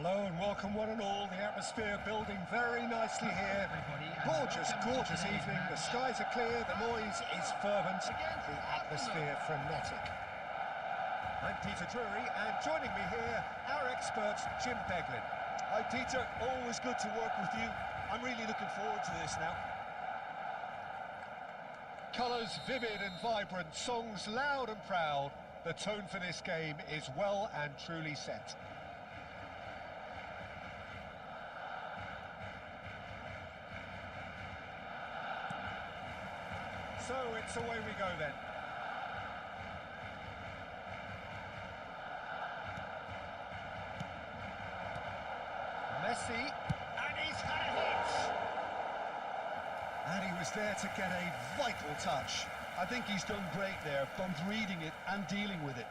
Hello and welcome one and all. The atmosphere building very nicely here. Gorgeous, gorgeous evening. The skies are clear, the noise is fervent, the atmosphere frenetic. I'm Peter Drury, and joining me here, our expert, Jim Beglin. Hi Peter, always good to work with you. I'm really looking forward to this now. Colours vivid and vibrant, songs loud and proud. The tone for this game is well and truly set. So it's away we go then. Messi, and he's had a hit! And he was there to get a vital touch. I think he's done great there, both reading it and dealing with it.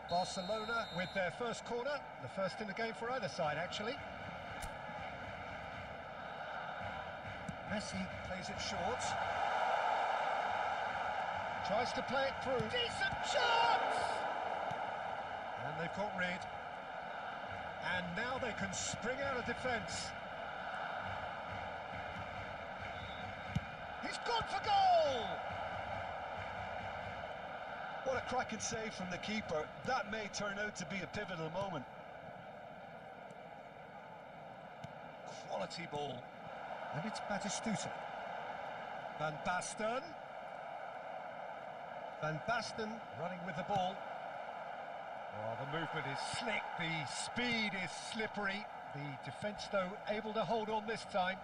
Barcelona with their first corner, the first in the game for either side actually. Messi plays it short. Tries to play it through. Decent chance! And they've got rid. And now they can spring out of defence. He's gone for goal! What a cracking save from the keeper. That may turn out to be a pivotal moment. Quality ball. And it's Batistuta. Van Basten. Van Basten running with the ball. Oh, the movement is slick, the speed is slippery. The defence, though, able to hold on this time.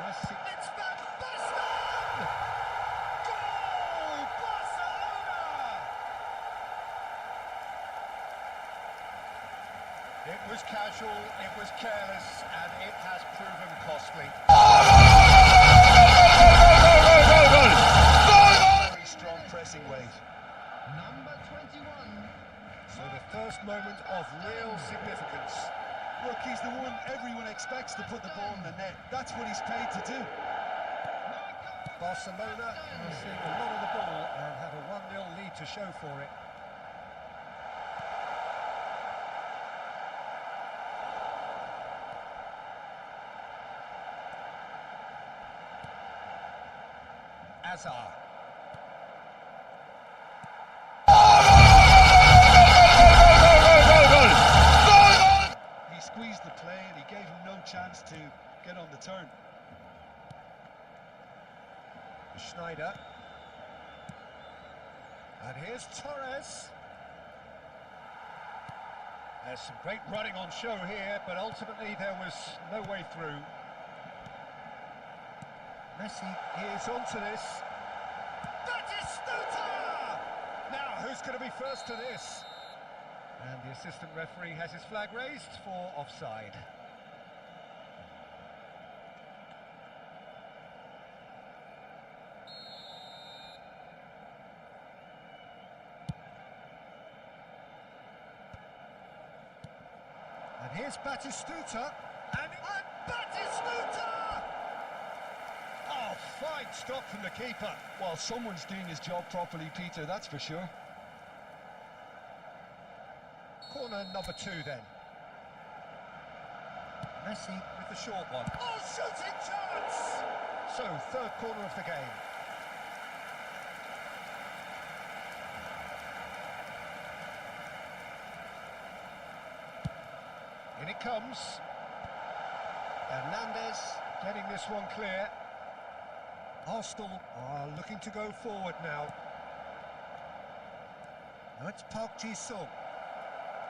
Nice. It's Van Basten! Goal! Barcelona! It was casual, it was careless, and it has proven costly. Very strong pressing wave. Number 21. So the first moment of real significance. Look, he's the one everyone expects to put the ball in the net. That's what he's paid to do. Barcelona are seeing a lot of the ball and have a 1-0 lead to show for it. Azar. He squeezed the play and he gave him no chance to get on the turn. Schneider. And here's Torres. There's some great running on show here, but ultimately there was no way through. Messi is onto this. Batistuta! Now, who's going to be first to this? And the assistant referee has his flag raised for offside. And here's Batistuta. And Batistuta! Oh, fine stop from the keeper. Well, someone's doing his job properly, Peter, that's for sure. Corner number 2 then. Messi with the short one. Oh, shooting chance! So, third corner of the game. In it comes. Hernandez getting this one clear. Arsenal are looking to go forward now. Now it's Park Ji-sung.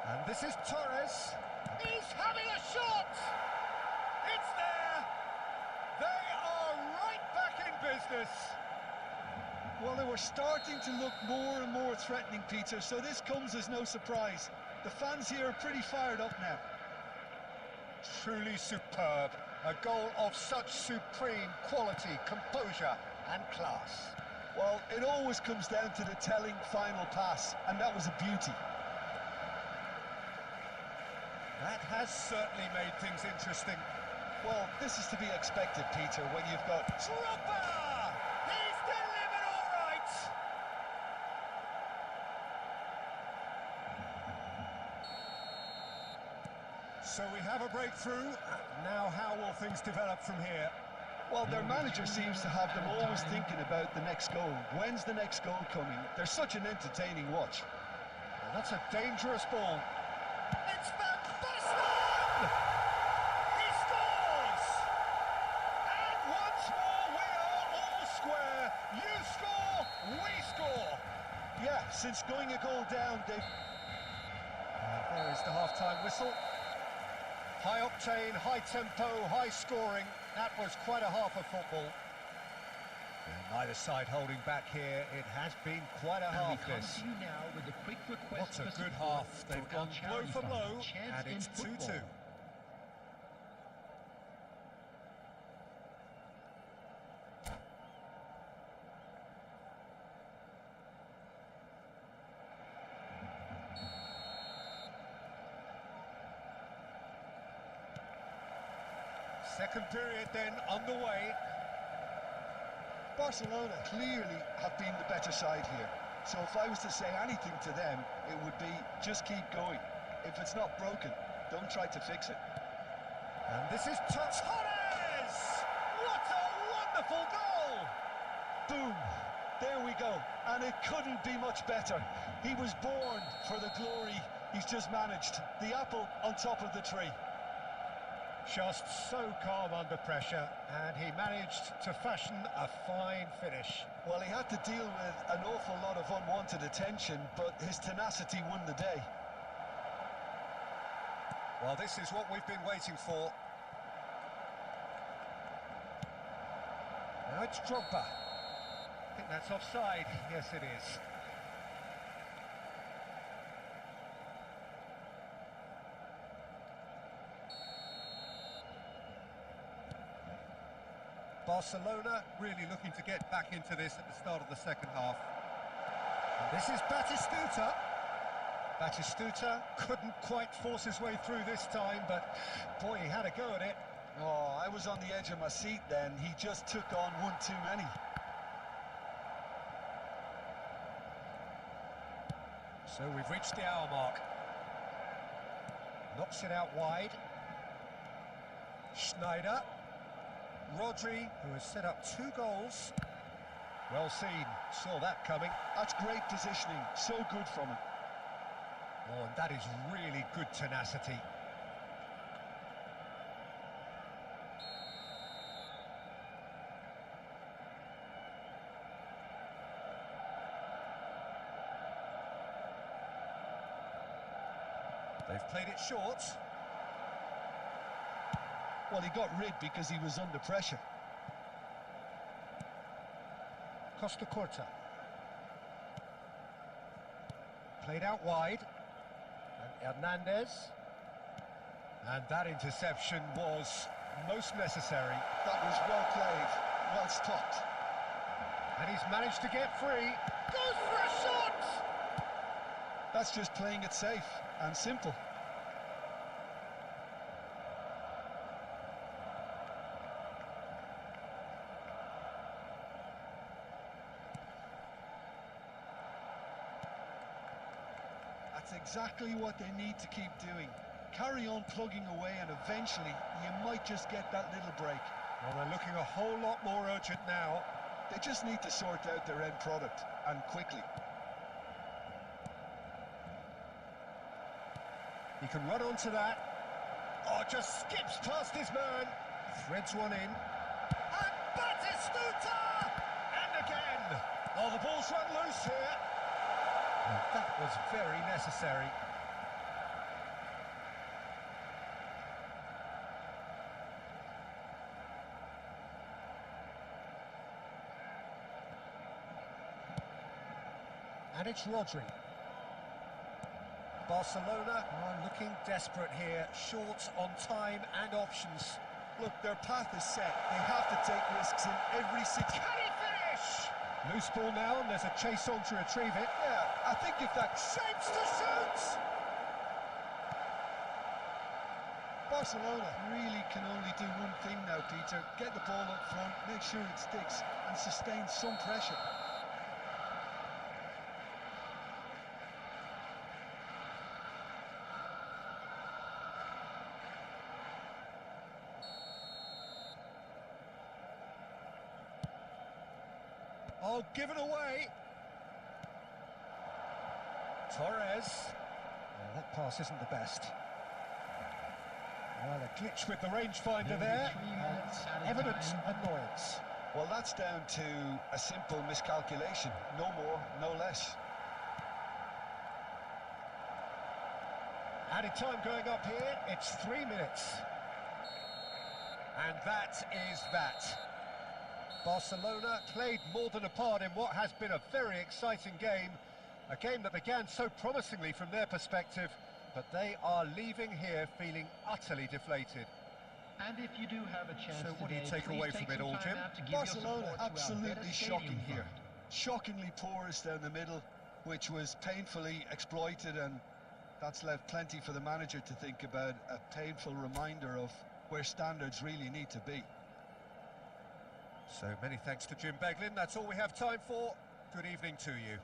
And this is Torres. He's having a shot! It's there! They are right back in business! Well, they were starting to look more and more threatening, Peter, so this comes as no surprise. The fans here are pretty fired up now. Truly superb. A goal of such supreme quality, composure and class. Well, it always comes down to the telling final pass, and that was a beauty. That has certainly made things interesting. Well, this is to be expected, Peter, when you've got... Trooper! He's delivered all right! So we have a breakthrough. Now how will things develop from here? Well, their manager seems to have them always thinking about the next goal. When's the next goal coming? They're such an entertaining watch. Well, that's a dangerous ball. It's Van Basten! He scores! And once more, we are all square. You score, we score. Yeah, since going a goal down, they've... There is the half-time whistle. High octane, high tempo, high scoring. That was quite a half of football. And neither side holding back here. It has been quite a half, this. You now with a quick request. What a good half. They've gone blow for blow, and it's 2-2. Second period then underway. Barcelona clearly have been the better side here. So if I was to say anything to them, it would be just keep going. If it's not broken, don't try to fix it. And this is Torres! What a wonderful goal! Boom! There we go. And it couldn't be much better. He was born for the glory he's just managed. The apple on top of the tree. Just so calm under pressure, and he managed to fashion a fine finish. Well, he had to deal with an awful lot of unwanted attention, but his tenacity won the day. Well, this is what we've been waiting for. Now it's Drogba. I think that's offside. Yes, it is. Barcelona really looking to get back into this at the start of the second half. And this is Batistuta. Batistuta couldn't quite force his way through this time, but boy, he had a go at it. Oh, I was on the edge of my seat then. He just took on one too many. So we've reached the hour mark. Knocks it out wide. Schneider. Rodri, who has set up 2 goals. Well seen, saw that coming. That's great positioning, so good from him. Oh, and that is really good tenacity. They've played it short. Well, he got rid because he was under pressure. Costa Corta. Played out wide. And Hernandez. And that interception was most necessary. That was well played, well stopped. And he's managed to get free. Goes for a shot! That's just playing it safe and simple. That's exactly what they need to keep doing. Carry on plugging away, and eventually you might just get that little break. Well, they're looking a whole lot more urgent now. They just need to sort out their end product, and quickly. He can run onto that. Oh, just skips past his man. Threads one in. And Batistuta! And again. Oh, the ball's run loose here. And that was very necessary. And it's Rodri. Barcelona are looking desperate here, short on time and options. Look, their path is set. They have to take risks in every situation. Can he finish? Loose ball now, and there's a chase on to retrieve it. Yeah, I think if that... Shapes to shoot! Barcelona really can only do one thing now, Peter. Get the ball up front, make sure it sticks, and sustain some pressure. Oh, given away. Torres. Oh, that pass isn't the best. Well, a glitch with the rangefinder there. Evident annoyance. Well, that's down to a simple miscalculation. No more, no less. Added time going up here. It's 3 minutes. And that is that. Barcelona played more than a part in what has been a very exciting game. A game that began so promisingly from their perspective, but they are leaving here feeling utterly deflated. And if you do have a chance So what do you today, take please away from it all, Jim? Barcelona absolutely shocking here. Shockingly porous down the middle, which was painfully exploited, and that's left plenty for the manager to think about. A painful reminder of where standards really need to be. So many thanks to Jim Beglin. That's all we have time for. Good evening to you.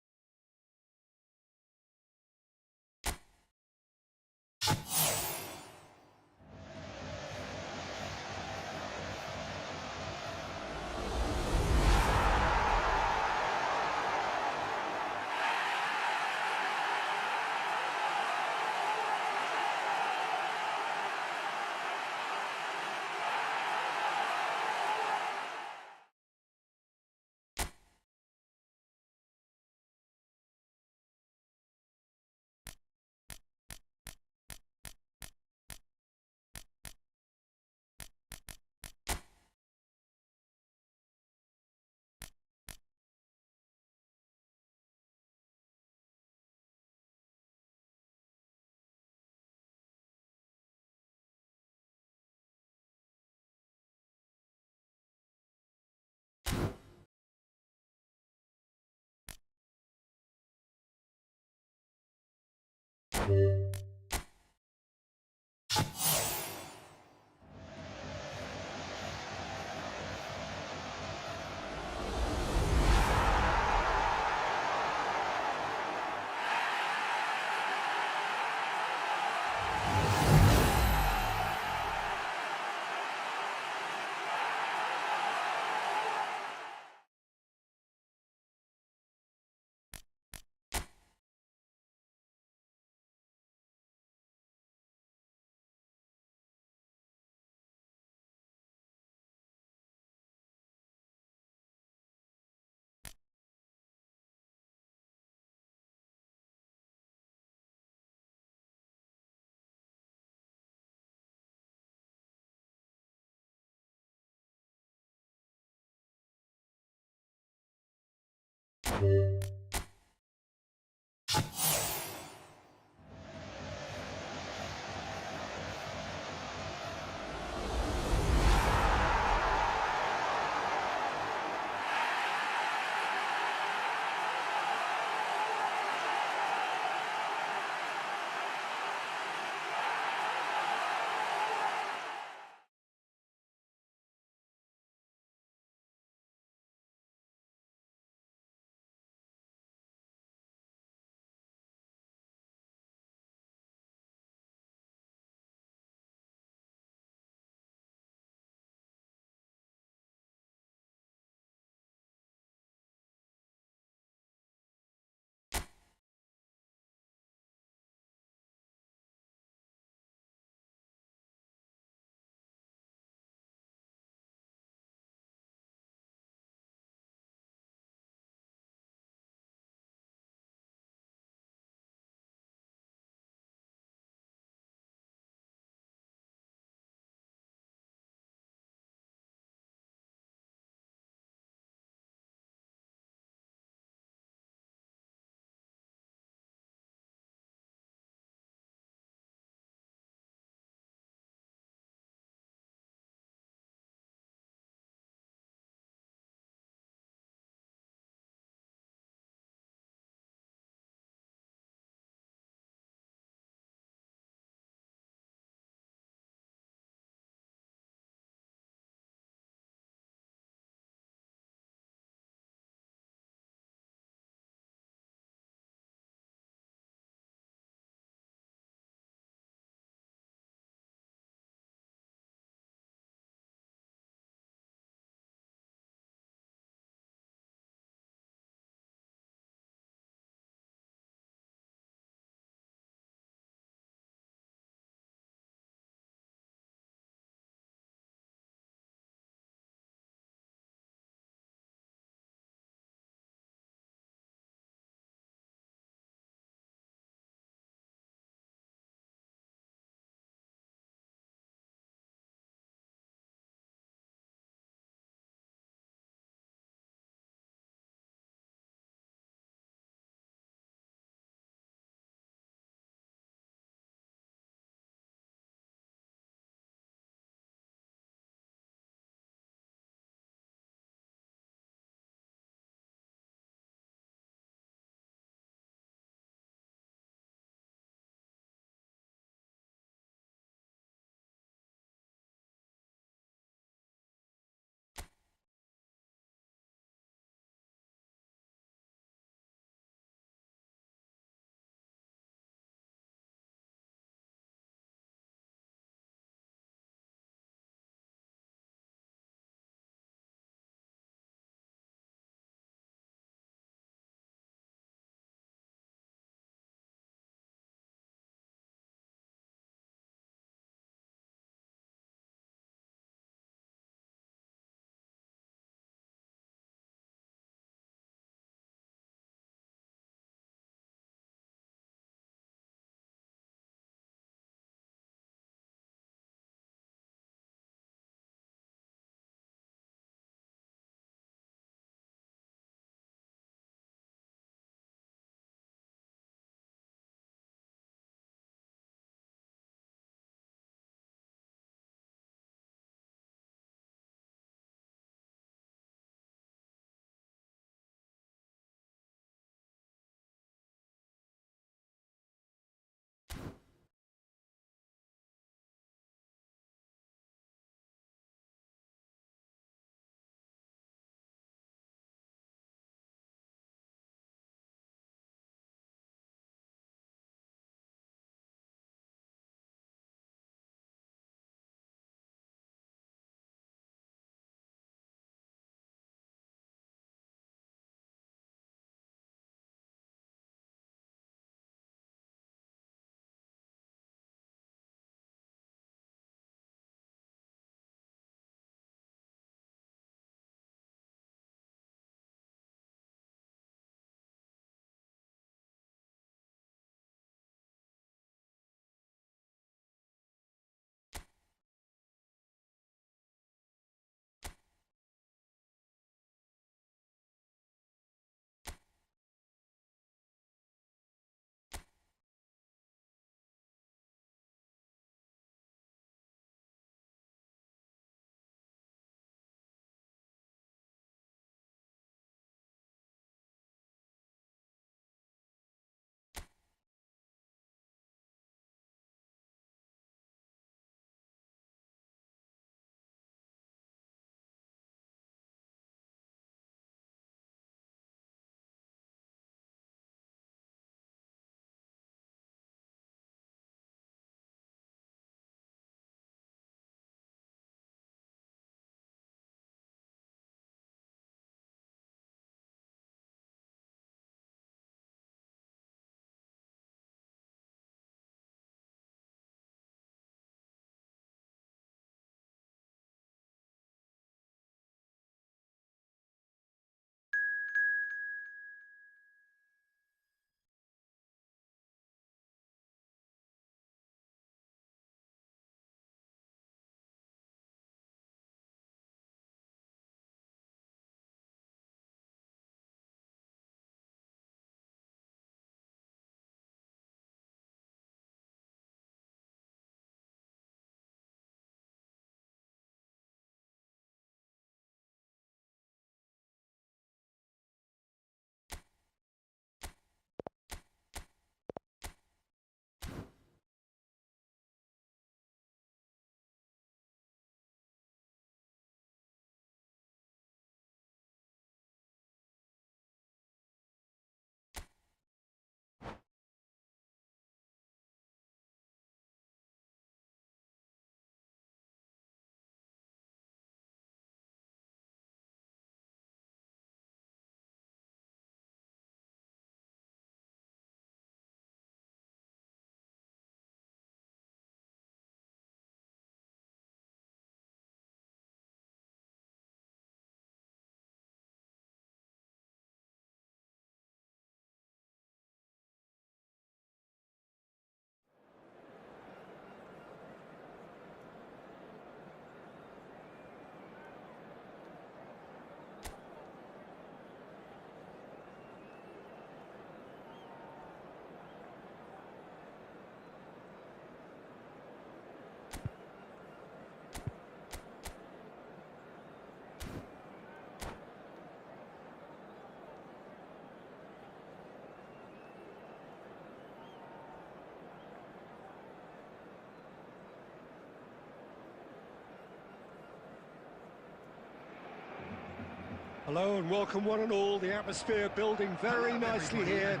Hello and welcome one and all. The atmosphere building very nicely here.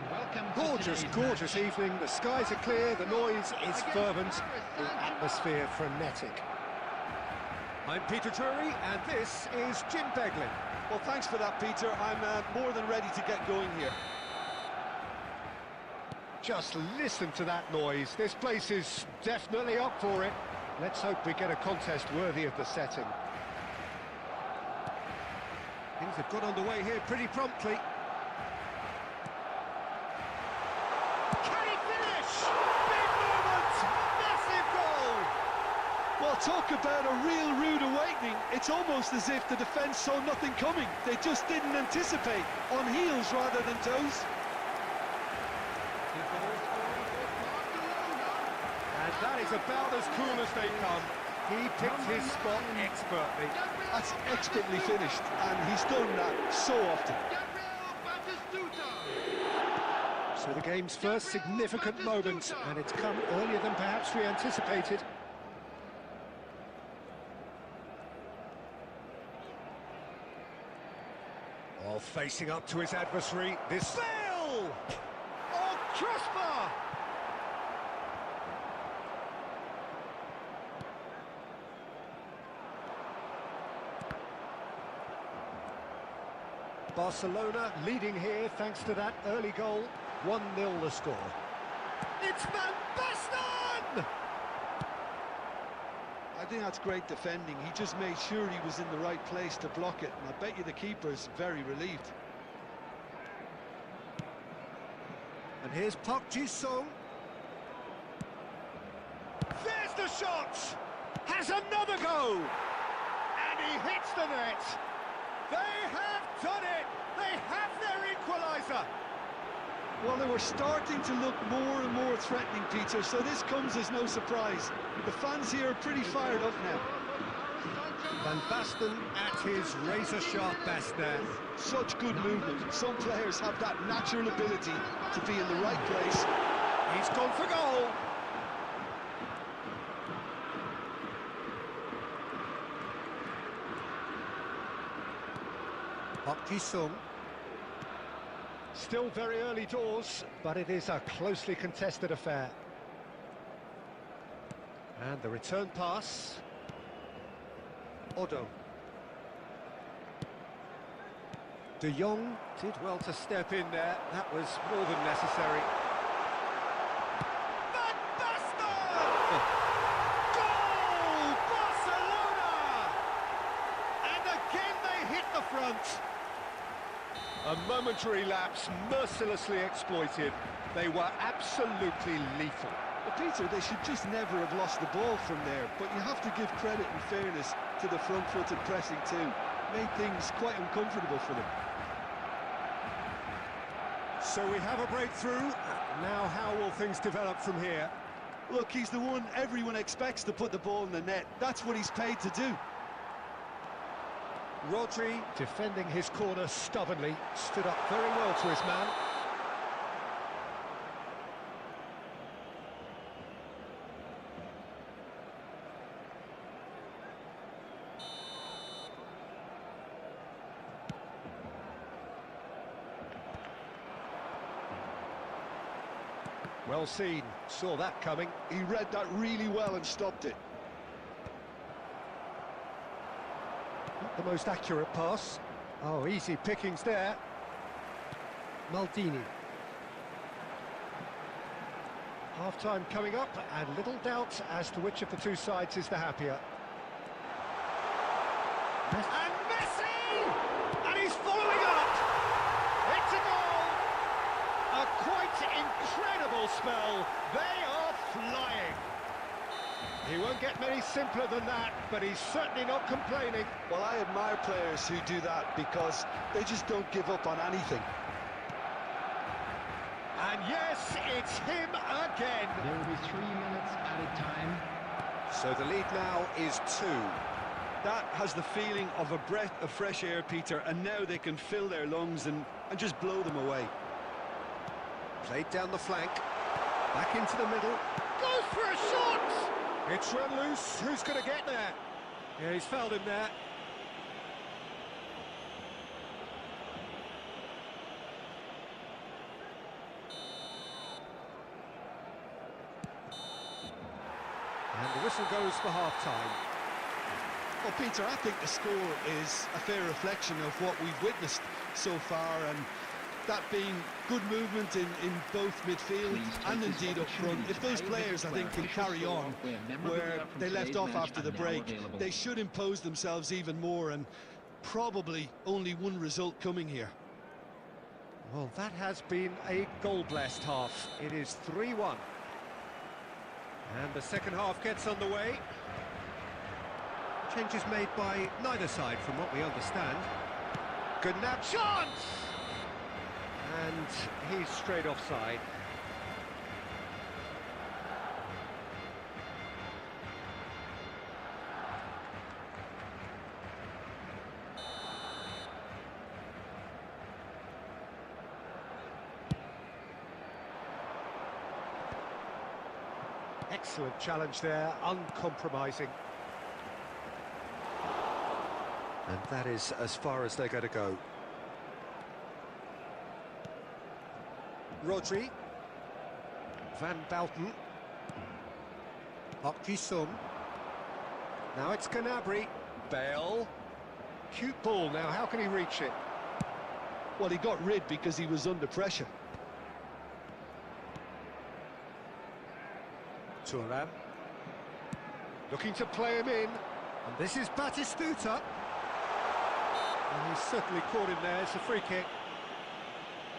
Gorgeous, gorgeous evening. The skies are clear, the noise is fervent, the atmosphere frenetic. I'm Peter Drury and this is Jim Beglin. Well, thanks for that, Peter. I'm more than ready to get going here. Just listen to that noise. This place is definitely up for it. Let's hope we get a contest worthy of the setting. Things have got underway here pretty promptly. Can he finish? Big moment! Massive goal! Well, talk about a real rude awakening. It's almost as if the defence saw nothing coming. They just didn't anticipate. On heels rather than toes. And that is about as cool as they come. He picked his spot expertly. That's expertly finished, and he's done that so often. So the game's first significant moment, and it's come earlier than perhaps we anticipated. Oh, facing up to his adversary, this... Fail! Oh, crossbar! Barcelona leading here thanks to that early goal. 1-0 the score. It's Van Basten! I think that's great defending. He just made sure he was in the right place to block it, and I bet you the keeper's very relieved. And here's Park Ji-sung. There's the shot! Has another go! And he hits the net! They have done it! They have their equaliser! Well, they were starting to look more and more threatening, Peter, so this comes as no surprise. The fans here are pretty fired up now. Van Basten at his razor-sharp best there. Such good movement. Some players have that natural ability to be in the right place. He's gone for goal! Park Ji-sung. Still very early doors, but it is a closely contested affair. And the return pass. Odo. De Jong did well to step in there. That was more than necessary. Van Basten! Goal! Barcelona! And again they hit the front. A momentary lapse, mercilessly exploited. They were absolutely lethal. But Peter, they should just never have lost the ball from there, but you have to give credit and fairness to the front-footed pressing too. Made things quite uncomfortable for them. So we have a breakthrough. Now how will things develop from here? Look, he's the one everyone expects to put the ball in the net. That's what he's paid to do. Rodri, defending his corner stubbornly, stood up very well to his man. Well seen, saw that coming. He read that really well and stopped it. Not the most accurate pass. Oh, easy pickings there. Maldini. Half-time coming up, and little doubt as to which of the two sides is the happier. And Messi! And he's following up! It's a goal! A quite incredible spell. They are flying. He won't get many simpler than that, but he's certainly not complaining. Well, I admire players who do that because they just don't give up on anything. And yes, it's him again. There will be 3 minutes added time. So the lead now is 2. That has the feeling of a breath of fresh air, Peter, and now they can fill their lungs and just blow them away. Played down the flank, back into the middle, goes for a shot! It's run loose, who's going to get there? Yeah, he's fouled him there. And the whistle goes for half-time. Well, Peter, I think the score is a fair reflection of what we've witnessed so far, and that being good movement in both midfield and indeed up front. If those players, I think, can carry on where they left off after the break, they should impose themselves even more, and probably only one result coming here. Well, that has been a goal-blessed half. It is 3-1. And the second half gets underway. Changes made by neither side from what we understand. Good nap chance! And he's straight offside. Excellent challenge there, uncompromising. And that is as far as they're going to go. Rodri. Van Bouten. Okjisum. Now it's Gnabry. Bale. Cute ball now, how can he reach it? Well, he got rid because he was under pressure. Thuram. Looking to play him in. And this is Batistuta. And he's certainly caught him there, it's a free kick.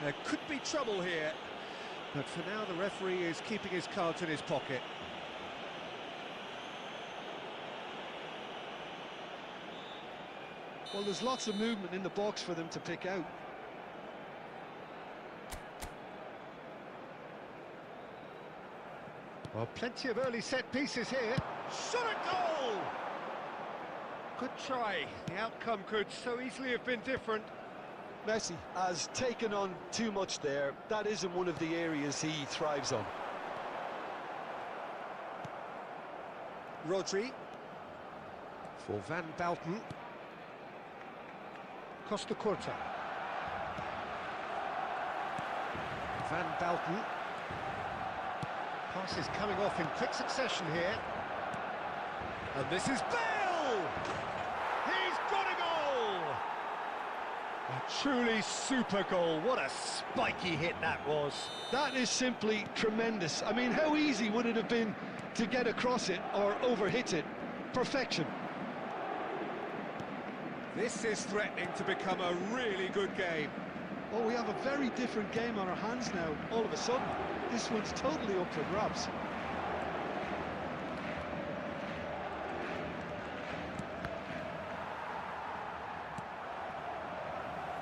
There could be trouble here, but for now the referee is keeping his cards in his pocket. Well, there's lots of movement in the box for them to pick out. Well, plenty of early set pieces here. Shot at goal! Good try. The outcome could so easily have been different. Messi has taken on too much there. That isn't one of the areas he thrives on. Rodri. For Van Bouten. Costa Curta. Van Bouten. Passes coming off in quick succession here. And this is Bale! He's got a goal! A truly super goal. What a spiky hit that was. That is simply tremendous. I mean, how easy would it have been to get across it or overhit it? Perfection. This is threatening to become a really good game. Oh, we have a very different game on our hands now, all of a sudden. This one's totally up for grabs.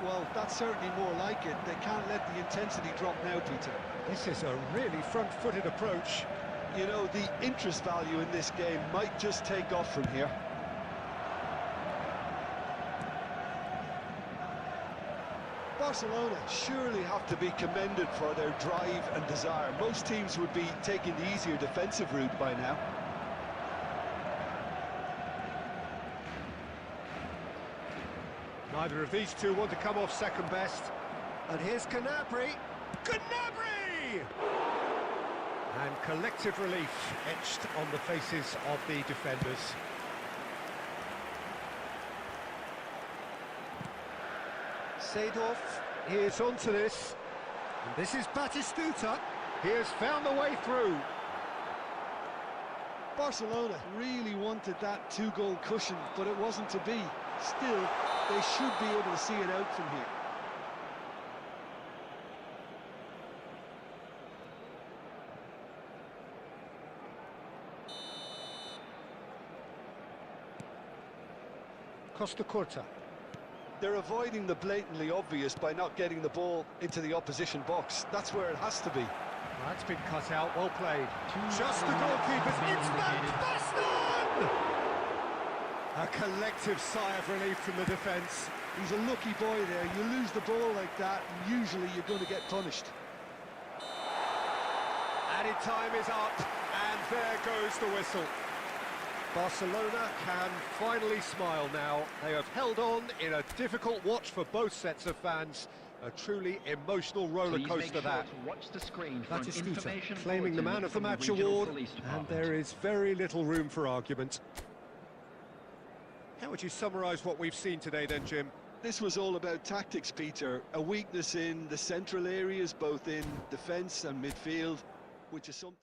Well, that's certainly more like it. They can't let the intensity drop now, Peter. This is a really front-footed approach. You know, the interest value in this game might just take off from here. Barcelona surely have to be commended for their drive and desire. Most teams would be taking the easier defensive route by now. Neither of these two want to come off second best. And here's Gnabry. Gnabry! And collective relief etched on the faces of the defenders. Seedorf is onto this. And this is Batistuta. He has found the way through. Barcelona really wanted that two-goal cushion, but it wasn't to be. Still, they should be able to see it out from here. Costa Curta. They're avoiding the blatantly obvious by not getting the ball into the opposition box. That's where it has to be. That's been cut out, well played. Just the goalkeeper's instant Baston! A collective sigh of relief from the defence. He's a lucky boy there. You lose the ball like that, and usually you're going to get punished. Added time is up, and there goes the whistle. Barcelona can finally smile now. They have held on in a difficult watch for both sets of fans, A truly emotional roller Please make coaster sure that. to watch the screen for That an is Scooter information claiming the bulletin man of the from match regional award, police and department. there is very little room for argument. How would you summarise what we've seen today then, Jim? This was all about tactics, Peter. A weakness in the central areas, both in defence and midfield, which is something...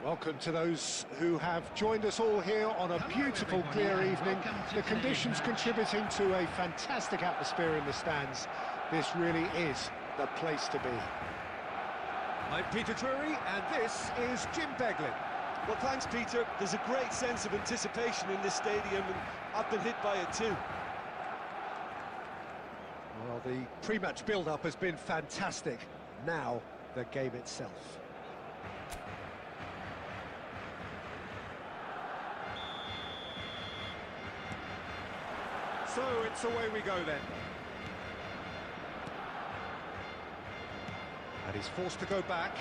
Welcome to those who have joined us all here on a beautiful, clear evening. The conditions contributing to a fantastic atmosphere in the stands. This really is the place to be. I'm Peter Drury, and this is Jim Beglin. Well, thanks, Peter. There's a great sense of anticipation in this stadium, and I've been hit by it too. Well, the pre-match build-up has been fantastic. Now, the game itself. So it's away we go then. And he's forced to go back,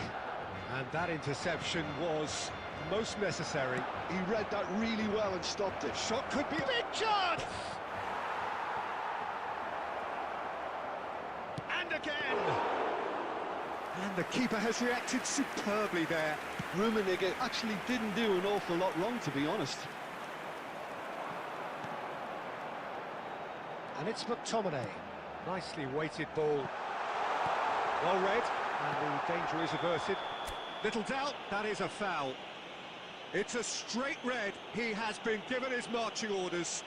and that interception was most necessary. He read that really well and stopped it. Shot could be a big chance! And again! And the keeper has reacted superbly there. Rummenigge actually didn't do an awful lot wrong, to be honest. And it's McTominay. Nicely weighted ball. Well read, and the danger is averted. Little doubt, that is a foul. It's a straight red. He has been given his marching orders.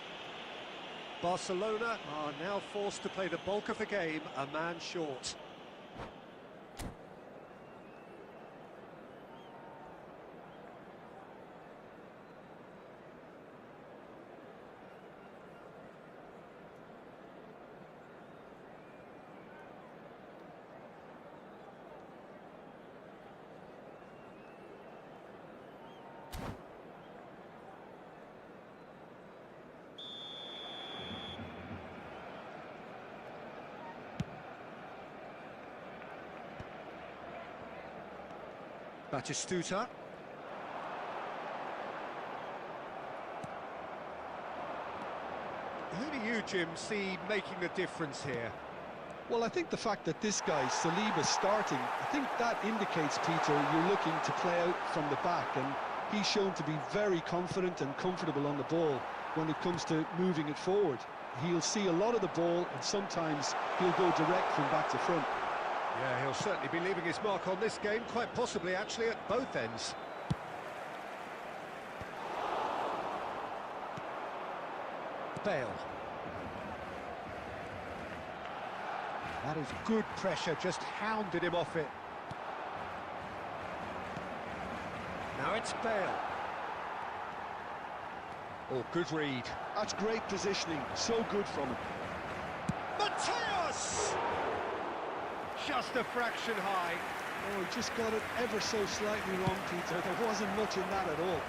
Barcelona are now forced to play the bulk of the game a man short. Batistuta. Who do you, Jim, see making a difference here? Well, I think the fact that this guy, Saliba, starting, I think that indicates, Peter, you're looking to play out from the back, and he's shown to be very confident and comfortable on the ball when it comes to moving it forward. He'll see a lot of the ball, and sometimes he'll go direct from back to front. Yeah, he'll certainly be leaving his mark on this game, quite possibly actually at both ends. Bale. That is good pressure, just hounded him off it. Now it's Bale. Oh, good read. That's great positioning, so good from him. Mateos! Just a fraction high. Oh, he just got it ever so slightly wrong, Peter. There wasn't much in that at all.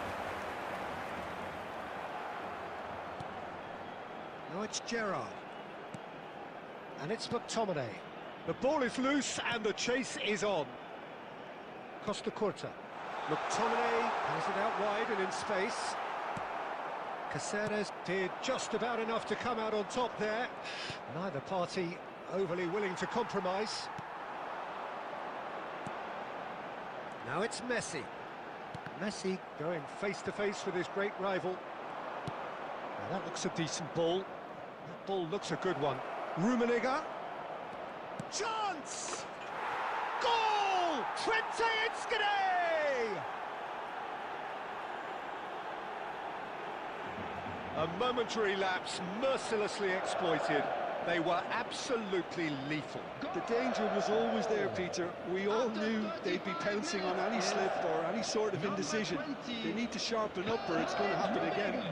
Now it's Gerrard. And it's McTominay. The ball is loose and the chase is on. Costa Curta. McTominay has it out wide and in space. Caceres did just about enough to come out on top there. Neither party overly willing to compromise. Now it's Messi. Messi going face-to-face with his great rival. Now that looks a decent ball. That ball looks a good one. Rummenigge. Chance! Goal! Twente Inskade! A momentary lapse mercilessly exploited. They were absolutely lethal. The danger was always there, Peter. We all knew they'd be pouncing on any slip or any sort of indecision. They need to sharpen up or it's going to happen again.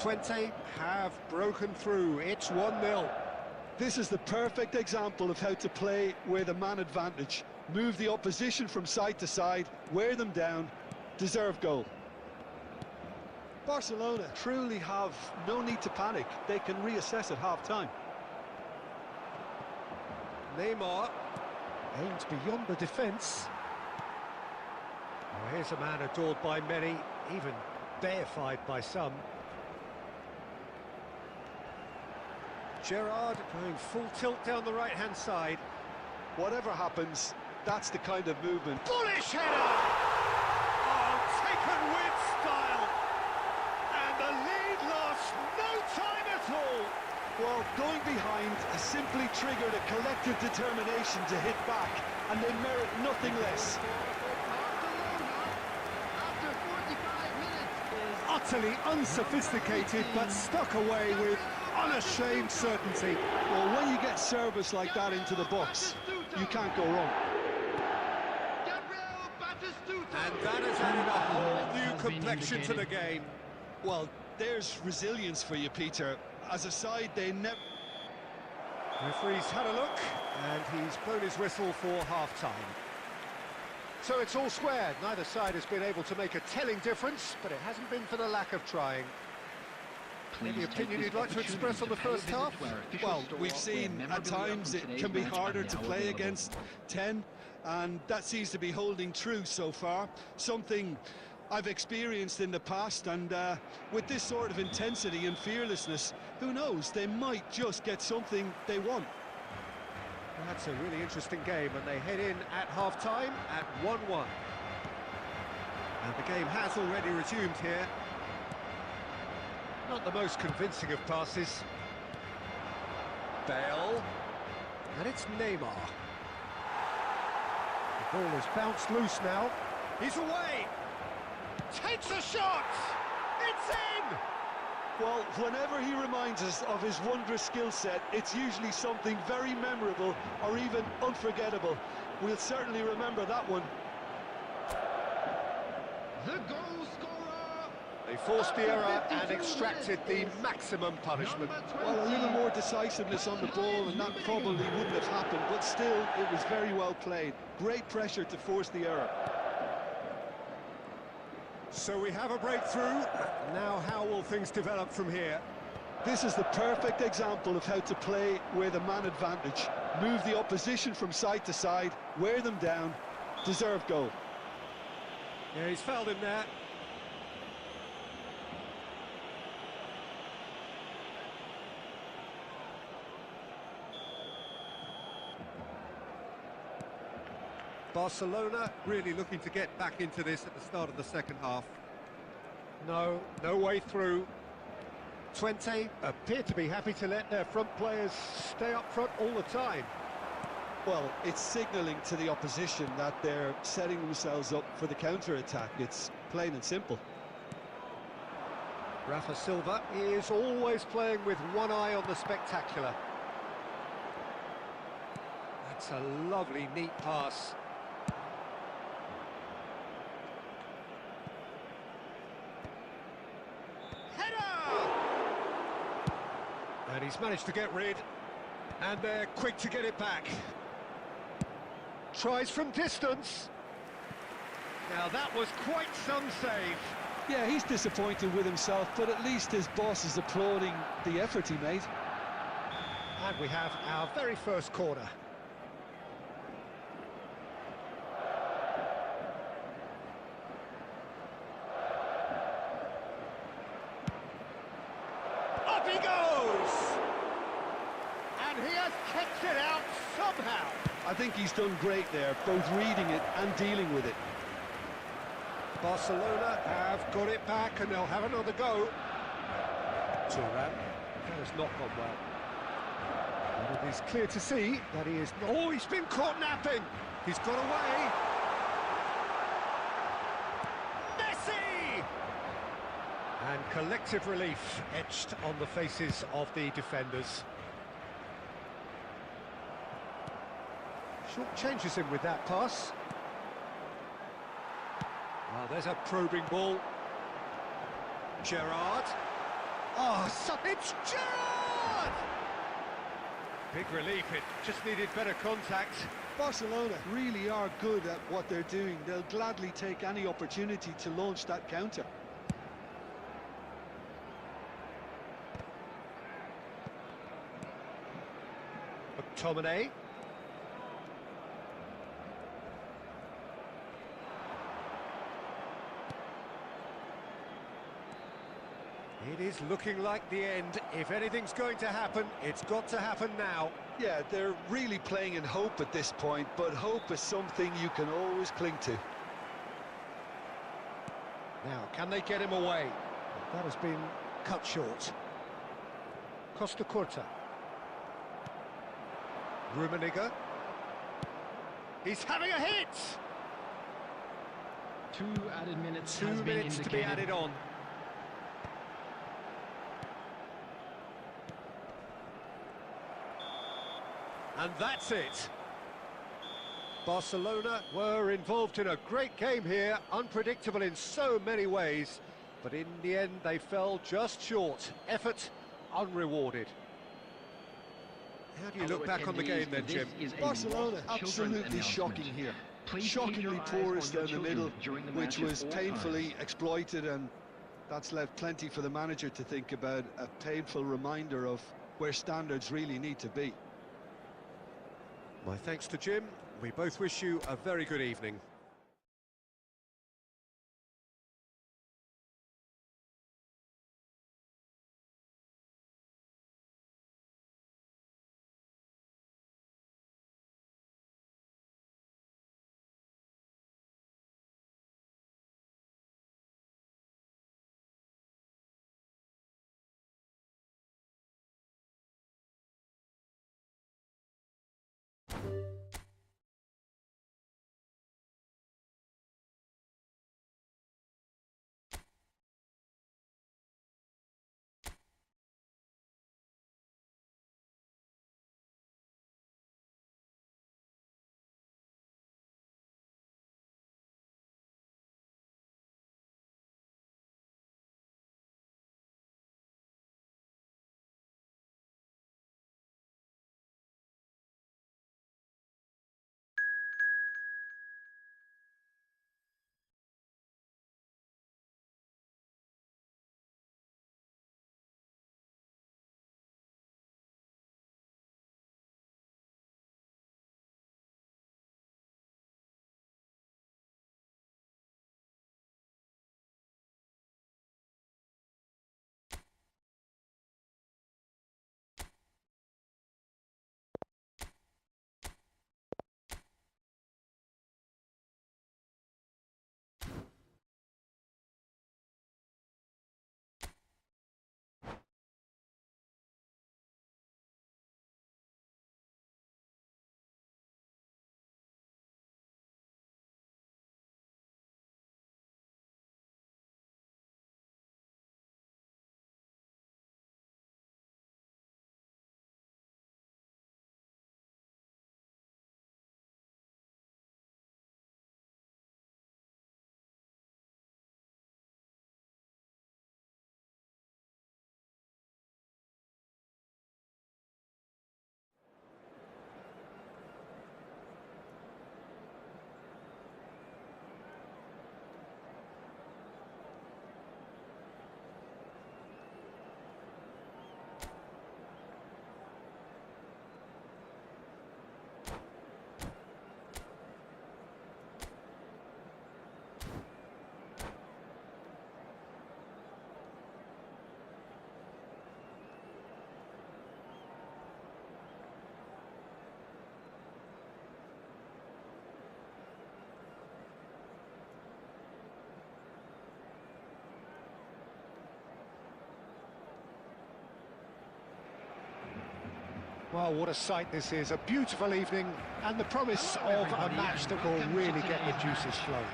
Twente have broken through. It's 1-0. This is the perfect example of how to play with a man advantage. Move the opposition from side to side, wear them down, deserve goal. Barcelona truly have no need to panic. They can reassess at half-time. Neymar aims beyond the defence. Oh, here's a man adored by many, even deified by some. Gerrard going full tilt down the right-hand side. Whatever happens, that's the kind of movement. Bullish header! Oh, taken with style! And the lead lost no time at all! Well, going behind has simply triggered a collective determination to hit back, and they merit nothing less. Utterly unsophisticated, but stuck away with unashamed certainty. Well, when you get service like that into the box, you can't go wrong. And that has added a whole new complexion to the game. Well, there's resilience for you, Peter. As a side, they never... Referee's had a look, and he's blown his whistle for half-time. So it's all squared. Neither side has been able to make a telling difference, but it hasn't been for the lack of trying. Any opinion you'd like to express on the first half? Well, we've seen at times it can be harder to play against 10, and that seems to be holding true so far. Something I've experienced in the past, and with this sort of intensity and fearlessness, who knows, they might just get something they want. That's a really interesting game, and they head in at half-time at 1-1. And the game has already resumed here. Not the most convincing of passes. Bale. And it's Neymar. The ball is bounced loose now. He's away! Takes a shot! It's in! Well, whenever he reminds us of his wondrous skill set, it's usually something very memorable or even unforgettable. We'll certainly remember that one. The goal scorer! They forced the error and extracted the maximum punishment. Well, a little more decisiveness on the ball and that probably wouldn't have happened, but still, it was very well played. Great pressure to force the error. So we have a breakthrough. Now how will things develop from here? This is the perfect example of how to play with a man advantage. Move the opposition from side to side, wear them down, deserved goal. Yeah, he's fouled him there. Barcelona really looking to get back into this at the start of the second half. No way through. 20 appear to be happy to let their front players stay up front all the time. Well, it's signalling to the opposition that they're setting themselves up for the counter-attack. It's plain and simple. Rafa Silva is always playing with one eye on the spectacular. That's a lovely, neat pass. And he's managed to get rid, and they're quick to get it back. Tries from distance. Now that was quite some save. Yeah, he's disappointed with himself, but at least his boss is applauding the effort he made. And we have our very first corner. Up he goes! And he has kept it out somehow. I think he's done great there, both reading it and dealing with it. Barcelona have got it back and they'll have another go. Turan, that has not gone well. And it is clear to see that he is... Oh, he's been caught napping! He's got away! Messi! And collective relief etched on the faces of the defenders. Short changes him with that pass. Oh, there's a probing ball. Gerrard. Oh, it's Gerrard! Big relief, it just needed better contact. Barcelona really are good at what they're doing. They'll gladly take any opportunity to launch that counter. McTominay. It is looking like the end. If anything's going to happen, it's got to happen now. Yeah, they're really playing in hope at this point, but hope is something you can always cling to. Now, can they get him away? That has been cut short. Costa Curta. Rummenigge. He's having a hit! 2 added minutes. 2 minutes to be added on. And that's it. Barcelona were involved in a great game here, unpredictable in so many ways, but in the end they fell just short. Effort unrewarded. How do you look back on the game then, Jim? Barcelona absolutely shocking here. Shockingly porous down the middle, which was painfully exploited, and that's left plenty for the manager to think about. A painful reminder of where standards really need to be. My thanks to Jim. We both wish you a very good evening. Well, what a sight this is. A beautiful evening and the promise of a match that will really get the juices flowing.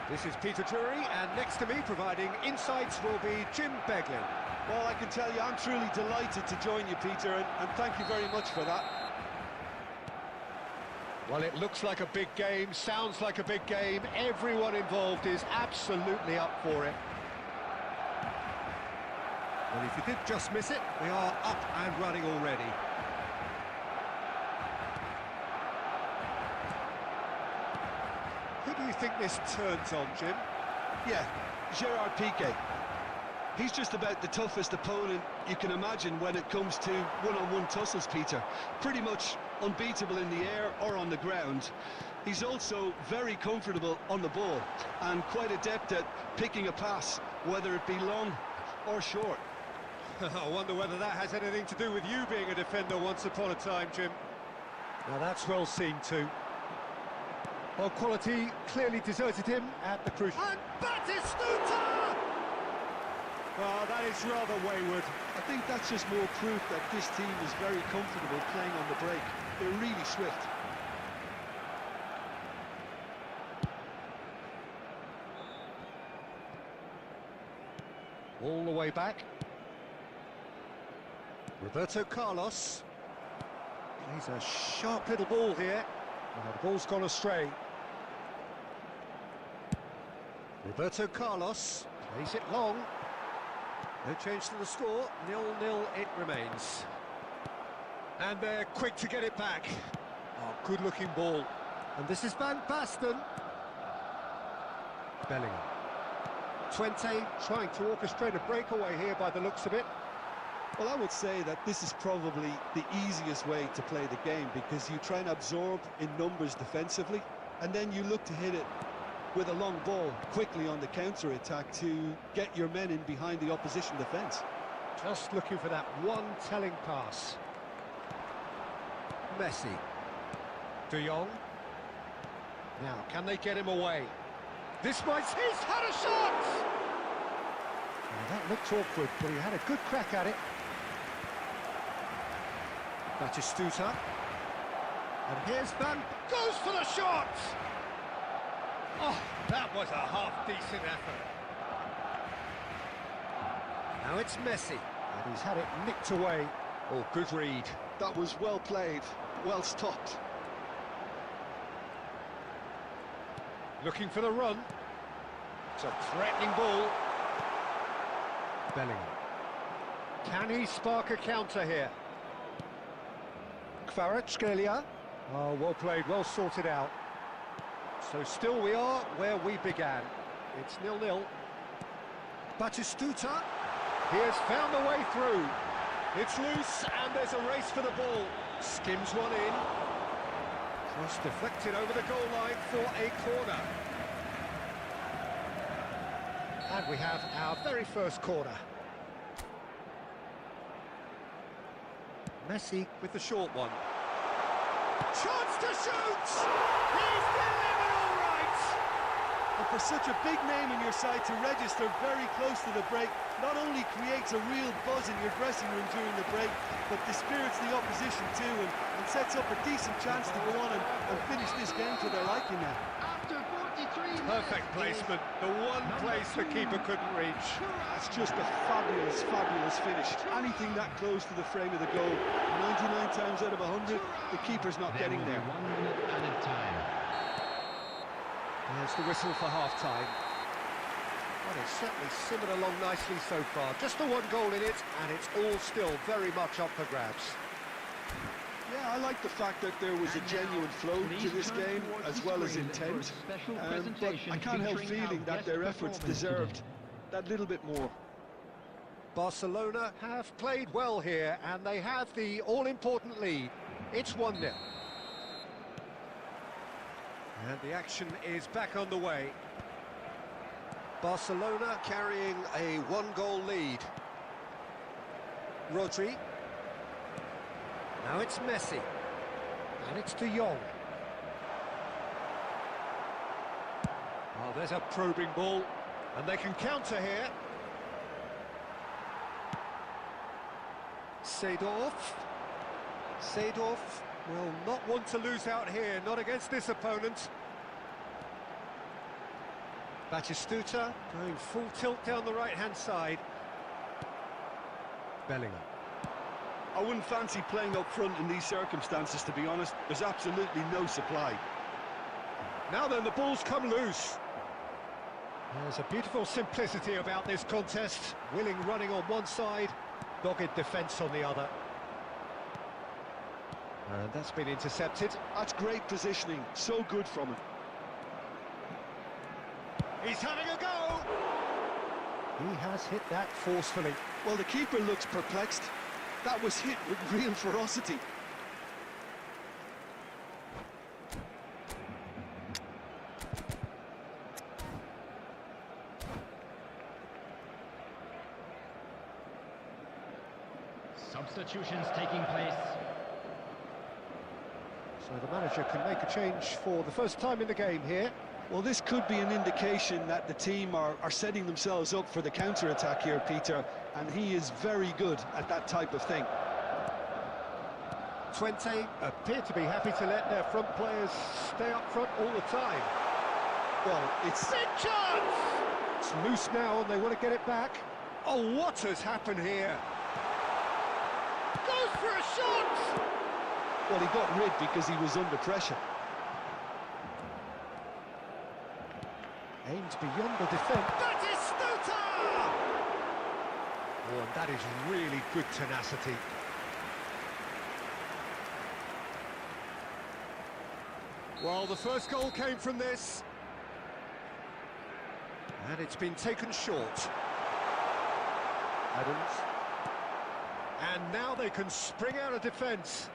This is Peter Drury, and next to me providing insights will be Jim Beglin. Well, I can tell you I'm truly delighted to join you, Peter, and thank you very much for that. Well, it looks like a big game, sounds like a big game. Everyone involved is absolutely up for it. Well, if you did just miss it, we are up and running already. Who do you think this turns on, Jim? Yeah, Gerard Piqué. He's just about the toughest opponent you can imagine when it comes to one-on-one tussles, Peter. Pretty much unbeatable in the air or on the ground. He's also very comfortable on the ball and quite adept at picking a pass, whether it be long or short. I wonder whether that has anything to do with you being a defender once upon a time, Jim. Now that's well seen too. Well, quality clearly deserted him at the crucial... And Batistuta! Well, that is rather wayward. I think that's just more proof that this team is very comfortable playing on the break. They're really swift. All the way back. Roberto Carlos. Plays a sharp little ball here. Oh, the ball's gone astray. Roberto Carlos plays it long. No change to the score. 0-0 it remains. And they're quick to get it back. Oh, good-looking ball. And this is Van Basten. Bellingham. Twente trying to orchestrate a breakaway here by the looks of it. Well, I would say that this is probably the easiest way to play the game, because you try and absorb in numbers defensively, and then you look to hit it with a long ball quickly on the counter-attack to get your men in behind the opposition defence. Just looking for that one telling pass. Messi. De Jong. Now, can they get him away? This might... He's had a shot! Well, that looked awkward, but he had a good crack at it. Batistuta. And here's Van... Goes for the shot! Oh, that was a half-decent effort. Now it's Messi. And he's had it nicked away. Oh, good read. That was well played, well stopped. Looking for the run. It's a threatening ball. Bellingham. Can he spark a counter here? Kvaratskhelia. Oh, well played, well sorted out. So still we are where we began. It's 0-0. Batistuta. He has found a way through. It's loose and there's a race for the ball. Skims one in. Cross deflected over the goal line for a corner. And we have our very first corner. Messi with the short one. Chance to shoot! He's delivered all right! And for such a big name in your side to register very close to the break, not only creates a real buzz in your dressing room during the break, but dispirits the opposition too, and sets up a decent chance to go on and finish this game to their liking now. Perfect placement, the one place the keeper couldn't reach. That's just a fabulous, fabulous finish. Anything that close to the frame of the goal, 99 times out of 100, the keeper's not getting there. 1 minute added time. There's the whistle for half-time. Well, it's certainly simmered along nicely so far. Just the one goal in it, and it's all still very much up for grabs. Yeah, I like the fact that there was a genuine flow to this game as well as intent, but I can't help feeling that their efforts deserved that little bit more. Barcelona have played well here, and they have the all-important lead. It's 1-0. And the action is back on the way. Barcelona carrying a one-goal lead. Rodri. Now it's Messi. And it's De Jong. Oh, there's a probing ball. And they can counter here. Seedorf. Seedorf will not want to lose out here, not against this opponent. Batistuta going full tilt down the right-hand side. Bellingham. I wouldn't fancy playing up front in these circumstances, to be honest. There's absolutely no supply. Now then, the ball's come loose. There's a beautiful simplicity about this contest. Willing running on one side, dogged defence on the other. And that's been intercepted. That's great positioning, so good from him. He's having a go! He has hit that forcefully. Well, the keeper looks perplexed. That was hit with real ferocity. Substitutions taking place. So the manager can make a change for the first time in the game here. Well, this could be an indication that the team are setting themselves up for the counter-attack here, Peter, and he is very good at that type of thing. Twente appear to be happy to let their front players stay up front all the time. Well, it's... Big chance! It's loose now and they want to get it back. Oh, what has happened here? Goes for a shot! Well, he got rid because he was under pressure. Aimed beyond the defence. Batistuta! Oh, and that is really good tenacity. Well, the first goal came from this. And it's been taken short. Adams. And now they can spring out of defence.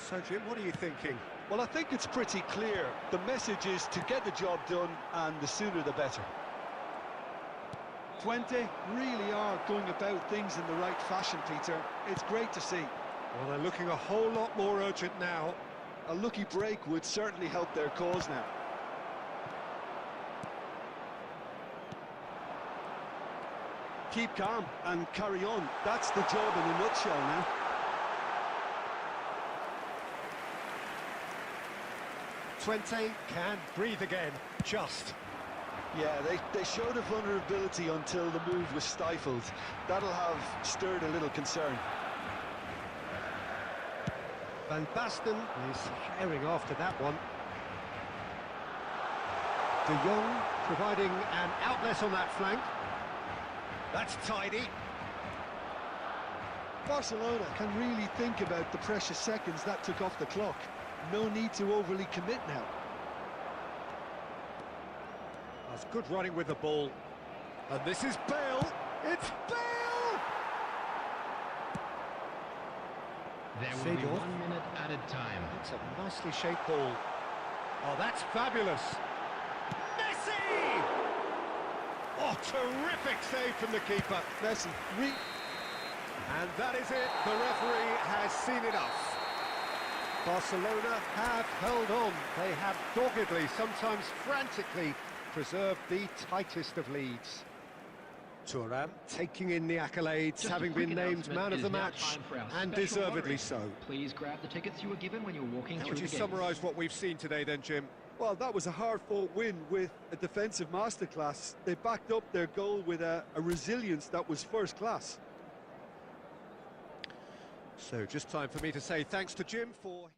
So, Jim, what are you thinking? Well, I think it's pretty clear. The message is to get the job done, and the sooner the better. Twente really are going about things in the right fashion, Peter. It's great to see. Well, they're looking a whole lot more urgent now. A lucky break would certainly help their cause now. Keep calm and carry on. That's the job in a nutshell now. Twente can breathe again, just. Yeah, they showed a vulnerability until the move was stifled. That'll have stirred a little concern. Van Basten is herring after that one. De Jong providing an outlet on that flank. That's tidy. Barcelona can really think about the precious seconds that took off the clock. No need to overly commit now. That's good running with the ball. And this is Bale. It's Bale! There will be 1 minute added time. It's a nicely shaped ball. Oh, that's fabulous. Messi! Oh, terrific save from the keeper. Messi. And that is it. The referee has seen enough. Barcelona have held on. They have doggedly, sometimes frantically, preserved the tightest of leads. Thuram taking in the accolades, having been named man of the match, and deservedly so. Please grab the tickets you were given when you were walking How through would you the gates. summarise what we've seen today then, Jim? Well, that was a hard-fought win with a defensive masterclass. They backed up their goal with a resilience that was first class. So just time for me to say thanks to Jim for...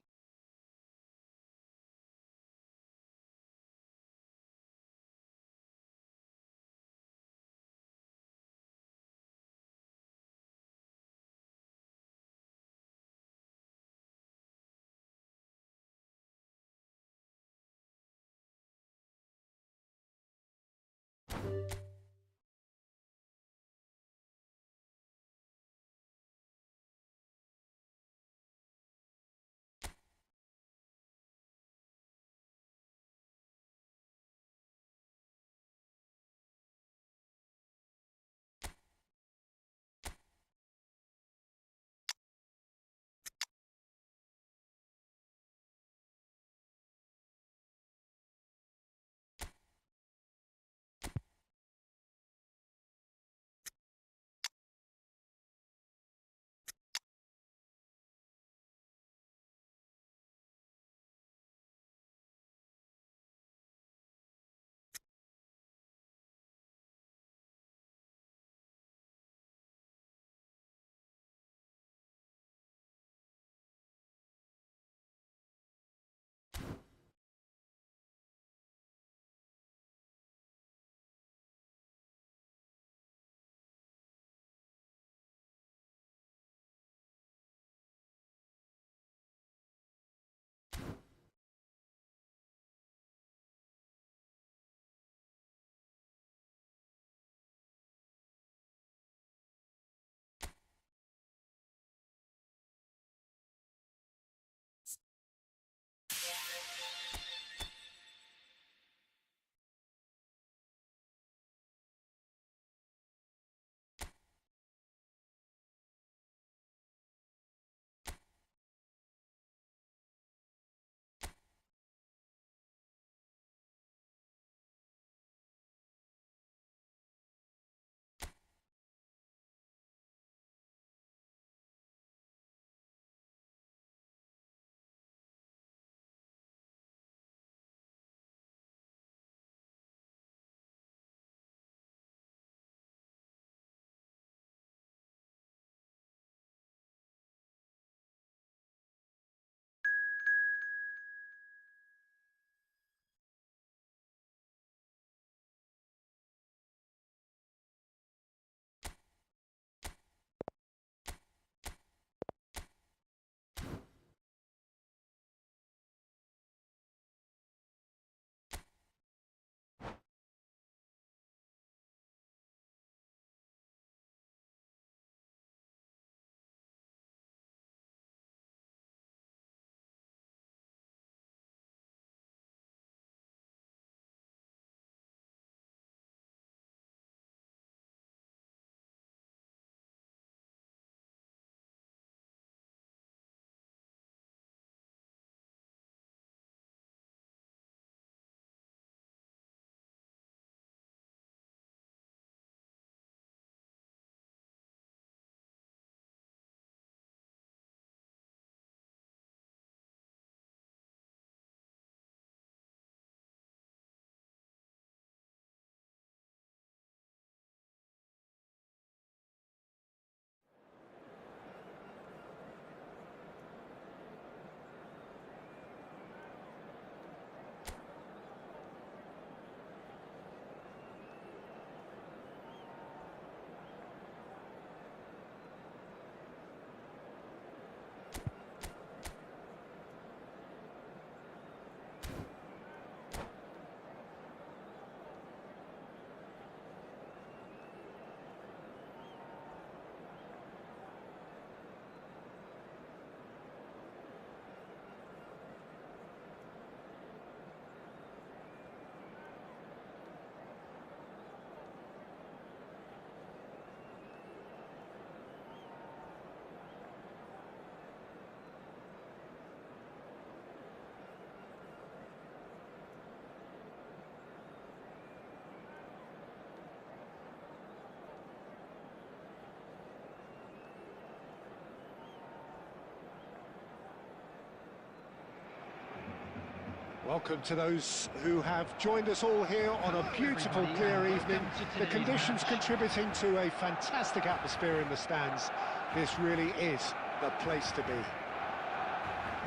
Welcome to those who have joined us all here on a beautiful, clear evening. The conditions contributing to a fantastic atmosphere in the stands. This really is the place to be.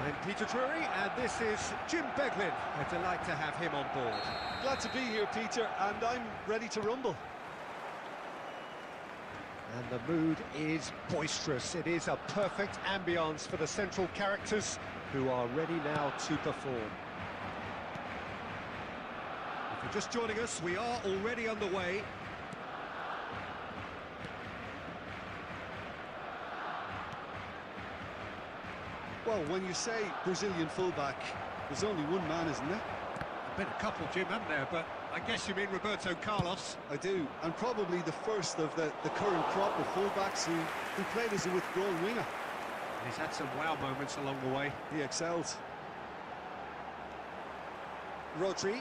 I'm Peter Drury, and this is Jim Beglin. A delight to have him on board. Glad to be here, Peter, and I'm ready to rumble. And the mood is boisterous. It is a perfect ambience for the central characters who are ready now to perform. If you're just joining us, we are already underway. Well, when you say Brazilian fullback, there's only one man, isn't there? There's been a couple, Jim, haven't there? But I guess you mean Roberto Carlos. I do, and probably the first of the current crop of fullbacks who played as a withdrawn winger. He's had some wow moments along the way. He excels. Rodri.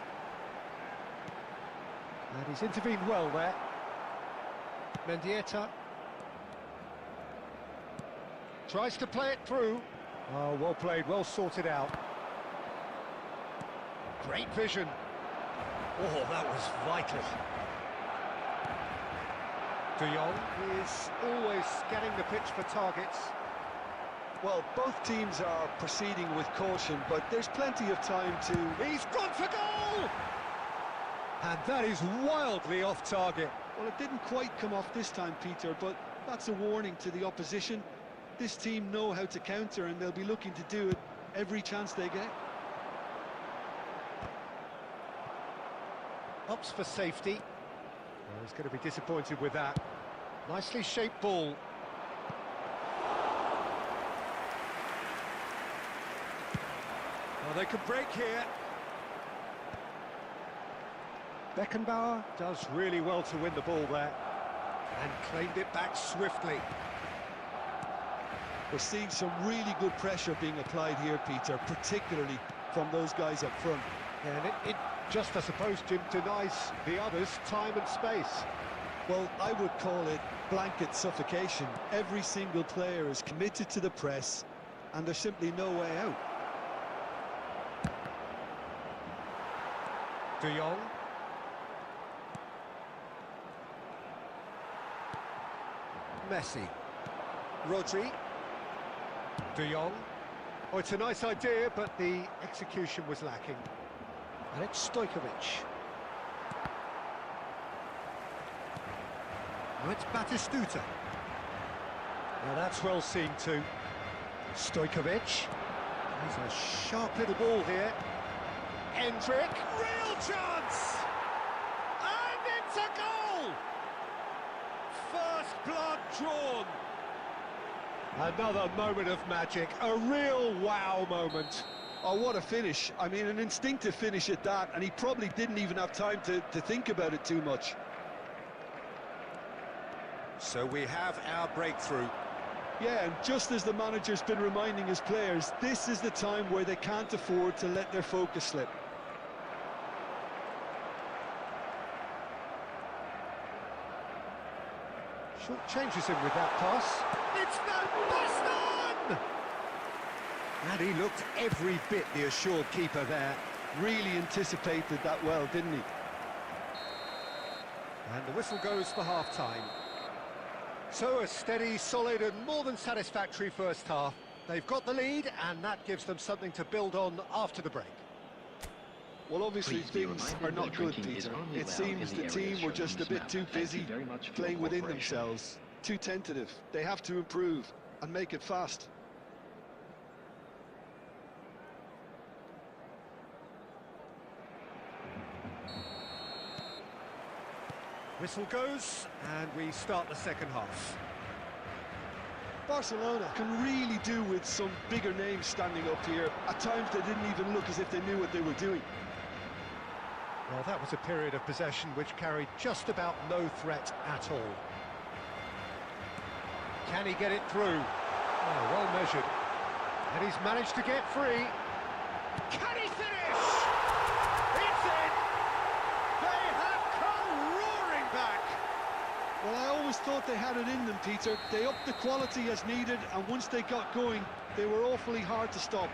And he's intervened well there. Mendieta. Tries to play it through. Oh, well played, well sorted out. Great vision. Oh, that was vital. De Jong is always scanning the pitch for targets. Well, both teams are proceeding with caution, but there's plenty of time to... He's gone for goal! And that is wildly off target. Well, it didn't quite come off this time, Peter, but that's a warning to the opposition. This team know how to counter, and they'll be looking to do it every chance they get. Ups for safety. Well, he's going to be disappointed with that. Nicely shaped ball. Well, they could break here. Beckenbauer does really well to win the ball there. And claimed it back swiftly. We're seeing some really good pressure being applied here, Peter, particularly from those guys up front. And it just, I suppose, Jim, denies the others time and space. Well, I would call it blanket suffocation. Every single player is committed to the press, and there's simply no way out. De Jong. Messi. Rodri. De Jong. Oh, it's a nice idea, but the execution was lacking. And it's Stojkovic. Oh, it's Batistuta. Now that's well seen too. Stojkovic. He's a sharp little ball here. Hendrick. Real chance! And it's a goal! First blood drawn. Another moment of magic, a real wow moment. Oh, what a finish. I mean, an instinctive finish at that, and he probably didn't even have time to think about it too much. So we have our breakthrough. Yeah, and just as the manager's been reminding his players, this is the time where they can't afford to let their focus slip. Short changes him with that pass. It's no Boston! And he looked every bit the assured keeper there. Really anticipated that well, didn't he? And the whistle goes for half-time. So a steady, solid and more than satisfactory first half. They've got the lead, and that gives them something to build on after the break. Well, obviously things are not good, Peter. It seems the team were just a bit too busy playing within themselves. Too tentative. They have to improve and make it fast. Whistle goes, and we start the second half. Barcelona can really do with some bigger names standing up here. At times they didn't even look as if they knew what they were doing. Well, that was a period of possession which carried just about no threat at all. Can he get it through? Oh, well measured. And he's managed to get free. Can he finish? It's in! They have come roaring back! Well, I always thought they had it in them, Peter. They upped the quality as needed, and once they got going, they were awfully hard to stop.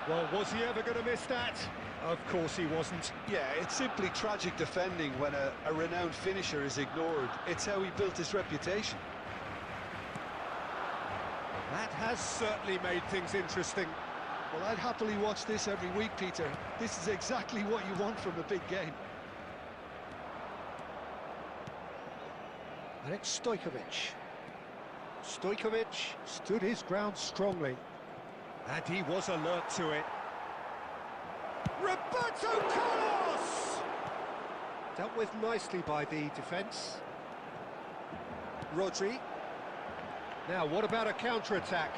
Well, was he ever going to miss that? Of course he wasn't. Yeah, it's simply tragic defending when a renowned finisher is ignored. It's how he built his reputation. That has certainly made things interesting. Well, I'd happily watch this every week, Peter. This is exactly what you want from a big game. And it's Stojkovic. Stojkovic stood his ground strongly. And he was alert to it. Roberto Carlos! Dealt with nicely by the defence. Rodri. Now, what about a counter-attack?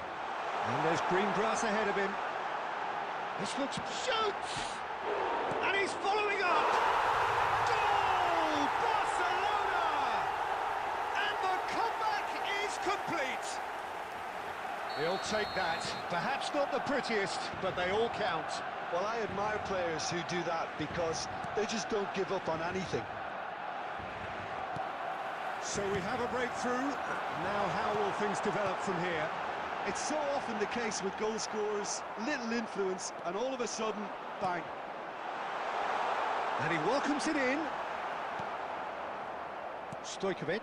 And there's green grass ahead of him. This looks... Shoots! And he's following up! Goal! Barcelona! And the comeback is complete. He'll take that. Perhaps not the prettiest, but they all count. Well, I admire players who do that because they just don't give up on anything. So we have a breakthrough. Now how will things develop from here? It's so often the case with goal scorers, little influence, and all of a sudden, bang. And he welcomes it in. Stojkovic.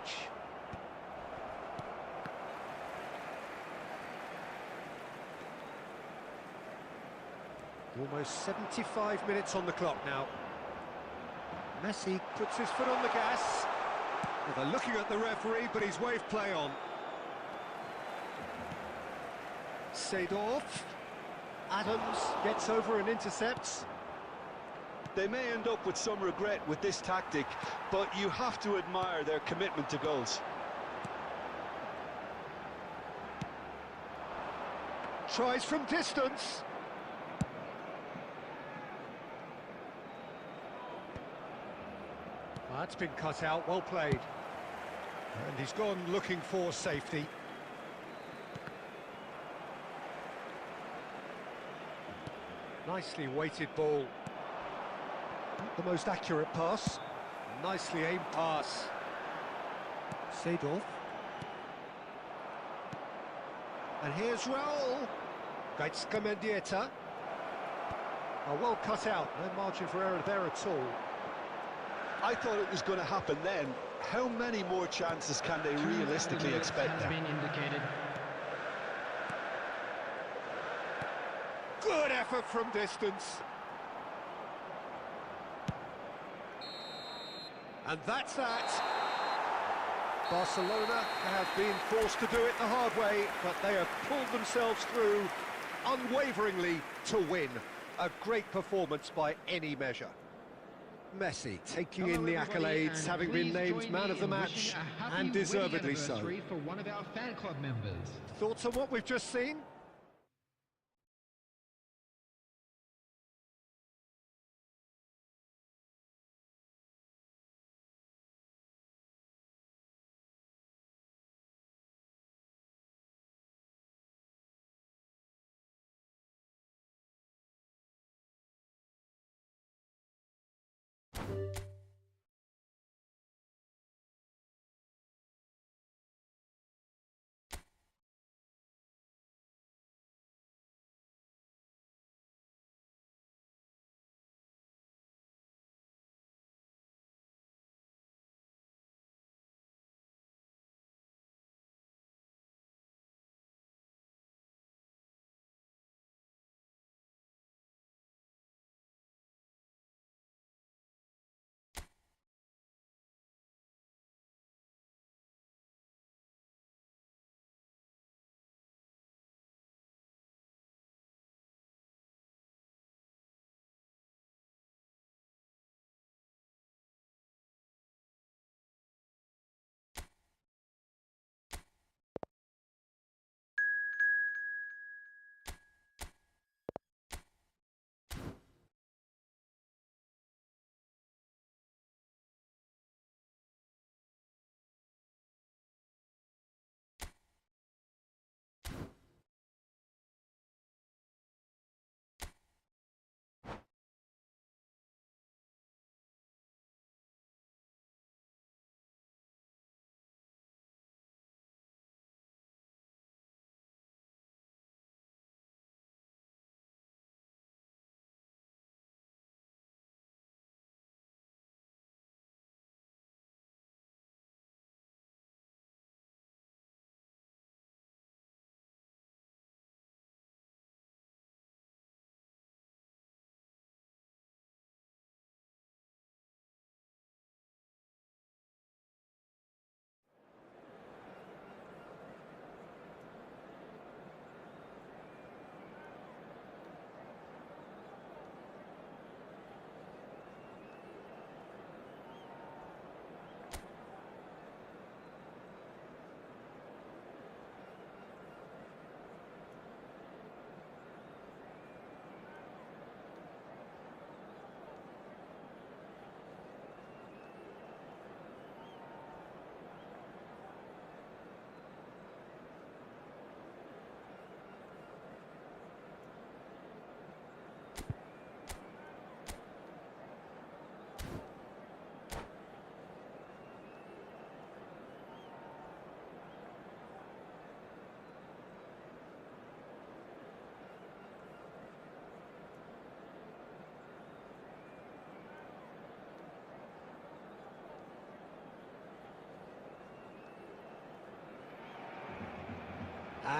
Almost 75 minutes on the clock now. Messi puts his foot on the gas. Well, they're looking at the referee, but he's waved play on. Seedorf. Adams gets over and intercepts. They may end up with some regret with this tactic, but you have to admire their commitment to goals. Tries from distance. That's been cut out, well played. And he's gone looking for safety. Nicely weighted ball. Not the most accurate pass. Nicely aimed pass. Seedorf. And here's Raul. Gaitska Mendieta. Oh, well cut out. No margin for error there at all. I thought it was going to happen then. How many more chances can they realistically expect now? Been indicated. Good effort from distance. And that's that. Barcelona have been forced to do it the hard way, but they have pulled themselves through unwaveringly to win. A great performance by any measure. Messi taking in the accolades, having been named man of the match, and deservedly so. For one of our fan club members. Thoughts on what we've just seen?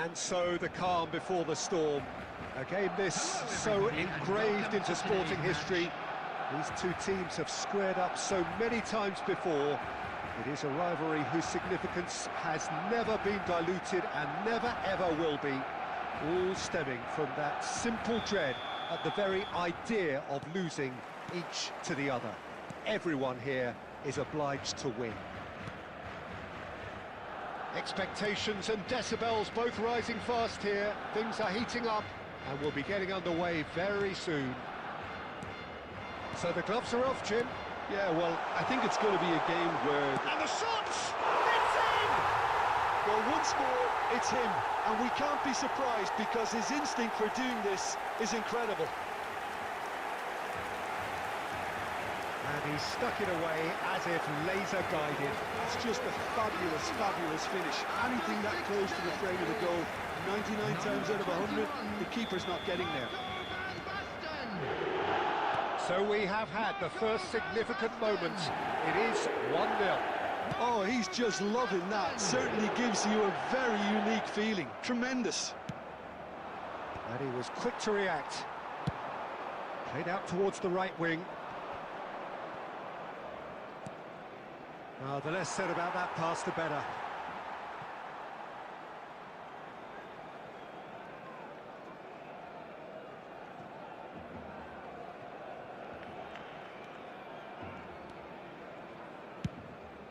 And so the calm before the storm. A game this so engraved into sporting history. These two teams have squared up so many times before. It is a rivalry whose significance has never been diluted and never ever will be. All stemming from that simple dread at the very idea of losing each to the other. Everyone here is obliged to win. Expectations and decibels both rising fast here. Things are heating up and we'll be getting underway very soon. So the gloves are off, Jim. Yeah, well, I think it's going to be a game where... And the shots! It's in! Well, one score, it's him. And we can't be surprised because his instinct for doing this is incredible. And he stuck it away as if laser guided. It's just a fabulous, fabulous finish. Anything that close to the frame of the goal, 99 times out of 100, the keeper's not getting there. So we have had the first significant moment. It is 1-0. Oh, he's just loving that. Certainly gives you a very unique feeling. Tremendous. And he was quick to react. Played out towards the right wing. The less said about that pass, the better.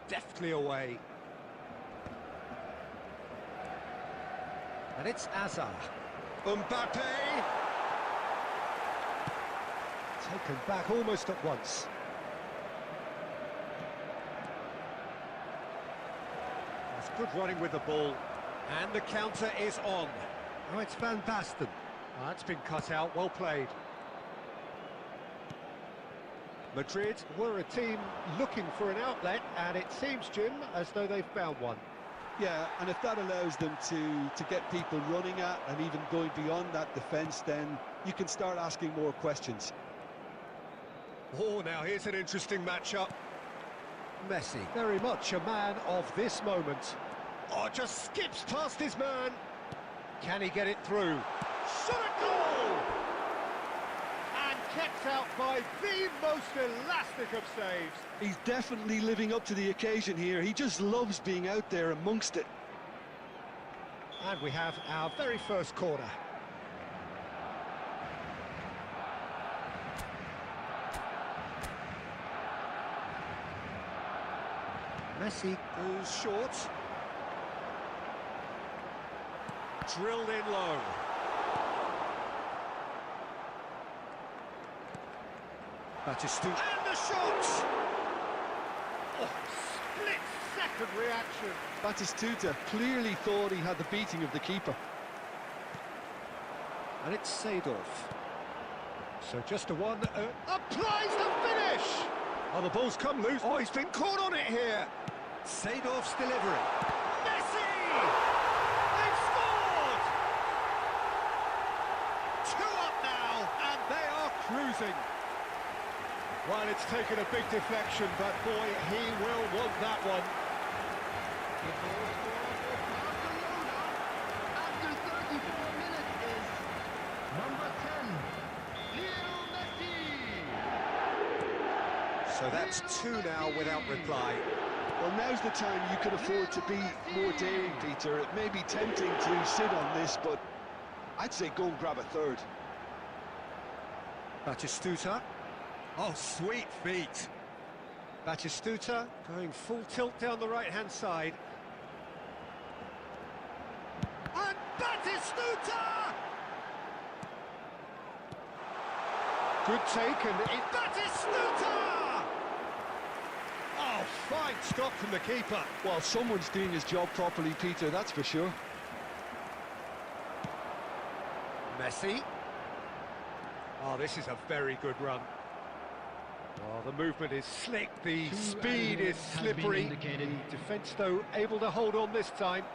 Deftly away. And it's Azar. Mbappe! Taken back almost at once. That's good running with the ball. And the counter is on. Oh, it's Van Basten. Oh, that's been cut out, well played. Madrid were a team looking for an outlet, and it seems, Jim, as though they've found one. Yeah, and if that allows them to get people running at and even going beyond that defence, then you can start asking more questions. Oh, now here's an interesting matchup. Messi, very much a man of this moment. Oh, just skips past his man. Can he get it through? Shot a goal! And kept out by the most elastic of saves. He's definitely living up to the occasion here. He just loves being out there amongst it. And we have our very first corner. Messi goes short. Drilled in low. Batistuta. And the shot! Oh, split-second reaction. Batistuta clearly thought he had the beating of the keeper. And it's Seedorf. So just a one. Applies the finish! Oh, the ball's come loose. Oh, he's been caught on it here. Seedorf's delivery. Messi! They've scored! 2 up now, and they are cruising. Well, it's taken a big deflection, but boy, he will want that one. After 34 minutes is number 10, Lionel Messi. So that's 2 now without reply. Well, now's the time you can afford to be more daring, Peter. It may be tempting to sit on this, but I'd say go and grab a third. Batistuta. Oh, sweet feet. Batistuta going full tilt down the right-hand side. And Batistuta! Good take, and Batistuta! Oh, fine stop from the keeper. Well, someone's doing his job properly, Peter, that's for sure. Messi. Oh, this is a very good run. Oh, the movement is slick, the speed is slippery. The defence, though, able to hold on this time.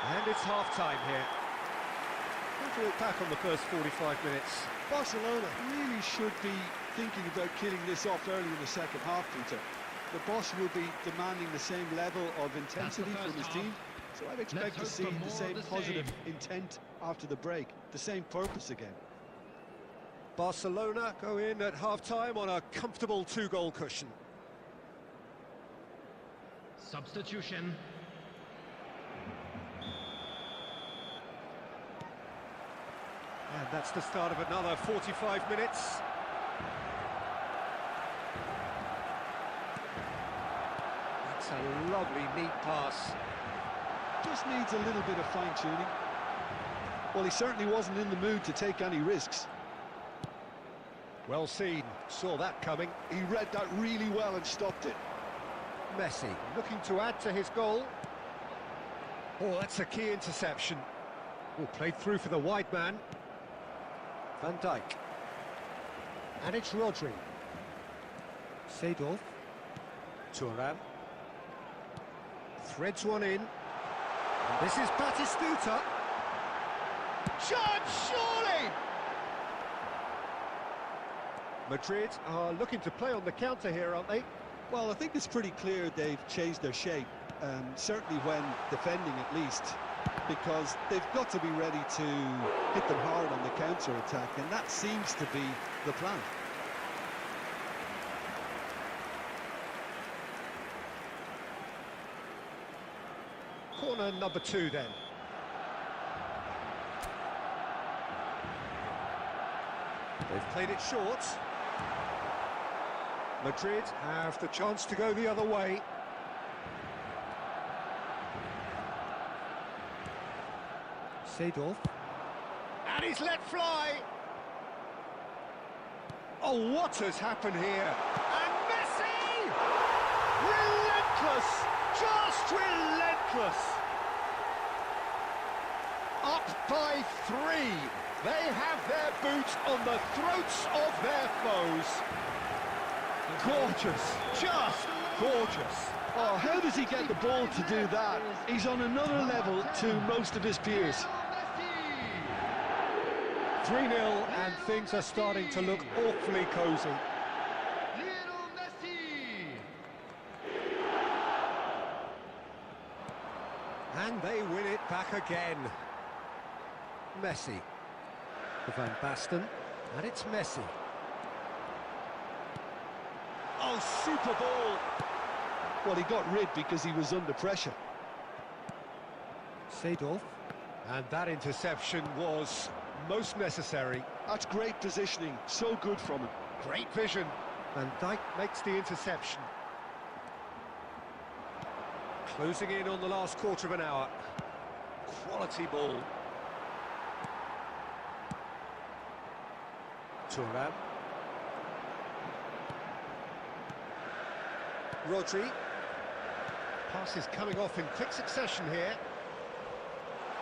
And it's half-time here. To look back on the first 45 minutes. Barcelona really should be thinking about killing this off early in the second half, Peter. The boss will be demanding the same level of intensity from his team, so I'd expect to see the same positive intent after the break, the same purpose again. Barcelona go in at half-time on a comfortable 2-goal cushion. Substitution. And that's the start of another 45 minutes. That's a lovely, neat pass. Just needs a little bit of fine-tuning. Well, he certainly wasn't in the mood to take any risks. Well seen, saw that coming. He read that really well and stopped it. Messi looking to add to his goal. Oh, that's a key interception. Oh, played through for the wide man. Van Dijk. And it's Rodri. Seedorf. Thuram. Threads one in. And this is Batistuta. Shot, surely! Madrid are looking to play on the counter here, aren't they? Well, I think it's pretty clear they've changed their shape, certainly when defending at least, because they've got to be ready to hit them hard on the counter-attack, and that seems to be the plan. Corner number 2 then. They've played it short. Madrid have the chance to go the other way. Seedorf. And he's let fly! Oh, what has happened here? And Messi! Relentless! Just relentless! Up by 3. They have their boots on the throats of their foes. Gorgeous, just gorgeous. Oh, how does he get the ball to do that? He's on another level to most of his peers. 3-0 and things are starting to look awfully cosy. And they win it back again. Messi. Van Basten. And it's Messi. Oh, super ball! Well, he got rid because he was under pressure. Seedorf. And that interception was most necessary. That's great positioning, so good from him. Great vision. Van Dijk makes the interception. Closing in on the last quarter of an hour. Quality ball. Thuram. Rodri. Pass is coming off in quick succession here.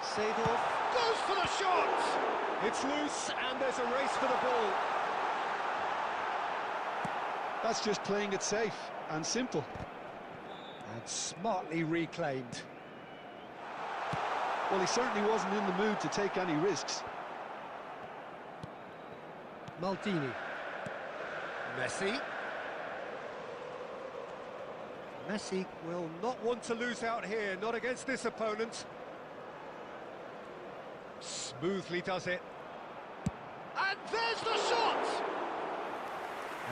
Seedorf goes for the shot! It's loose and there's a race for the ball. That's just playing it safe and simple. And smartly reclaimed. Well, he certainly wasn't in the mood to take any risks. Maldini. Messi. Messi will not want to lose out here, not against this opponent. Smoothly does it. And there's the shot!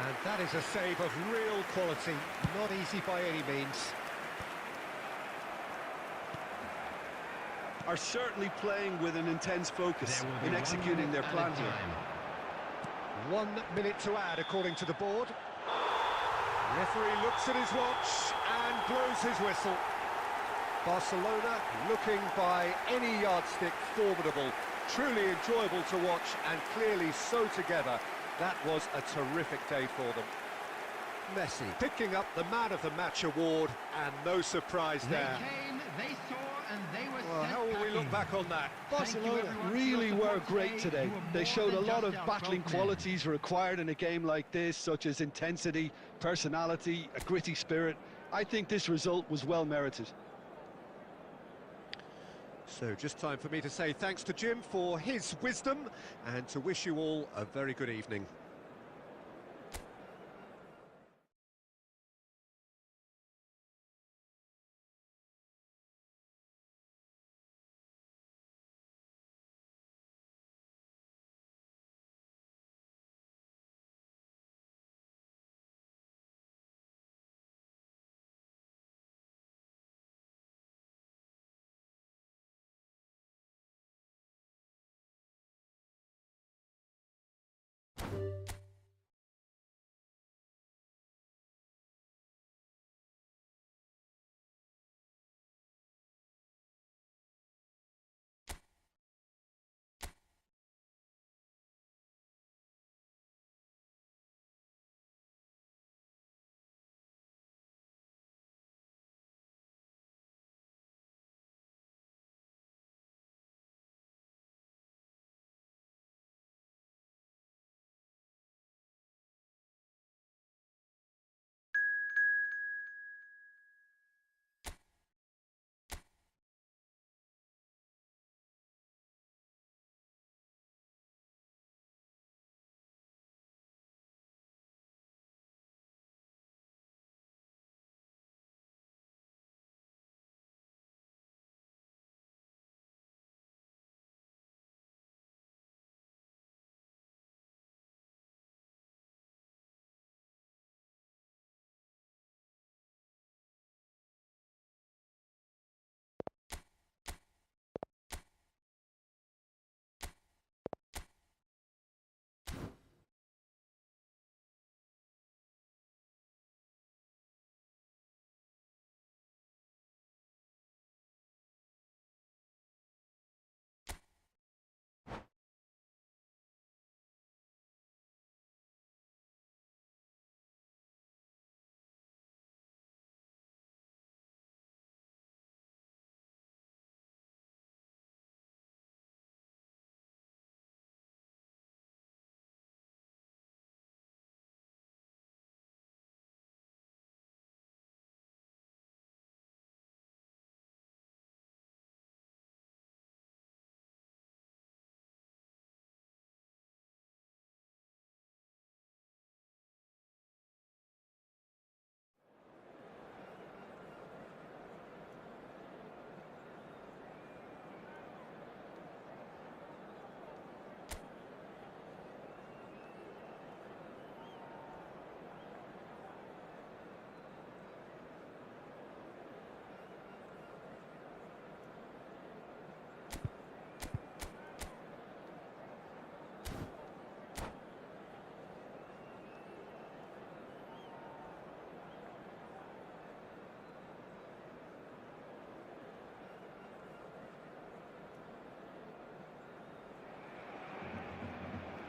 And that is a save of real quality, not easy by any means. Are certainly playing with an intense focus in executing their plan here. 1 minute to add, according to the board. Referee looks at his watch and blows his whistle. Barcelona looking by any yardstick formidable, truly enjoyable to watch and clearly so together. That was a terrific day for them. Messi picking up the Man of the Match award and no surprise there. They came, they saw, and they were Well, how will we look back on that? Barcelona really were great today. They showed a lot of battling qualities required in a game like this, such as intensity, personality, a gritty spirit. I think this result was well merited. So just time for me to say thanks to Jim for his wisdom and to wish you all a very good evening.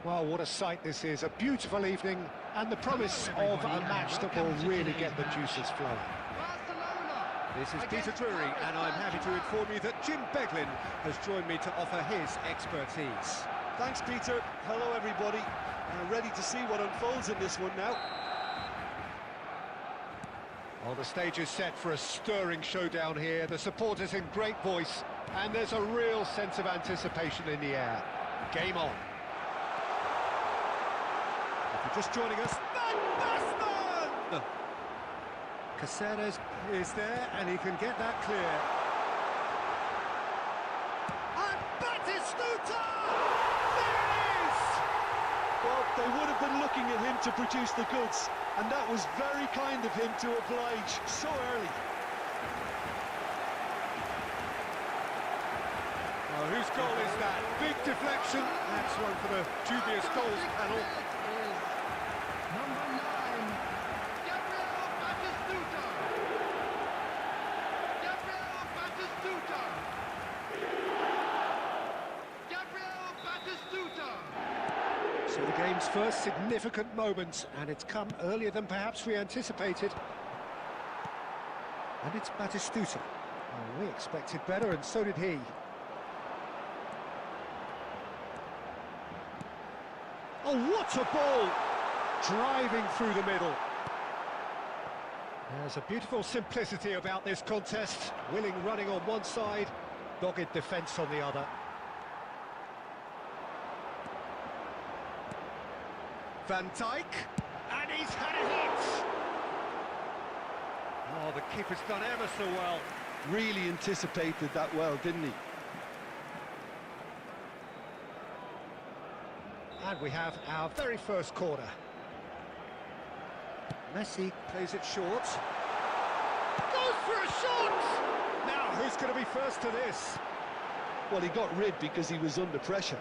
Well, what a sight this is. A beautiful evening and the promise of a match that will really get the juices flowing. This is Peter Drury, and I'm happy to inform you that Jim Beglin has joined me to offer his expertise. Thanks, Peter. Hello, everybody. Ready to see what unfolds in this one now. Well, the stage is set for a stirring showdown here. The supporters in great voice, and there's a real sense of anticipation in the air. Game on. If you're just joining us, Bassman! Caceres is there, and he can get that clear. And Batistuta! There it is! Well, they would have been looking at him to produce the goods, and that was very kind of him to oblige so early. Oh, whose goal is that? Big deflection. That's one for the dubious goals panel. So the game's first significant moment, and it's come earlier than perhaps we anticipated. And it's Batistuta. Oh, we expected better, and so did he. Oh, what a ball! Driving through the middle. There's a beautiful simplicity about this contest. Willing running on one side, Dogged defence on the other. Van Dijk, and he's had a hit! Oh, the keeper's done ever so well. Really anticipated that well, didn't he? And we have our very first corner. Messi plays it short. Goes for a shot! Now, who's going to be first to this? Well, he got rid because he was under pressure.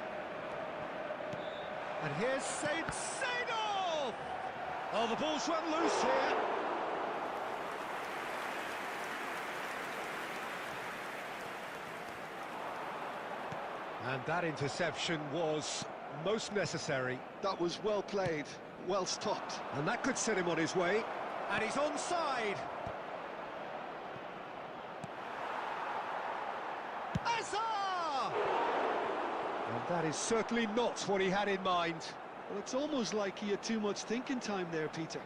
And here's Seedorf! Oh, the ball's run loose here. And that interception was most necessary. That was well played, well stopped. And that could set him on his way. And he's onside. Azar! And that is certainly not what he had in mind. Well, it's almost like he had too much thinking time there, Peter.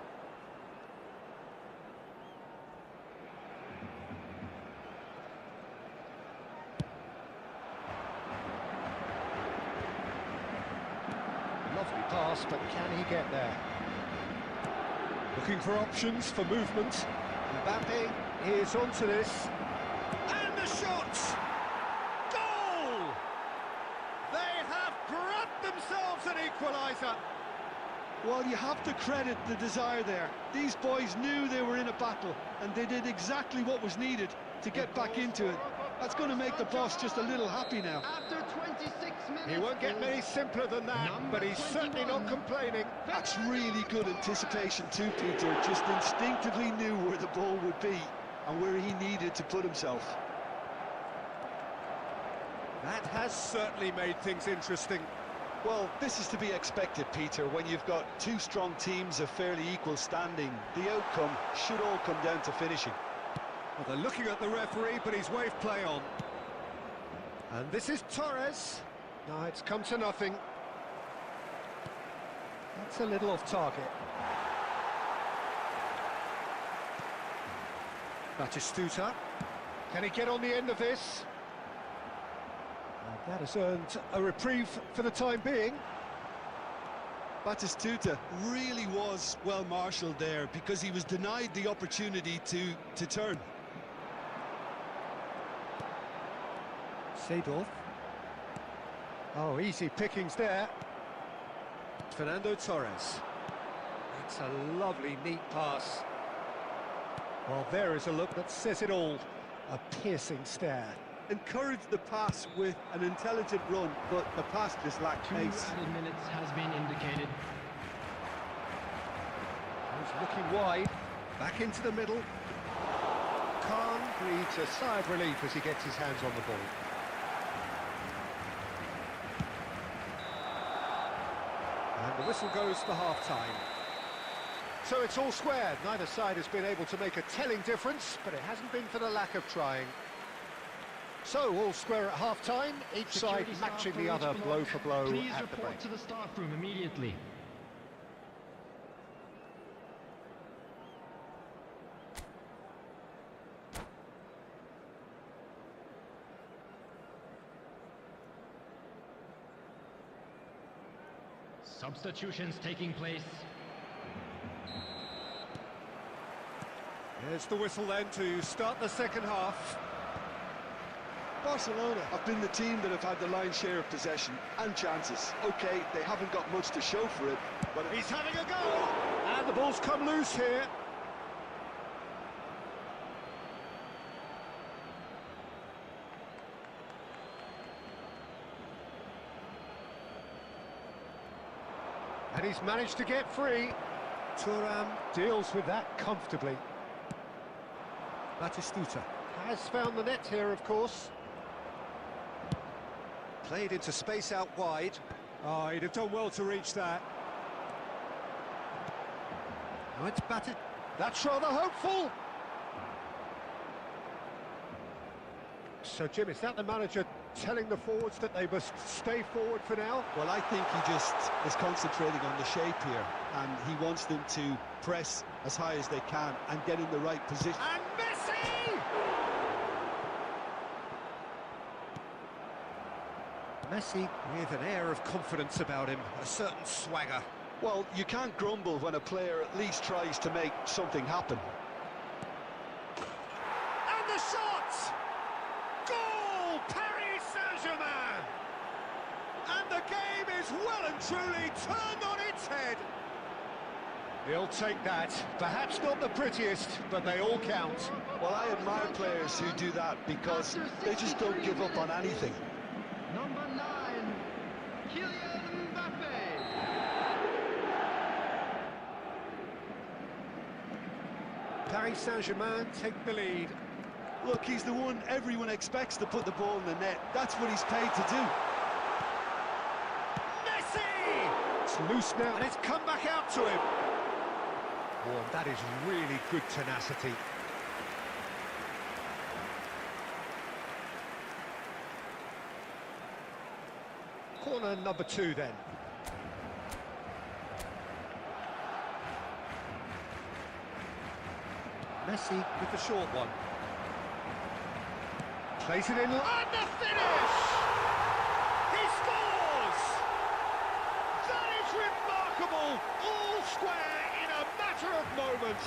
Lovely pass, but can he get there? Looking for options for movement. Mbappe is onto this. And the shot! Goal! They have grabbed themselves an equaliser. Well, you have to credit the desire there. These boys knew they were in a battle, and they did exactly what was needed to get back into it. That's going to make the boss just a little happy now. After 26 minutes... He won't get many simpler than that, but he's certainly not complaining. That's really good anticipation too, Peter. Just instinctively knew where the ball would be and where he needed to put himself. That has certainly made things interesting. Well, this is to be expected, Peter, when you've got two strong teams of fairly equal standing. The outcome should all come down to finishing. Well, they're looking at the referee, but he's waved play on. And this is Torres. No, it's come to nothing. That's a little off target. Batistuta. Can he get on the end of this? And that has earned a reprieve for the time being. Batistuta really was well marshalled there because he was denied the opportunity to turn. Seedorf. Oh, easy pickings there. Fernando Torres. That's a lovely, neat pass. Well, there is a look that says it all. A piercing stare. Encouraged the pass with an intelligent run, but the pass just lacked 2 pace. added minutes has been indicated. He's looking wide. Back into the middle. Khan breathes a sigh of relief as he gets his hands on the ball. And the whistle goes for half-time. So it's all squared. Neither side has been able to make a telling difference, but it hasn't been for the lack of trying. So all square at half-time, each side matching the other blow for blow Please at the report break. to the staff room immediately. Substitutions taking place. Here's the whistle then to start the second half. Barcelona have been the team that have had the lion's share of possession and chances. Okay, they haven't got much to show for it, but He's having a go! And the ball's come loose here. And he's managed to get free. Thuram deals with that comfortably. Batistuta has found the net here, of course. Played into space out wide. Oh, he'd have done well to reach that. Now it's batted. That's rather hopeful. So, Jim, is that the manager telling the forwards that they must stay forward for now? well, I think he just is concentrating on the shape here, and he wants them to press as high as they can and get in the right position. And Messi! Messi with an air of confidence about him, a certain swagger. Well, you can't grumble when a player at least tries to make something happen. And the shot! Goal! Paris Saint-Germain! And the game is well and truly turned on its head. He'll take that. Perhaps not the prettiest, but they all count. Well, I admire players who do that because they just don't give up on anything. Number 9, Kylian Mbappe. Paris Saint-Germain take the lead. Look, he's the one everyone expects to put the ball in the net. That's what he's paid to do. Messi! It's loose now, and it's come back out to him. Oh, and that is really good tenacity. Corner number 2 then. Messi with the short one. Plays it in. And the finish! He scores! That is remarkable! All square in a matter of moments.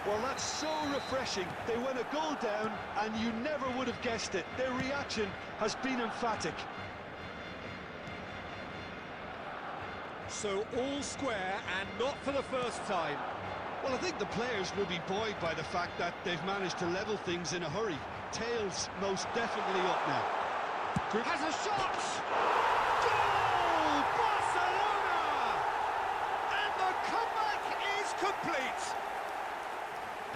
Well, that's so refreshing. They went a goal down, and you never would have guessed it. Their reaction has been emphatic. So all square and not for the first time. Well, I think the players will be buoyed by the fact that they've managed to level things in a hurry. Tails most definitely up now. Has a shot! Goal! Barcelona! And the comeback is complete.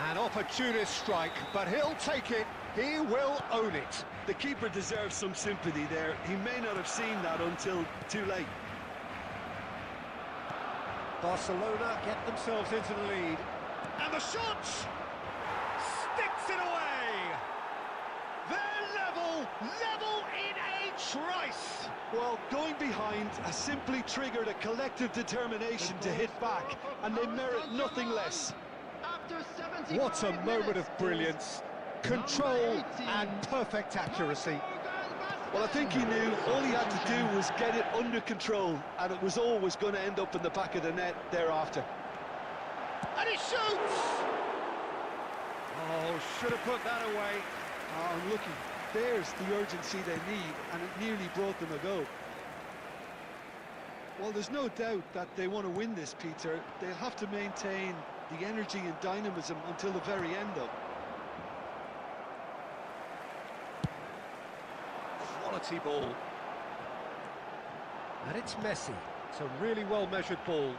An opportunist strike, but he'll take it. He will own it. The keeper deserves some sympathy there. He may not have seen that until too late. Barcelona get themselves into the lead. And the shot! Sticks it away! They're level in a trice! Well, going behind has simply triggered a collective determination to hit back, and they merit nothing less. What a moment of brilliance, control and perfect accuracy. Well, I think he knew all he had to do was get it under control, and it was always going to end up in the back of the net thereafter. And he shoots! Oh, should have put that away. Oh, and looking, there's the urgency they need, and it nearly brought them a goal. Well, there's no doubt that they want to win this, Peter. They'll have to maintain the energy and dynamism until the very end, though. Quality ball. And it's Messi. It's a really well-measured ball.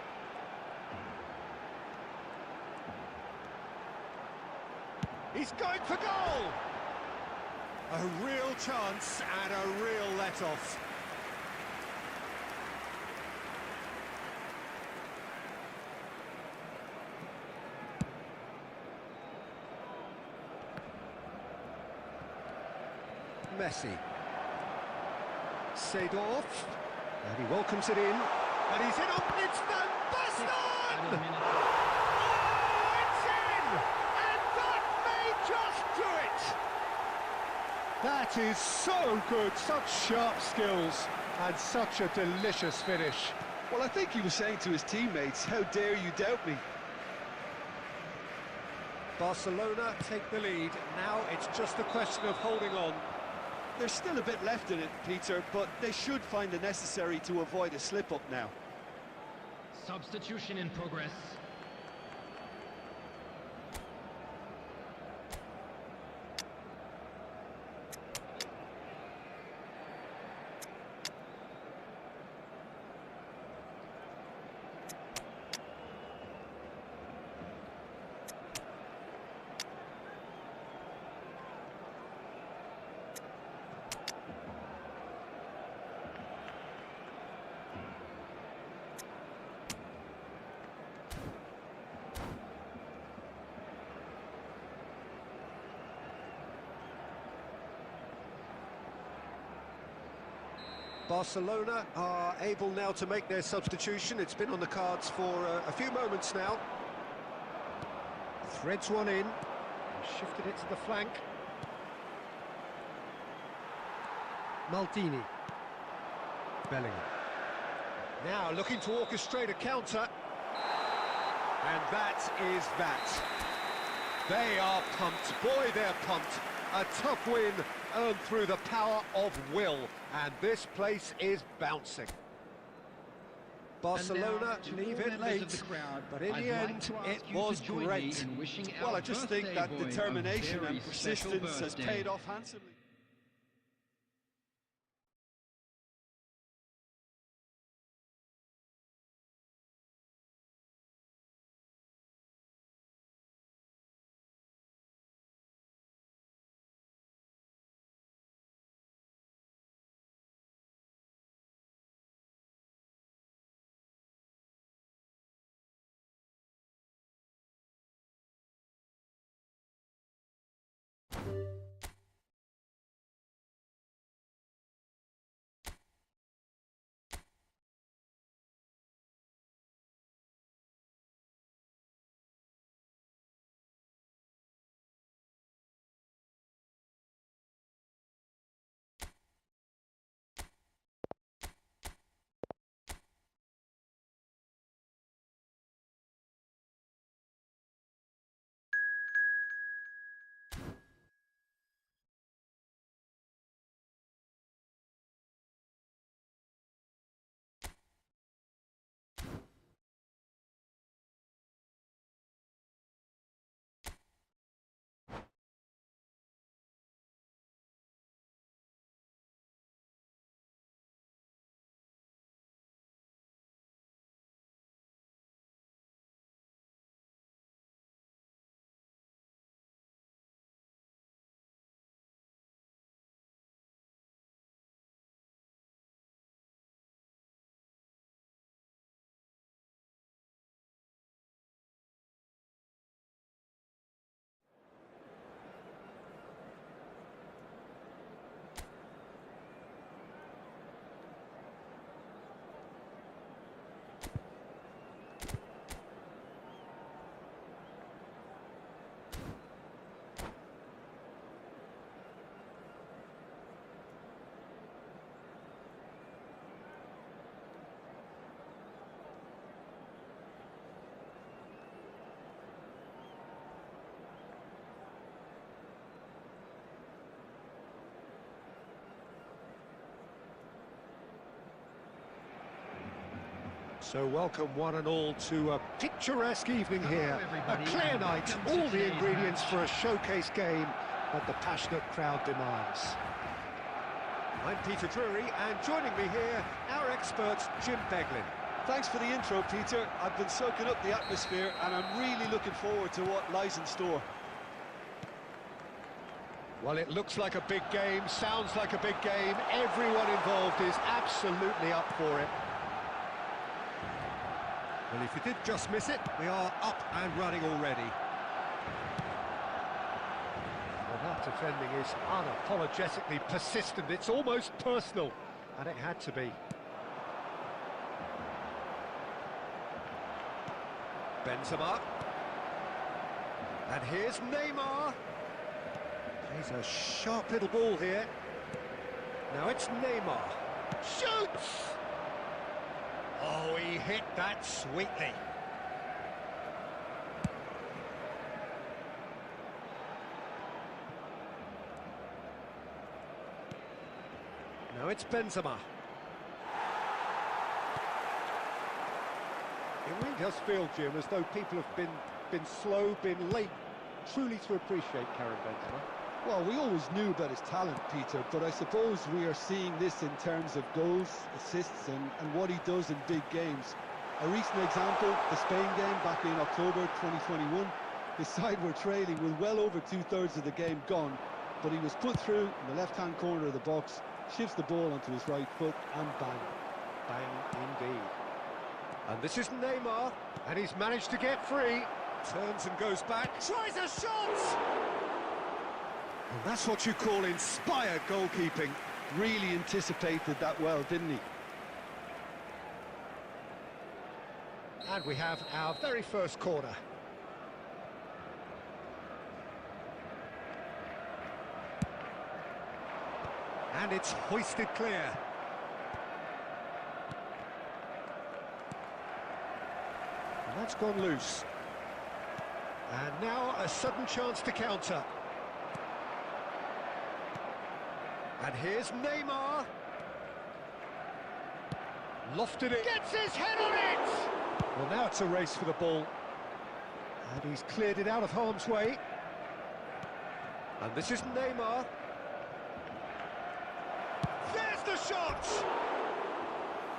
He's going for goal! A real chance and a real let-off. Messi. Seedorf. And he welcomes it in. And he's in on it's Van Basten! Oh, it's in! And that may just do it! That is so good. Such sharp skills and such a delicious finish. Well, I think he was saying to his teammates, how dare you doubt me? Barcelona take the lead. Now it's just a question of holding on. There's still a bit left in it, Peter, but they should find the necessary to avoid a slip-up now. Substitution in progress. Barcelona are able now to make their substitution. It's been on the cards for a few moments now. Threads one in, shifted it to the flank. Maldini. Bellingham. Now looking to orchestrate a counter. And that is that. They are pumped. Boy, they're pumped. A tough win earned through the power of will. And this place is bouncing. Barcelona leave it late, but in the end, it was great. Well, I just think that determination and persistence has paid off handsomely. So welcome one and all to a picturesque evening here. A clear night, all the ingredients for a showcase game that the passionate crowd demands. I'm Peter Drury, and joining me here, our expert, Jim Beglin. Thanks for the intro, Peter. I've been soaking up the atmosphere, and I'm really looking forward to what lies in store. Well, it looks like a big game, sounds like a big game. Everyone involved is absolutely up for it. Well, if you did just miss it, we are up and running already. Well, that defending is unapologetically persistent. It's almost personal, and it had to be. Benzema. And here's Neymar. He's a sharp little ball here. Now it's Neymar. Shoots! Oh, he hit that sweetly. Now it's Benzema. It really does feel, Jim, as though people have been slow, been late, truly to appreciate Karim Benzema. Well, we always knew about his talent, Peter, but I suppose we are seeing this in terms of goals, assists and what he does in big games. A recent example, the Spain game back in October 2021, his side were trailing with well over two-thirds of the game gone, but he was put through in the left-hand corner of the box, shifts the ball onto his right foot, and bang. Bang indeed. And this is Neymar, and he's managed to get free. Turns and goes back, tries a shot! And that's what you call inspired goalkeeping. Really anticipated that well, didn't he? And we have our very first corner. And it's hoisted clear. And that's gone loose. And now a sudden chance to counter. And here's Neymar. Lofted it. Gets his head on it! Well, now it's a race for the ball. And he's cleared it out of harm's way. And this is Neymar. There's the shot!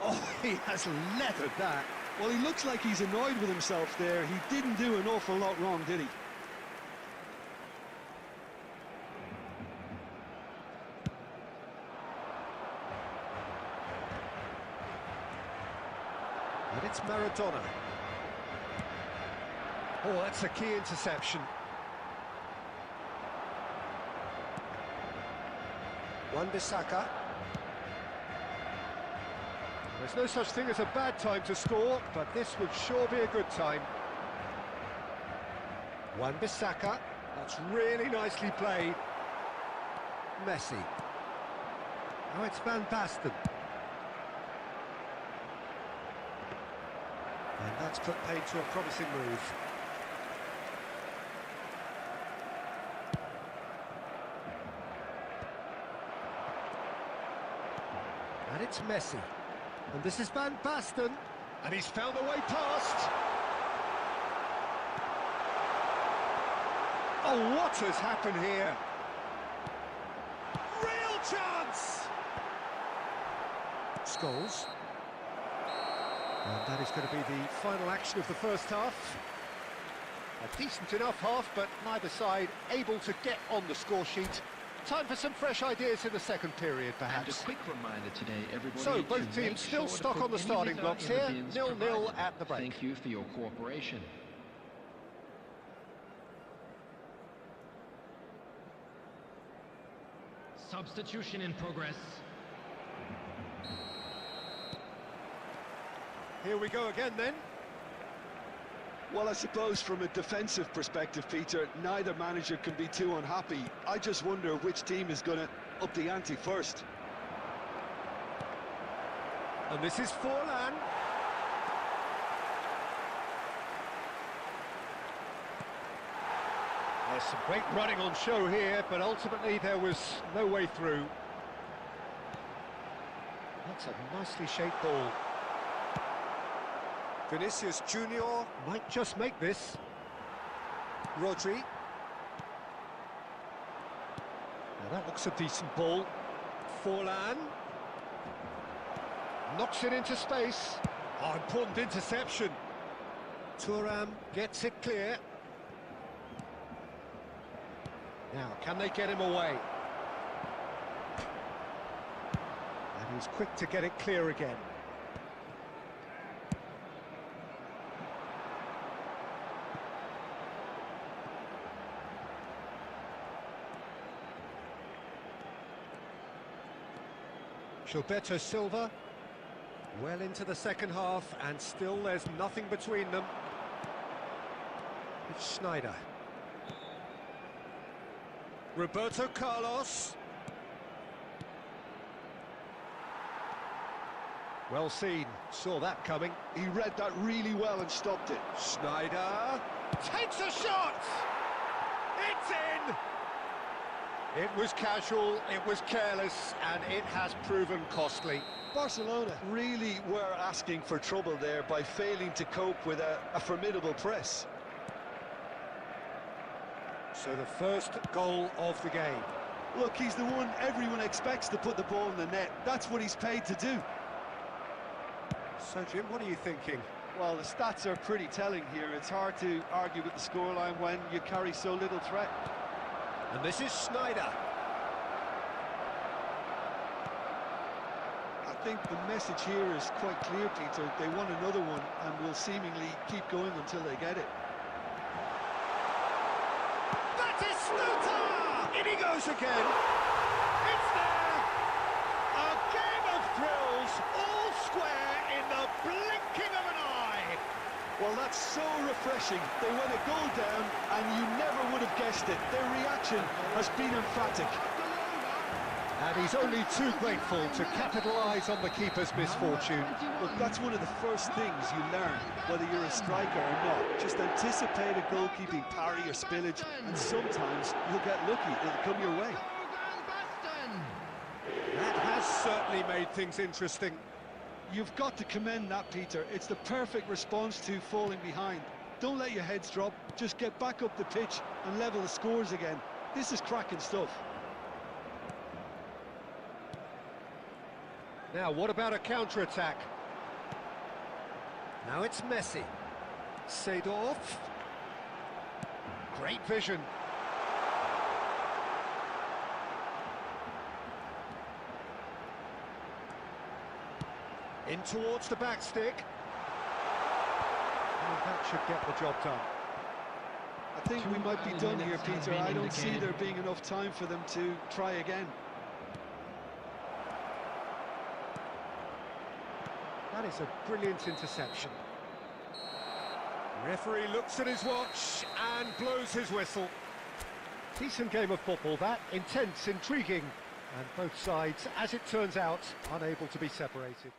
Oh, he has leathered that. Well, he looks like he's annoyed with himself there. He didn't do an awful lot wrong, did he? And it's Maradona. Oh, that's a key interception. Wan-Bissaka. There's no such thing as a bad time to score, but this would sure be a good time. Wan-Bissaka. That's really nicely played. Messi. Now it's Van Basten. And that's put paid to a promising move. And it's Messi. And this is Van Basten. And he's found a way past. Oh, what has happened here? Real chance! Scholes. And that is going to be the final action of the first half. A decent enough half, but neither side able to get on the score sheet. Time for some fresh ideas in the second period, perhaps. And a quick reminder today, everybody. So, both teams still stuck on the starting blocks here. 0-0 at the break. Thank you for your cooperation. Substitution in progress. Here we go again, then. Well, I suppose from a defensive perspective, Peter, neither manager can be too unhappy. I just wonder which team is going to up the ante first. And this is Forlan. There's some great running on show here, but ultimately there was no way through. That's a nicely shaped ball. Vinicius Junior might just make this. Rodri. Now that looks a decent ball. Forlan. Knocks it into space. Oh, important interception. Thuram gets it clear. Now, can they get him away? And he's quick to get it clear again. Gilberto Silva, well into the second half, and still there's nothing between them. It's Schneider. Roberto Carlos. Well seen, saw that coming. He read that really well and stopped it. Schneider takes a shot! It's in! It was casual, it was careless, and it has proven costly. Barcelona really were asking for trouble there by failing to cope with a formidable press. So the first goal of the game. Look, he's the one everyone expects to put the ball in the net. That's what he's paid to do. So, Jim, what are you thinking? Well, the stats are pretty telling here. It's hard to argue with the scoreline when you carry so little threat. And this is Schneider. I think the message here is quite clear, Peter. They want another one and will seemingly keep going until they get it. That is Snooter! In he goes again. It's there! A game of thrills, all square in the blinking of an eye. Well, that's so refreshing. They went a goal down and you never would have guessed it. Their reaction has been emphatic. And he's only too grateful to capitalise on the keeper's misfortune. Look, that's one of the first things you learn, whether you're a striker or not. Just anticipate a goalkeeping parry or spillage, and sometimes you'll get lucky, it'll come your way. That has certainly made things interesting. You've got to commend that, Peter. It's the perfect response to falling behind. Don't let your heads drop, just get back up the pitch and level the scores again. This is cracking stuff. Now, what about a counter-attack? Now it's Messi. Seedorf. Great vision. In towards the back stick. And that should get the job done. I think we might be done here, Peter. I don't see there being enough time for them to try again. That is a brilliant interception. Referee looks at his watch and blows his whistle. Decent game of football, that. Intense, intriguing, and both sides, as it turns out, unable to be separated.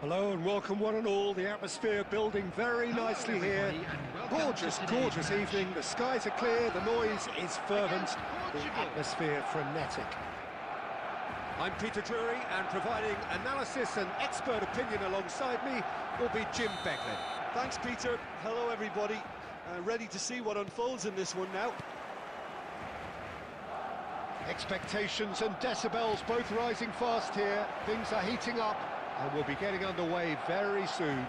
Hello and welcome one and all. The atmosphere building very nicely here. Gorgeous, gorgeous evening. The skies are clear, the noise is fervent, the atmosphere frenetic. I'm Peter Drury, and providing analysis and expert opinion alongside me will be Jim Becklin. Thanks, Peter. Hello, everybody. Ready to see what unfolds in this one now. Expectations and decibels both rising fast here. Things are heating up, and we'll be getting underway very soon.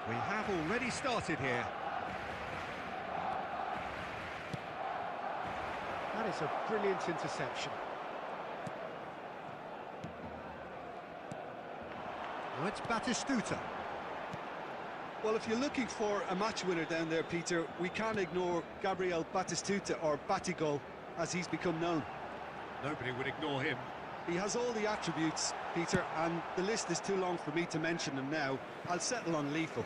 We have already started here. That is a brilliant interception. Now it's Batistuta. Well, if you're looking for a match winner down there, Peter, we can't ignore Gabriel Batistuta, or Batigol, as he's become known. Nobody would ignore him. He has all the attributes, Peter, and the list is too long for me to mention them now. I'll settle on lethal.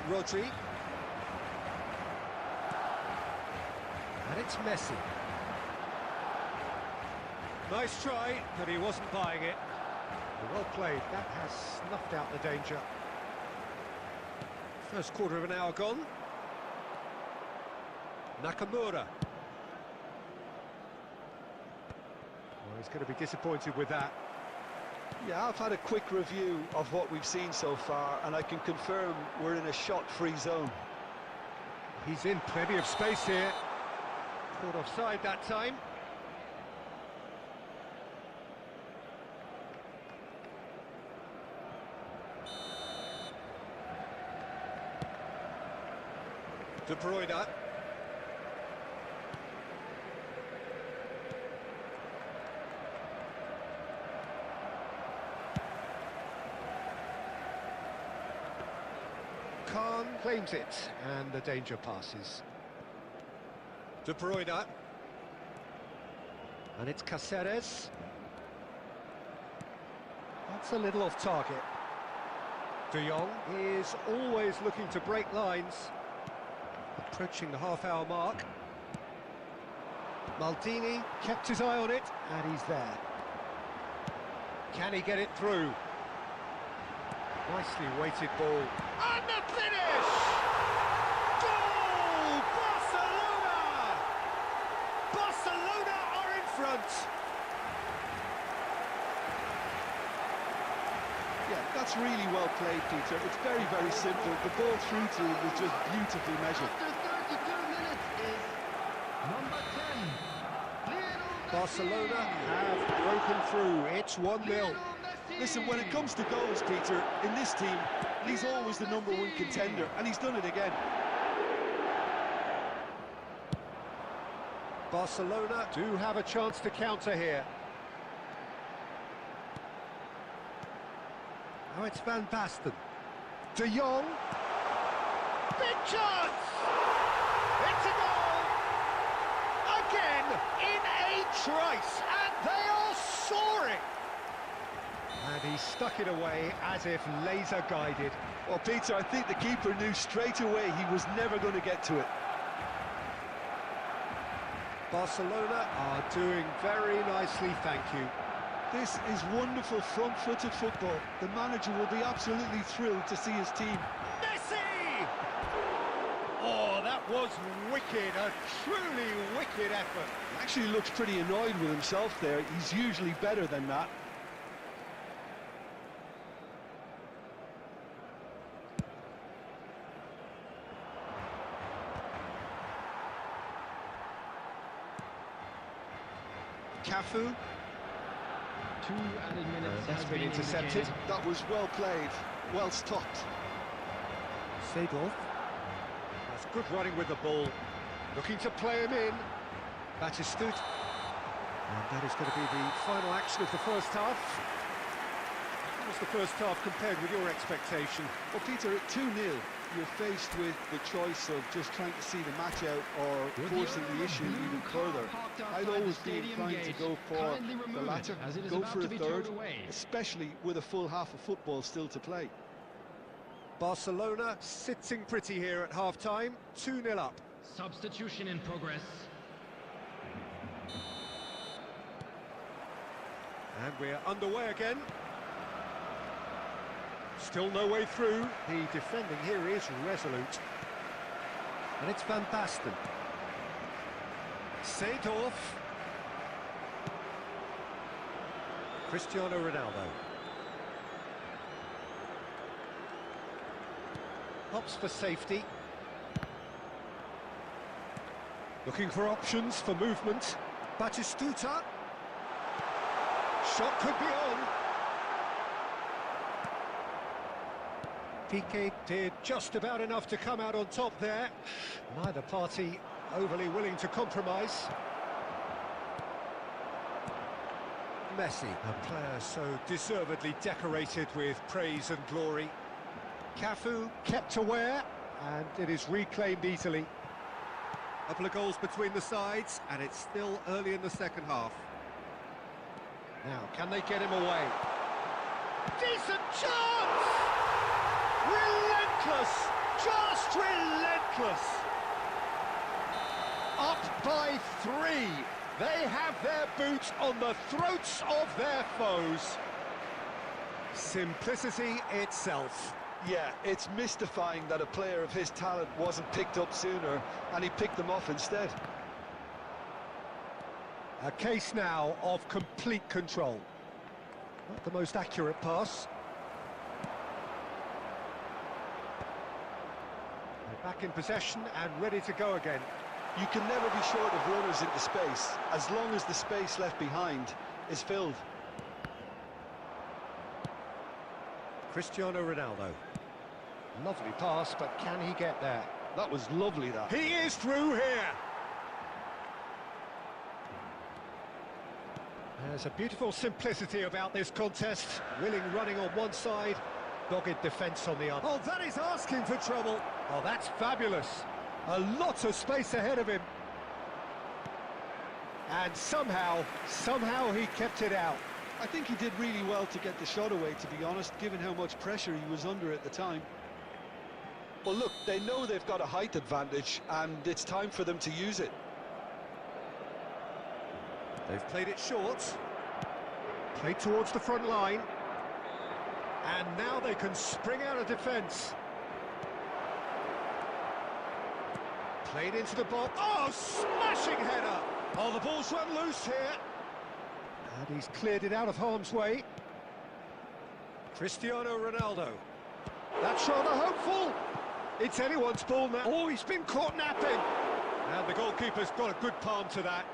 Rodri. And it's Messi. Nice try, but he wasn't buying it. Well played, that has snuffed out the danger. First quarter of an hour gone. Nakamura. Well, he's going to be disappointed with that. Yeah, I've had a quick review of what we've seen so far, and I can confirm we're in a shot-free zone. He's in plenty of space here. Caught offside that time. De Bruyne. Khan claims it, and the danger passes. De Bruyne. And it's Cáceres. That's a little off target. De Jong is always looking to break lines. Approaching the half-hour mark. Maldini kept his eye on it, and he's there. Can he get it through? Nicely weighted ball. And the finish! Goal! Barcelona! Barcelona are in front. Yeah, that's really well played, Peter. It's very, very simple. The ball through to him was just beautifully measured. After 32 minutes is number 10. Barcelona have broken through. It's 1-0. Listen, when it comes to goals, Peter, in this team, he's always the #1 contender, and he's done it again. Barcelona do have a chance to counter here. Now it's Van Basten. De Jong. Big chance! It's a goal! Again, in a trice, and they are soaring! And he stuck it away as if laser-guided. Well, Peter, I think the keeper knew straight away he was never going to get to it. Barcelona are doing very nicely, thank you. This is wonderful front-footed football. The manager will be absolutely thrilled to see his team. Messi! Oh, that was wicked, a truly wicked effort. He actually looks pretty annoyed with himself there. He's usually better than that. Cafu. 2 added minutes That's has been intercepted. indicated. That was well played, well stopped. Seedorf. That's good running with the ball. Looking to play him in. Batistuta. And that is going to be the final action of the first half. How was the first half compared with your expectation? Well, Peter, at 2-0, you're faced with the choice of just trying to see the match out or forcing the issue even further. I'd always be inclined to go for the latter, go for a third, especially with a full half of football still to play. Barcelona sitting pretty here at half-time, 2-0 up. Substitution in progress. And we're underway again. Still no way through. The defending here is resolute. And it's Van Basten. Seedorf. Cristiano Ronaldo. Hops for safety. Looking for options for movement. Batistuta. Shot could be on. Piqué did just about enough to come out on top there. Neither party overly willing to compromise. Messi, a player so deservedly decorated with praise and glory. Cafu kept aware, and it is reclaimed easily. A couple of goals between the sides, and it's still early in the second half. Now, can they get him away? Decent chance! Relentless! Just relentless! Up by 3. They have their boots on the throats of their foes. Simplicity itself. Yeah, it's mystifying that a player of his talent wasn't picked up sooner, and he picked them off instead. A case now of complete control. Not the most accurate pass. They're back in possession and ready to go again. You can never be short of runners into space, as long as the space left behind is filled. Cristiano Ronaldo. Lovely pass, but can he get there? That was lovely, that. He is through here! There's a beautiful simplicity about this contest. Willing running on one side, dogged defence on the other. Oh, that is asking for trouble. Oh, that's fabulous. A lot of space ahead of him. And somehow he kept it out. I think he did really well to get the shot away, to be honest, given how much pressure he was under at the time. Well, look, they know they've got a height advantage, and it's time for them to use it. They've played it short. Played towards the front line. And now they can spring out of defence. Played into the box. Oh, smashing header! Oh, the ball's run loose here. And he's cleared it out of harm's way. Cristiano Ronaldo. That's rather hopeful. It's anyone's ball now. Oh, he's been caught napping. And the goalkeeper's got a good palm to that.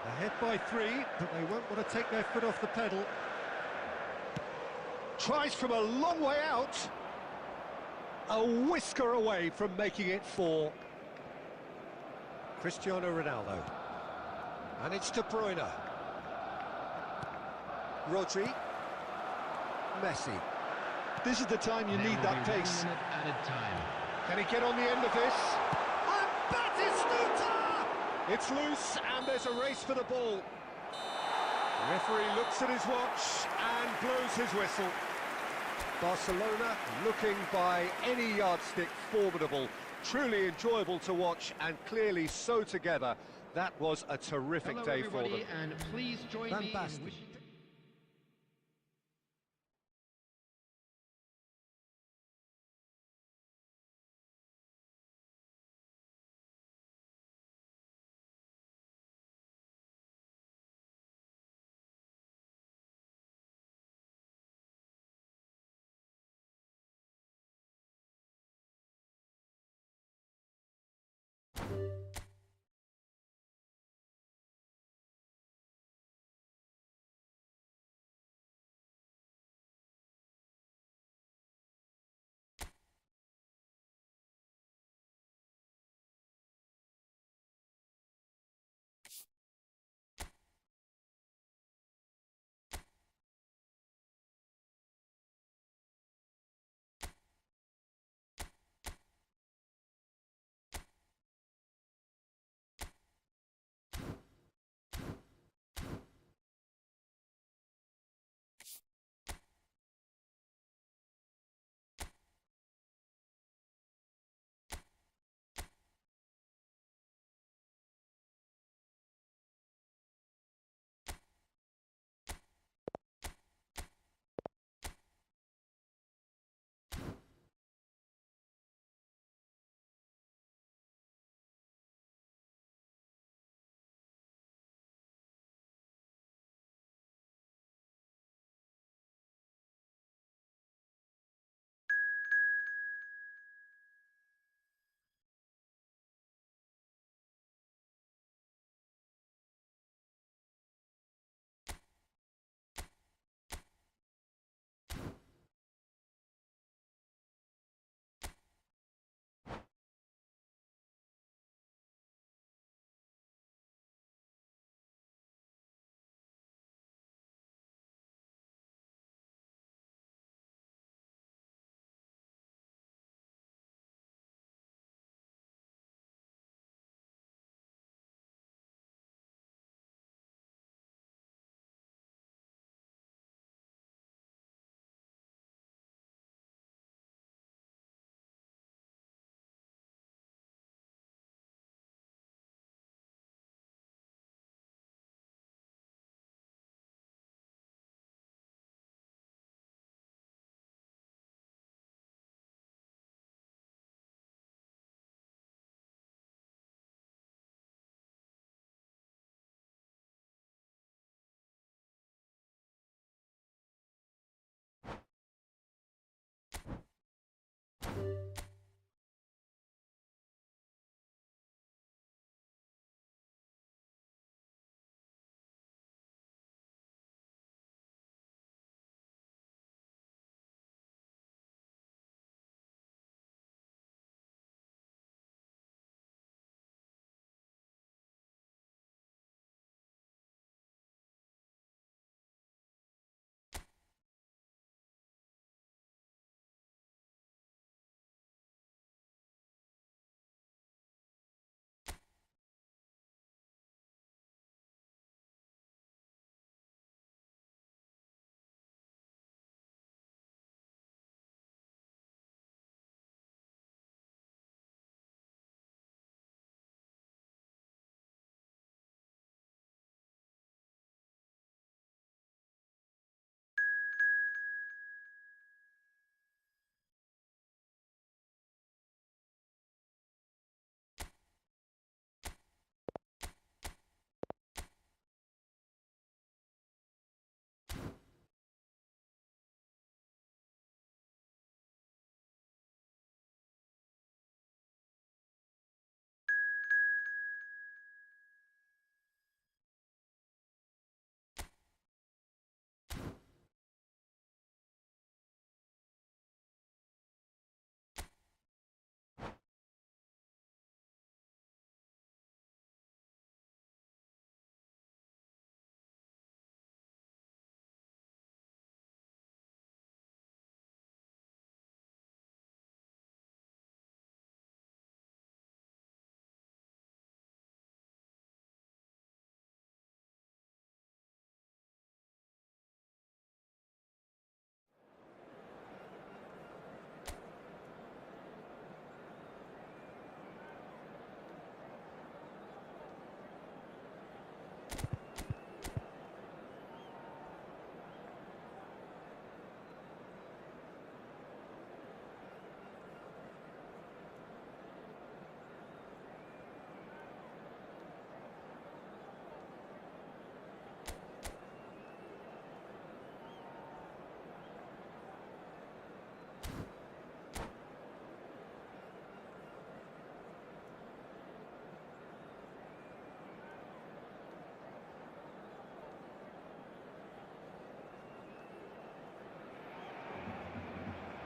Ahead by 3, but they won't want to take their foot off the pedal. Tries from a long way out. A whisker away from making it 4. Cristiano Ronaldo. And it's De Bruyne. Rodri. Messi. This is the time you need that pace. 1 minute added time. Can he get on the end of this? And Batistuta! It's loose, and there's a race for the ball. The referee looks at his watch and blows his whistle. Barcelona looking by any yardstick formidable. Truly enjoyable to watch, and clearly so together. That was a terrific Hello, day for them. everybody, and please join me in Fantastic. wishing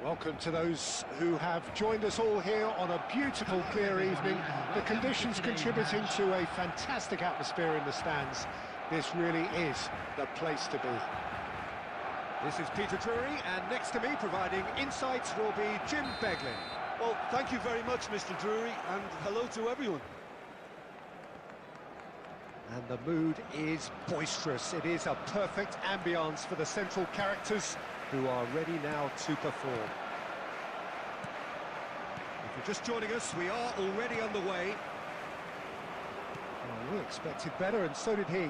Welcome to those who have joined us all here on a beautiful, clear evening. The conditions contributing to a fantastic atmosphere in the stands. This really is the place to be. This is Peter Drury, and next to me, providing insights, will be Jim Beglin. Well, thank you very much, Mr. Drury, and hello to everyone. And the mood is boisterous. It is a perfect ambience for the central characters who are ready now to perform. If you're just joining us, we are already underway. Well, we expected better, and so did he.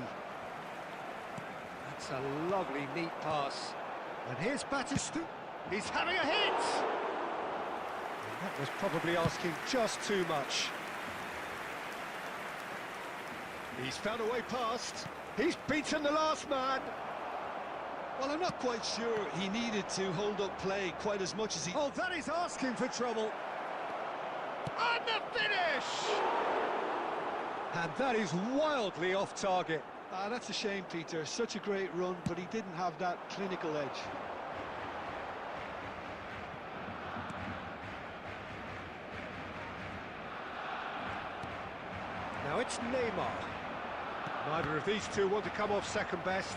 That's a lovely, neat pass. And here's Batista. He's having a hit! And that was probably asking just too much. He's found a way past. He's beaten the last man. Well, I'm not quite sure he needed to hold up play quite as much as he... Oh, that is asking for trouble. And the finish! And that is wildly off target. Ah, that's a shame, Peter. Such a great run, but he didn't have that clinical edge. Now it's Neymar. Neither of these two want to come off second best.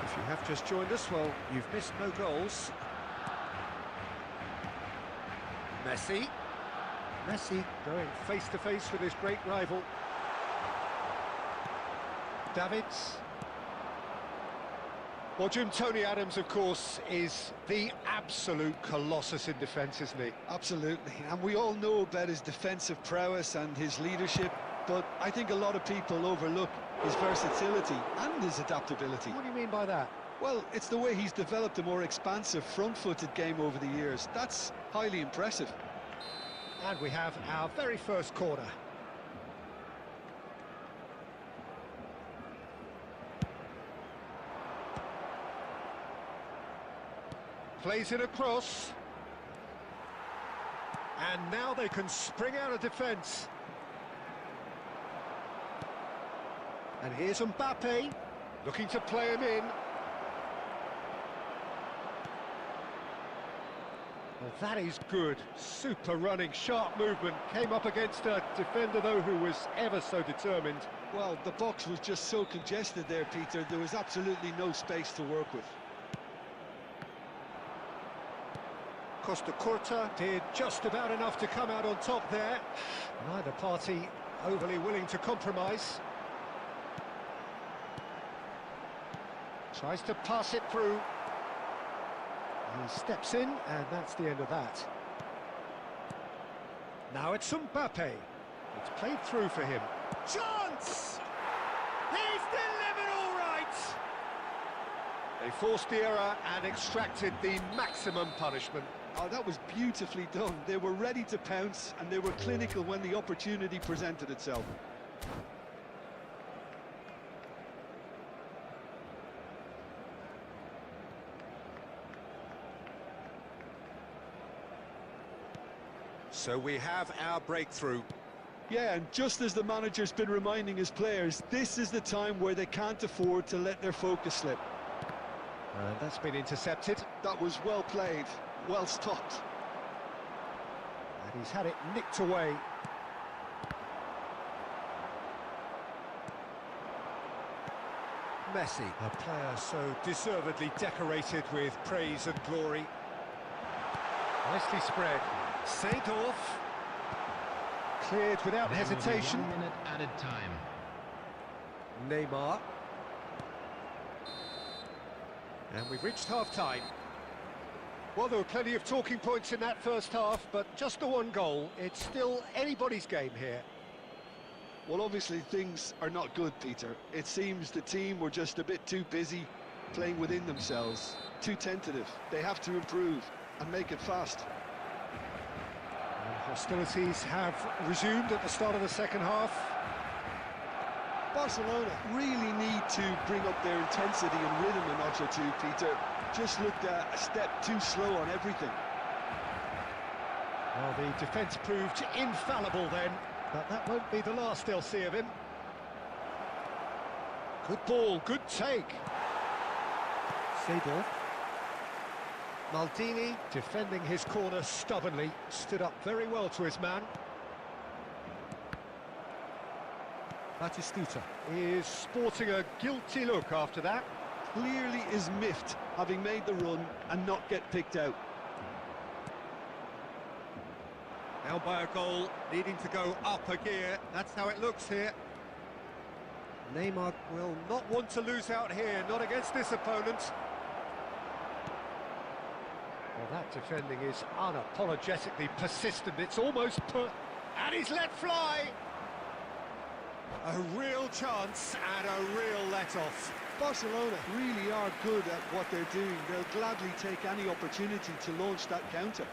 If you have just joined us, well, you've missed no goals. Messi. Messi going face-to-face with his great rival. Davids. Well, Jim, Tony Adams, of course, is the absolute colossus in defence, isn't he? Absolutely, and we all know about his defensive prowess and his leadership, but I think a lot of people overlook his versatility and his adaptability. What do you mean by that? Well, it's the way he's developed a more expansive, front-footed game over the years. That's highly impressive. And we have our very first corner. Plays it across. And now they can spring out of defence. And here's Mbappe, looking to play him in. Well, that is good. Super running, sharp movement. Came up against a defender, though, who was ever so determined. Well, the box was just so congested there, Peter. There was absolutely no space to work with. Costa Curta did just about enough to come out on top there. Neither party overly willing to compromise. Tries to pass it through. He steps in, and that's the end of that. Now it's Mbappe. It's played through for him. Chance! He's delivered all right! They forced the error and extracted the maximum punishment. Oh, that was beautifully done. They were ready to pounce, and they were clinical when the opportunity presented itself. So we have our breakthrough. Yeah, and just as the manager's been reminding his players, this is the time where they can't afford to let their focus slip. And that's been intercepted. That was well played, well stopped. And he's had it nicked away. Messi, a player so deservedly decorated with praise and glory. Nicely spread. Seedorf. Cleared without hesitation. 1 minute added time. Neymar. And we've reached half-time. Well, there were plenty of talking points in that first half, but just the one goal. It's still anybody's game here. Well, obviously things are not good, Peter. It seems the team were just a bit too busy playing within themselves, too tentative. They have to improve and make it fast. And hostilities have resumed at the start of the second half. Barcelona really need to bring up their intensity and rhythm a notch or two, Peter. Just looked a step too slow on everything. Well, the defence proved infallible then, but that won't be the last they'll see of him. Good ball, good take. Seedorf. Maldini, defending his corner stubbornly, stood up very well to his man. Batistuta is sporting a guilty look after that. Clearly is miffed, having made the run and not get picked out. Now by a goal, needing to go up a gear. That's how it looks here. Neymar will not want to lose out here, not against this opponent. Well, that defending is unapologetically persistent. It's almost and he's let fly! A real chance and a real let-off. Barcelona really are good at what they're doing. They'll gladly take any opportunity to launch that counter.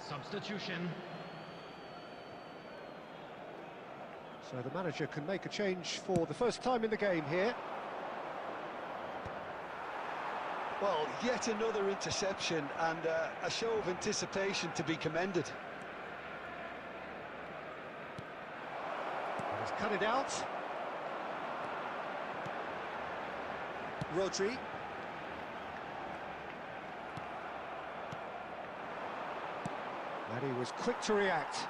Substitution. So the manager can make a change for the first time in the game here. Well, yet another interception and a show of anticipation to be commended. He's cut it out. Rodri. And he was quick to react.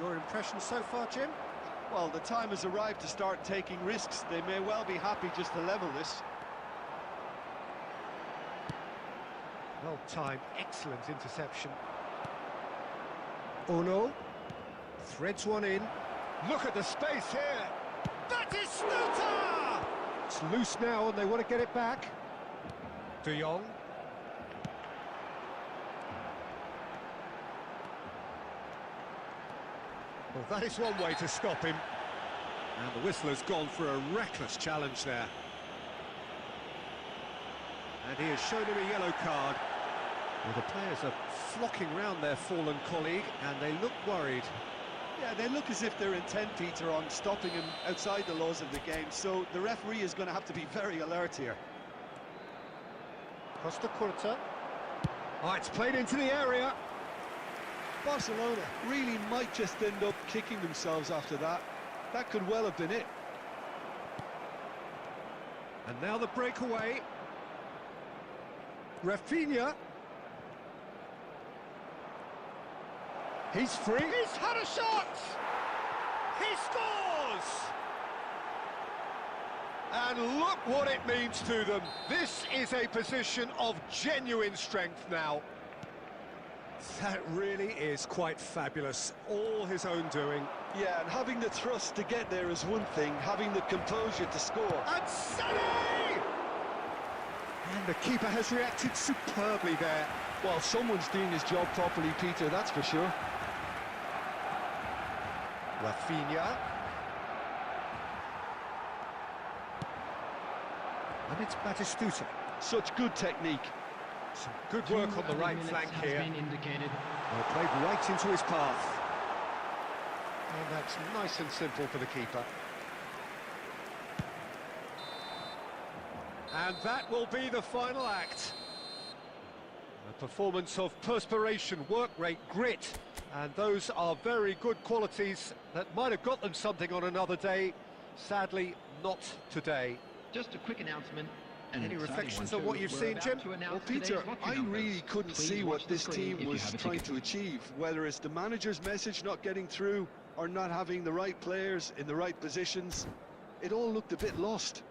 Your impression so far, Jim? Well, the time has arrived to start taking risks. They may well be happy just to level this. Well-timed, excellent interception. Uno threads one in. Look at the space here. Batistuta! It's loose now and they want to get it back. De Jong. Well, that is one way to stop him. And the whistle has gone for a reckless challenge there. And he has shown him a yellow card. Well, the players are flocking round their fallen colleague, and they look worried. Yeah, they look as if they're intent, Peter, on stopping him outside the laws of the game, so the referee is going to have to be very alert here. Costa Curta. Oh, it's played into the area. Barcelona really might just end up kicking themselves after that. That could well have been it. And now the breakaway. Rafinha. He's free. He's had a shot! He scores! And look what it means to them. This is a position of genuine strength now. That really is quite fabulous. All his own doing. Yeah, and having the thrust to get there is one thing, having the composure to score. And Sané! And the keeper has reacted superbly there. Well, someone's doing his job properly, Peter, that's for sure. Rafinha. And it's Batistuta. Such good technique. Some good work on the right flank here. Well, played right into his path. And that's nice and simple for the keeper. And that will be the final act. A performance of perspiration, work rate, grit. And those are very good qualities that might have got them something on another day. Sadly, not today. Just a quick announcement. Any reflections on what you've seen, Jim? Well, Peter, I really couldn't see what this team was trying to achieve, whether it's the manager's message not getting through or not having the right players in the right positions. It all looked a bit lost.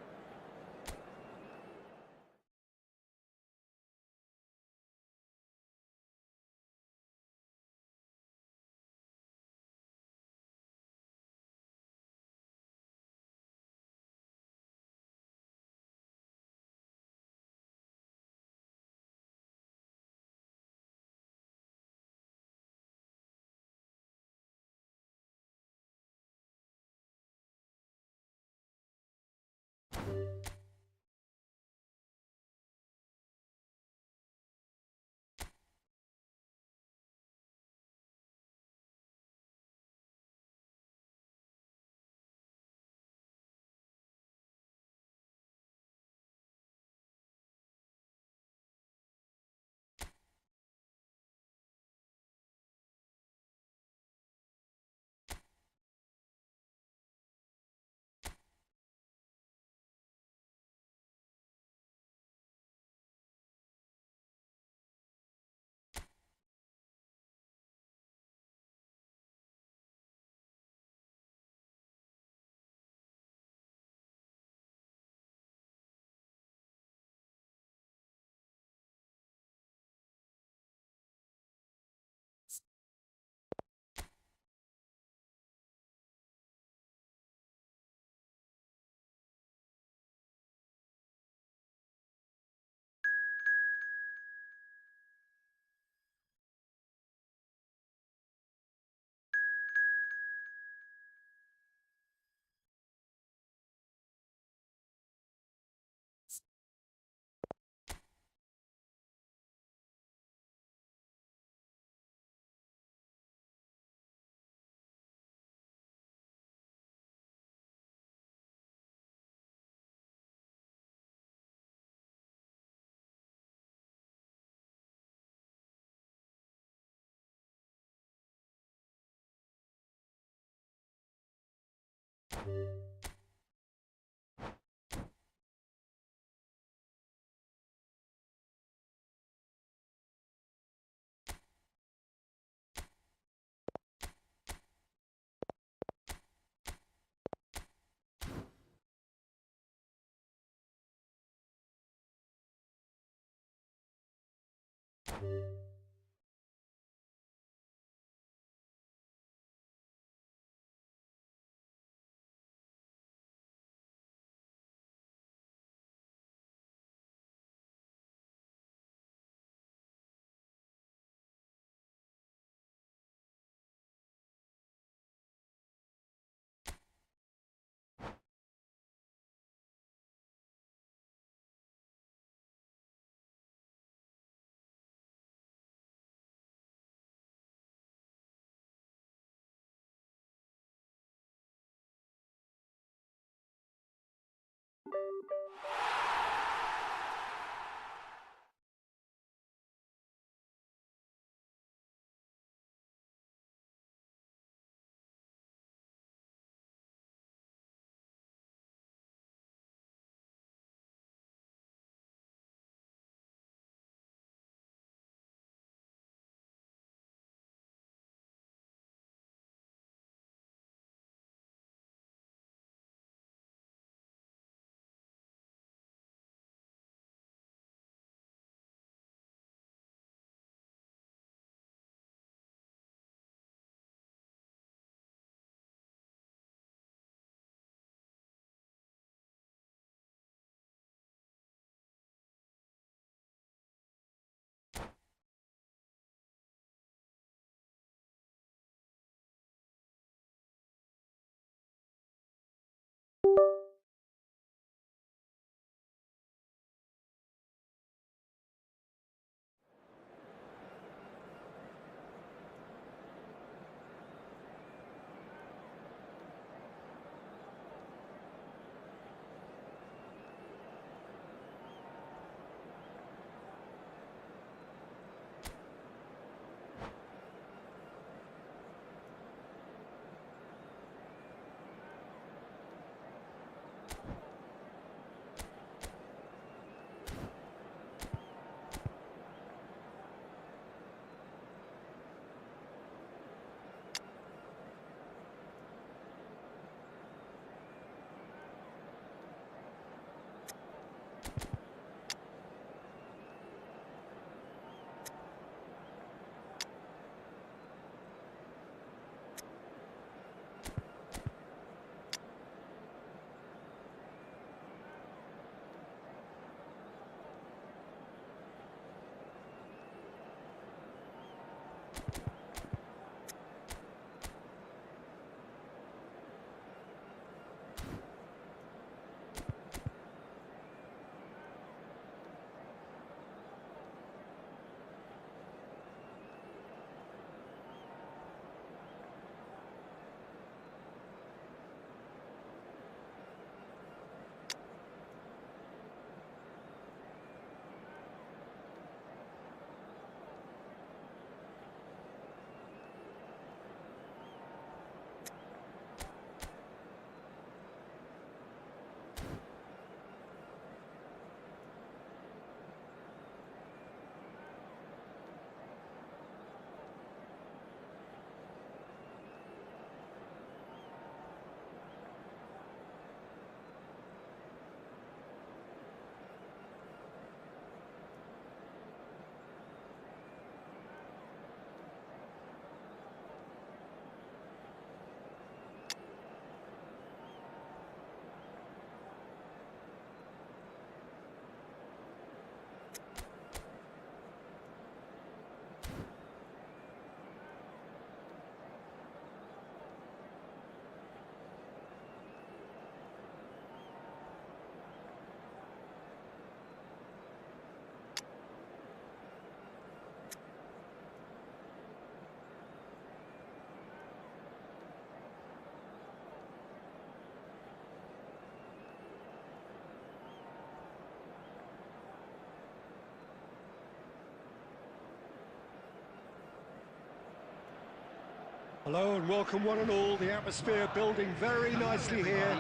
Hello and welcome one and all. The atmosphere building very nicely here.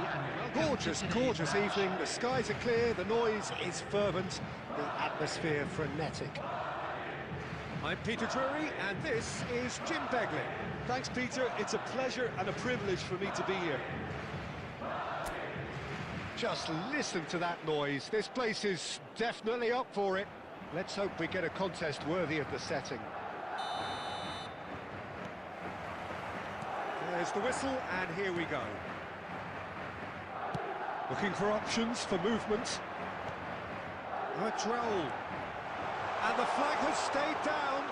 Gorgeous, gorgeous evening. The skies are clear, the noise is fervent, the atmosphere frenetic. I'm Peter Drury and this is Jim Begley. Thanks, Peter. It's a pleasure and a privilege for me to be here. Just listen to that noise. This place is definitely up for it. Let's hope we get a contest worthy of the setting. There's the whistle, and here we go. Looking for options for movement. A droll. And the flag has stayed down.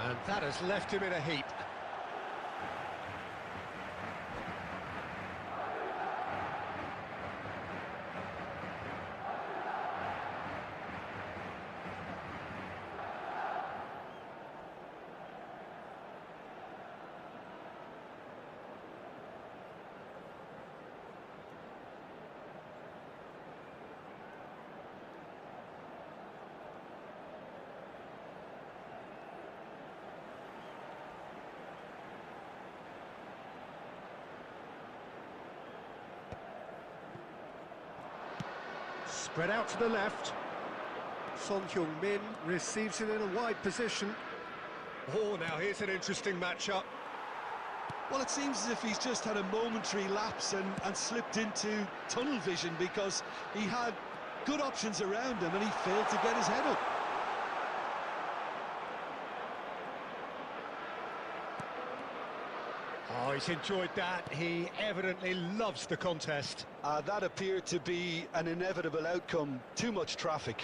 And that has left him in a heap. Spread out to the left. Son Heung-min receives it in a wide position. Oh, now here's an interesting matchup. Well, it seems as if he's just had a momentary lapse and slipped into tunnel vision, because he had good options around him and he failed to get his head up. Oh, he's enjoyed that. He evidently loves the contest. That appeared to be an inevitable outcome. Too much traffic.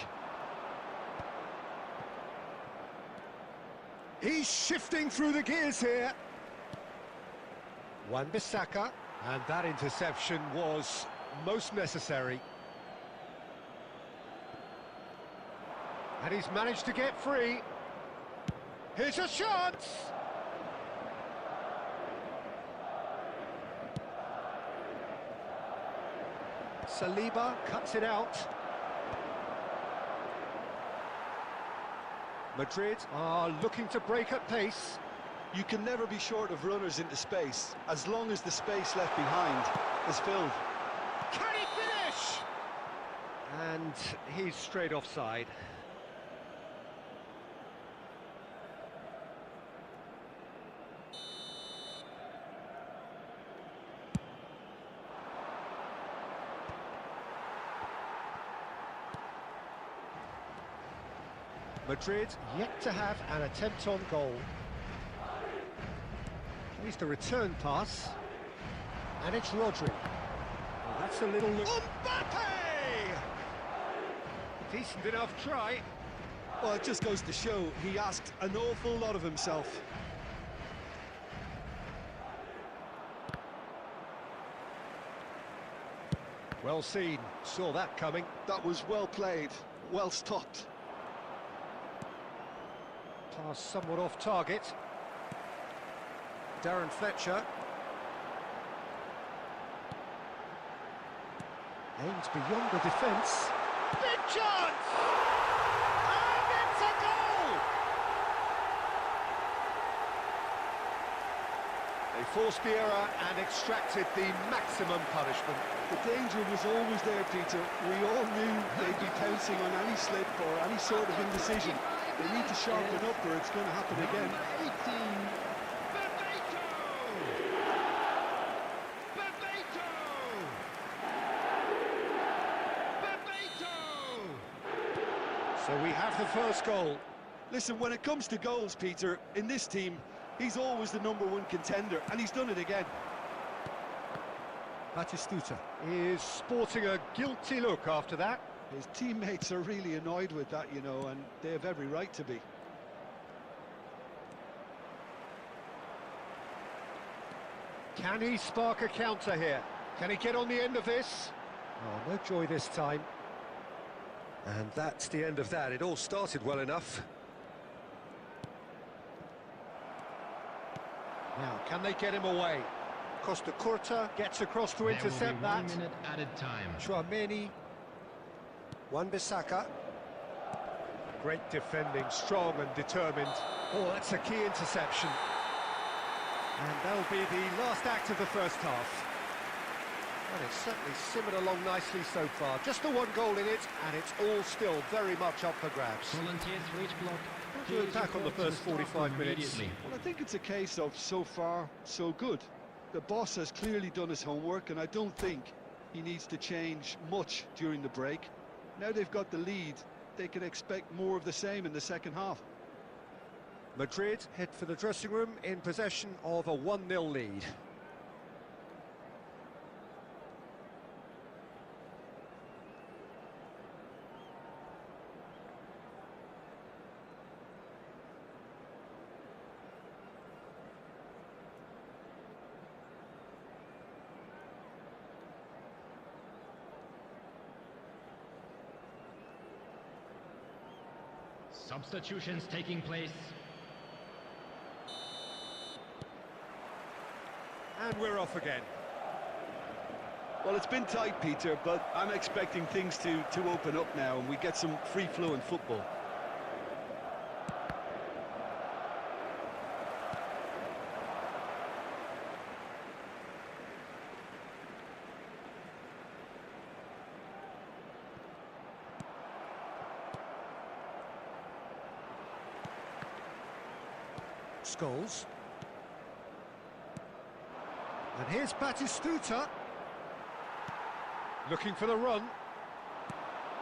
He's shifting through the gears here. Wan-Bissaka, and that interception was most necessary. And he's managed to get free. Here's a shot! Saliba cuts it out. Madrid are looking to break at pace. You can never be short of runners into space, as long as the space left behind is filled. Can he finish? And he's straight offside. Madrid yet to have an attempt on goal. Here's the return pass. And it's Rodri. Well, that's a little look. Mbappe! Decent enough try. Well, it just goes to show he asked an awful lot of himself. Well seen. Saw that coming. That was well played, well stopped. Pass somewhat off target. Darren Fletcher. Aims beyond the defence. Big chance! And it's a goal! They forced the error and extracted the maximum punishment. The danger was always there, Peter. We all knew they'd be pouncing on any slip or any sort of indecision. They need to sharpen up or it's going to happen again. 18. So we have the first goal. Listen, when it comes to goals, Peter, in this team, he's always the #1 contender, and he's done it again. Batistuta is sporting a guilty look after that. His teammates are really annoyed with that, you know, and they have every right to be. Can he spark a counter here? Can he get on the end of this? Oh, no joy this time. And that's the end of that. It all started well enough. Now, can they get him away? Costa Curta gets across to intercept that. 1 minute added time. Chouameni. Wan-Bissaka. Great defending, strong and determined. Oh, that's a key interception. And that'll be the last act of the first half. And it's certainly simmered along nicely so far. Just the one goal in it, and it's all still very much up for grabs. Volunteers for each block. To attack on the first 45 minutes. Well, I think it's a case of so far, so good. The boss has clearly done his homework, and I don't think he needs to change much during the break. Now they've got the lead, they can expect more of the same in the second half. Madrid head for the dressing room in possession of a 1-0 lead. Substitutions taking place. And we're off again. Well, it's been tight, Peter, but I'm expecting things to open up now and we get some free-flowing football. Scholes. And here's Batistuta. Looking for the run.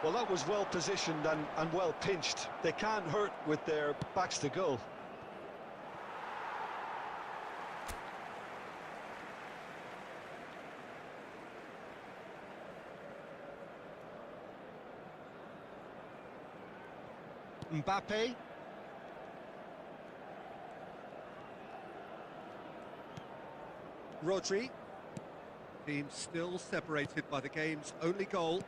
Well, that was well positioned and well pinched. They can't hurt with their backs to goal. Mbappe. Rodri. Team still separated by the game's only goal.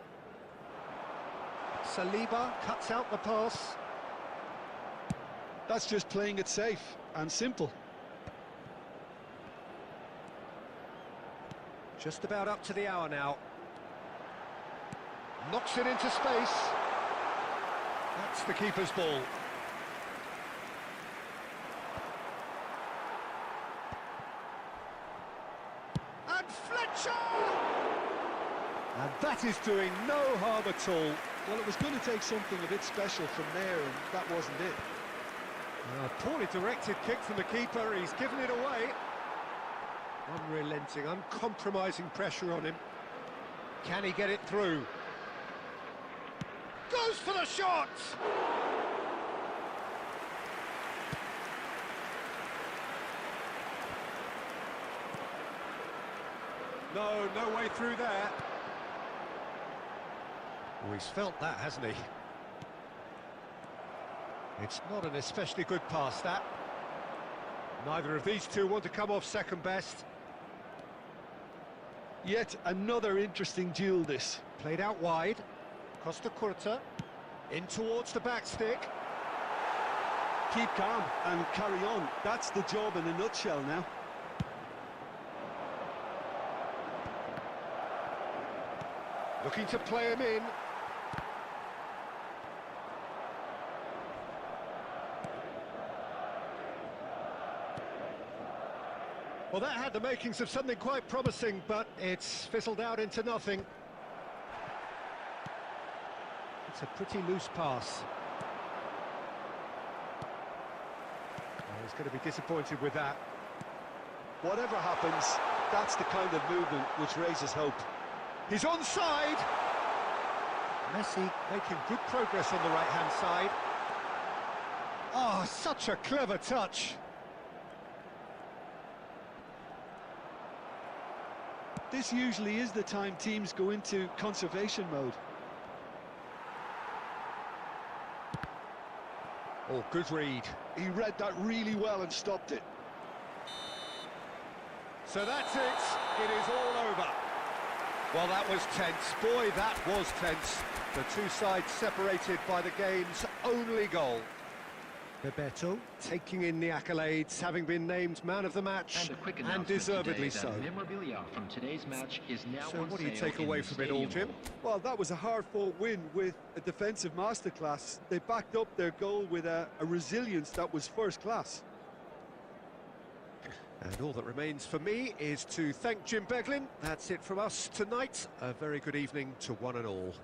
Saliba cuts out the pass. That's just playing it safe and simple. Just about up to the hour now. Knocks it into space. That's the keeper's ball. And Fletcher! And that is doing no harm at all. Well, it was going to take something a bit special from there, and that wasn't it. A poorly directed kick from the keeper. He's given it away. Unrelenting, uncompromising pressure on him. Can he get it through? Goes for the shot! No way through there. Oh, he's felt that, hasn't he? It's not an especially good pass, that. Neither of these two want to come off second best. Yet another interesting duel, this. Played out wide. Costa Curta. In towards the back stick. Keep calm and carry on. That's the job in a nutshell now. Looking to play him in. Well, that had the makings of something quite promising, but it's fizzled out into nothing. It's a pretty loose pass. Oh, he's going to be disappointed with that. Whatever happens, that's the kind of movement which raises hope. He's onside! Messi making good progress on the right-hand side. Oh, such a clever touch. This usually is the time teams go into conservation mode. Oh, good read. He read that really well and stopped it. So that's it. It is all over. Well, that was tense. Boy, that was tense. The two sides separated by the game's only goal. Bebeto taking in the accolades, having been named man of the match, and deservedly so. Memorabilia from today's match is now so what do you take away from it all, Jim? Well, that was a hard-fought win with a defensive masterclass. They backed up their goal with a resilience that was first class. And all that remains for me is to thank Jim Beglin. That's it from us tonight. A very good evening to one and all.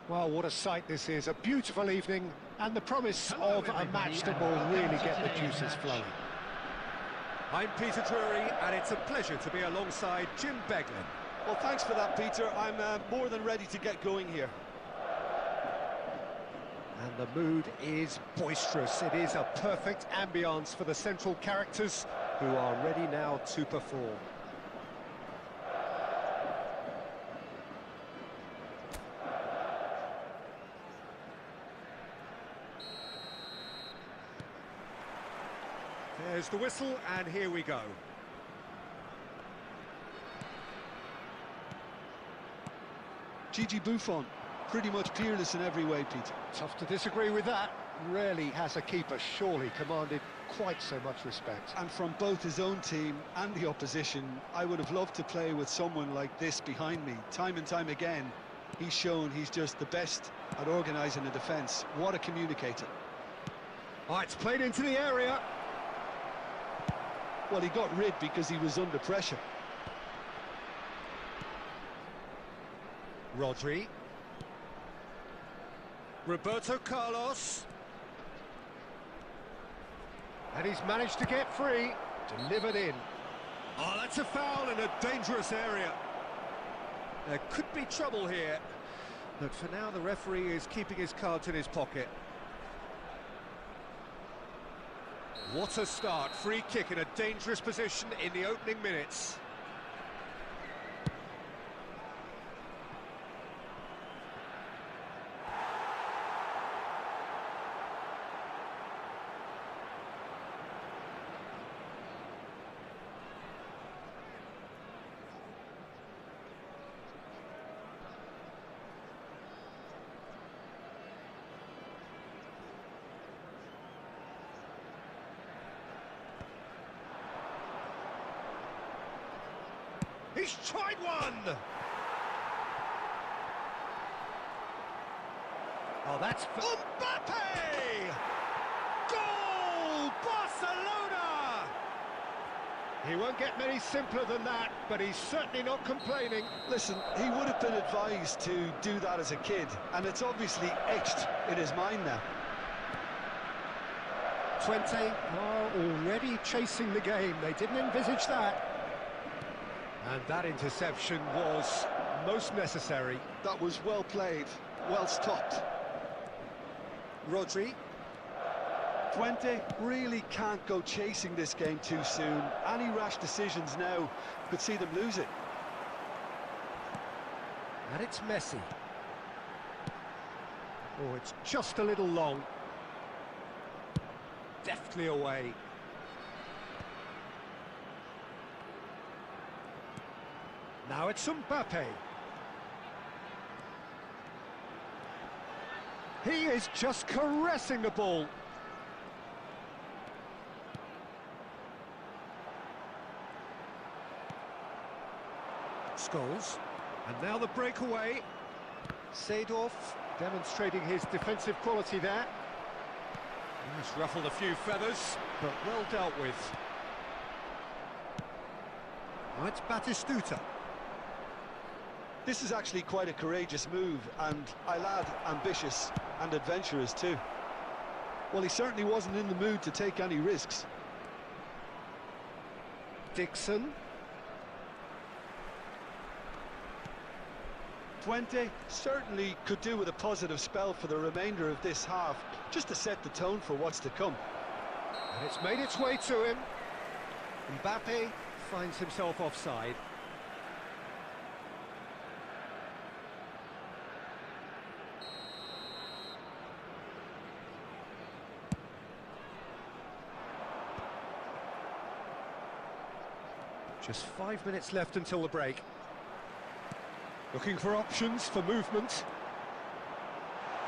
Well, what a sight this is. A beautiful evening and the promise of a match that will really get the juices flowing. I'm Peter Drury, and it's a pleasure to be alongside Jim Beglin. Well, thanks for that, Peter. I'm more than ready to get going here. And the mood is boisterous. It is a perfect ambience for the central characters who are ready now to perform. There's the whistle, and here we go. Gigi Buffon, pretty much peerless in every way, Peter. Tough to disagree with that. Rarely has a keeper surely commanded quite so much respect. And from both his own team and the opposition, I would have loved to play with someone like this behind me. Time and time again, he's shown he's just the best at organising a defence. What a communicator. Oh, it's played into the area. Well, he got rid because he was under pressure. Rodri. Roberto Carlos. And he's managed to get free. Delivered in. Oh, that's a foul in a dangerous area. There could be trouble here. But for now, the referee is keeping his cards in his pocket. What a start. Free kick in a dangerous position in the opening minutes. He's tried one! Oh, that's... Mbappe! Goal! Barcelona! He won't get many simpler than that, but he's certainly not complaining. Listen, he would have been advised to do that as a kid, and it's obviously etched in his mind now. 20 are already chasing the game. They didn't envisage that. And that interception was most necessary. That was well played, well stopped. Rodri. 20 really can't go chasing this game too soon. Any rash decisions now could see them lose it. And it's Messi. Oh, it's just a little long. Deftly away. Now it's Mbappe. He is just caressing the ball. Scholes. And now the breakaway. Seedorf demonstrating his defensive quality there. He's ruffled a few feathers, but well dealt with. Now it's Batistuta. This is actually quite a courageous move, and I'll add ambitious and adventurous too. Well, he certainly wasn't in the mood to take any risks. Dixon. 20 certainly could do with a positive spell for the remainder of this half, just to set the tone for what's to come. And it's made its way to him. Mbappe finds himself offside. Just 5 minutes left until the break. Looking for options for movement.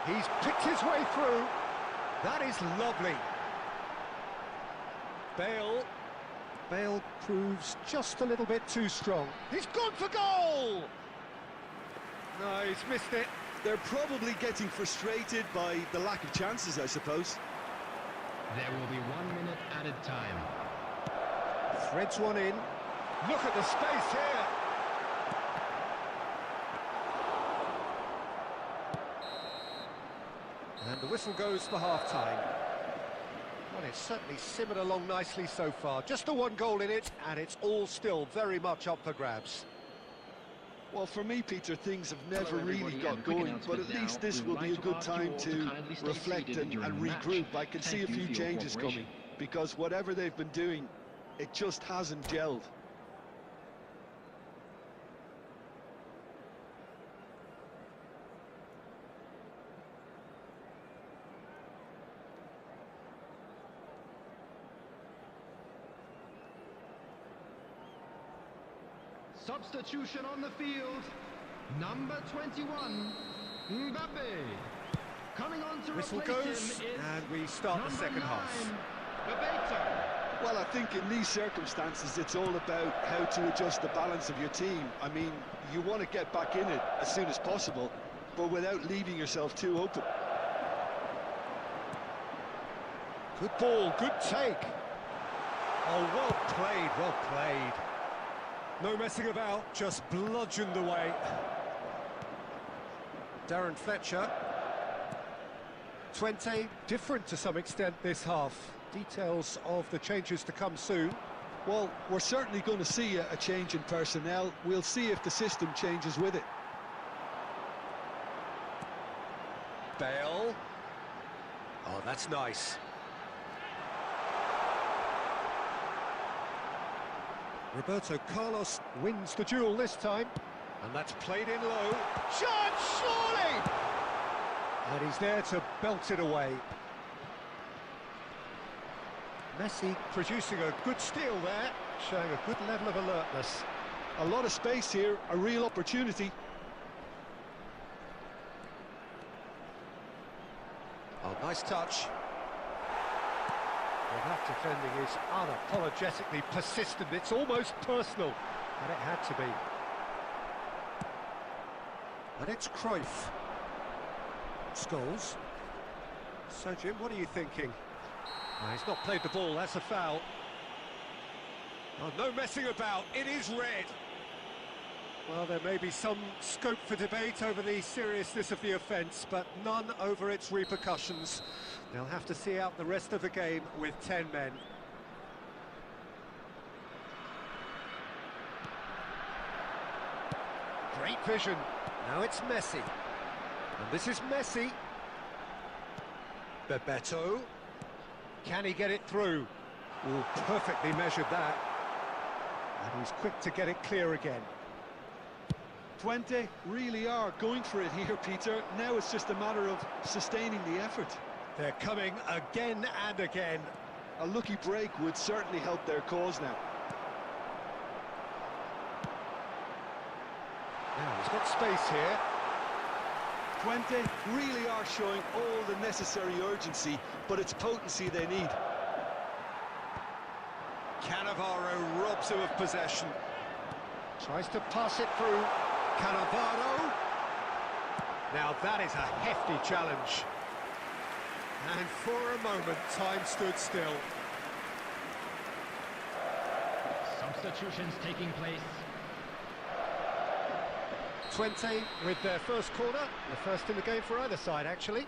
He's picked his way through. That is lovely. Bale proves just a little bit too strong. He's gone for goal! No, he's missed it. They're probably getting frustrated by the lack of chances, I suppose. There will be 1 minute added time. Threads one in. Look at the space here. And the whistle goes for half-time. Well, it's certainly simmered along nicely so far. Just the one goal in it, and it's all still very much up for grabs. Well, for me, Peter, things have never really got going, but at least this will be a good time to reflect and regroup. I can see a few changes coming, because whatever they've been doing, it just hasn't gelled. Substitution on the field, number 21, Mbappe. Coming on to Whistle replace goes, him is and we start the second half. Bebeto. Well, I think in these circumstances, it's all about how to adjust the balance of your team. I mean, you want to get back in it as soon as possible, but without leaving yourself too open. Good ball, good take. Oh, well played, well played. No messing about, just bludgeoned away. Darren Fletcher. 20, different to some extent this half. Details of the changes to come soon. Well, we're certainly going to see a change in personnel. We'll see if the system changes with it. Bale. Oh, that's nice. Roberto Carlos wins the duel this time, and that's played in low. Shot, surely! And he's there to belt it away. Messi producing a good steal there, showing a good level of alertness. A lot of space here, a real opportunity. Oh, nice touch. Well, that defending is unapologetically persistent. It's almost personal, and it had to be. And it's Cruyff. Scholes. So, Jim, what are you thinking? Oh, he's not played the ball, that's a foul. Oh, no messing about, it is red. Well, there may be some scope for debate over the seriousness of the offence, but none over its repercussions. They'll have to see out the rest of the game with 10 men. Great vision. Now it's Messi. And this is Messi. Bebeto. Can he get it through? Oh, perfectly measured that. And he's quick to get it clear again. 20 really are going for it here, Peter. Now it's just a matter of sustaining the effort. They're coming again and again. A lucky break would certainly help their cause now. Now he's got space here. 20 really are showing all the necessary urgency, but it's potency they need. Cannavaro robs him of possession. Tries to pass it through. Cannavaro. Now that is a hefty challenge. And for a moment, time stood still. Substitutions taking place. 20 with their first corner, the first in the game for either side, actually.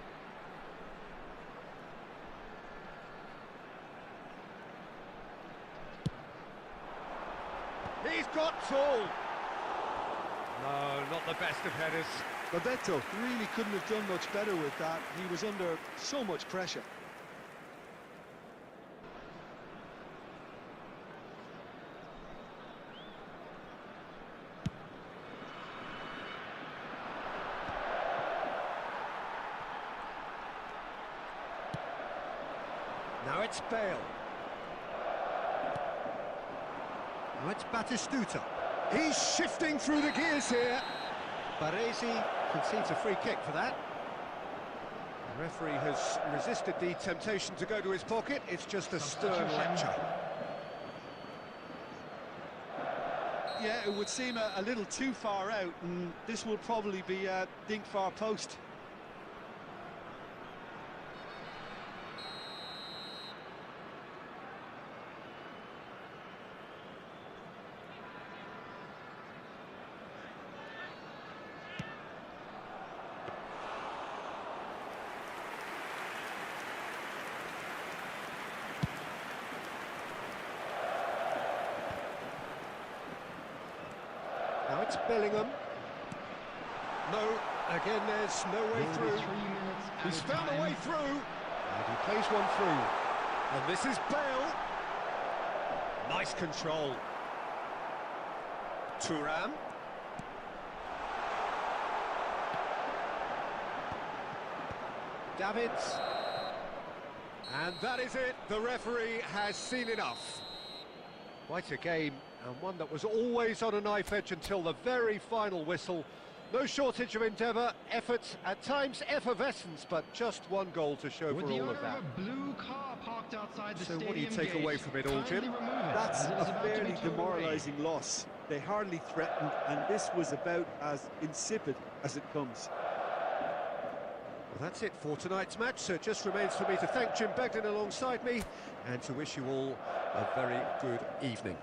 He's got tall. No, not the best of headers. Bebeto really couldn't have done much better with that. He was under so much pressure. Now it's Bale. Now it's Batistuta. He's shifting through the gears here. Baresi concedes a free kick for that. The referee has resisted the temptation to go to his pocket. It's just a stern lecture. Yeah, it would seem a little too far out, and this will probably be a dink far post. Now it's Bellingham. No, again there's no way through. He's found a way through. And he plays one through. And this is Bale. Nice control. Thuram. Davids. And that is it. The referee has seen enough. Quite a game, and one that was always on a knife edge until the very final whistle. No shortage of endeavour, effort, at times effervescence, but just one goal to show for all of that. Blue car parked outside the So what do you take away from it all, Jim? That's a fairly demoralising loss. They hardly threatened, and this was about as insipid as it comes. Well, that's it for tonight's match, so it just remains for me to thank Jim Begden alongside me and to wish you all a very good evening.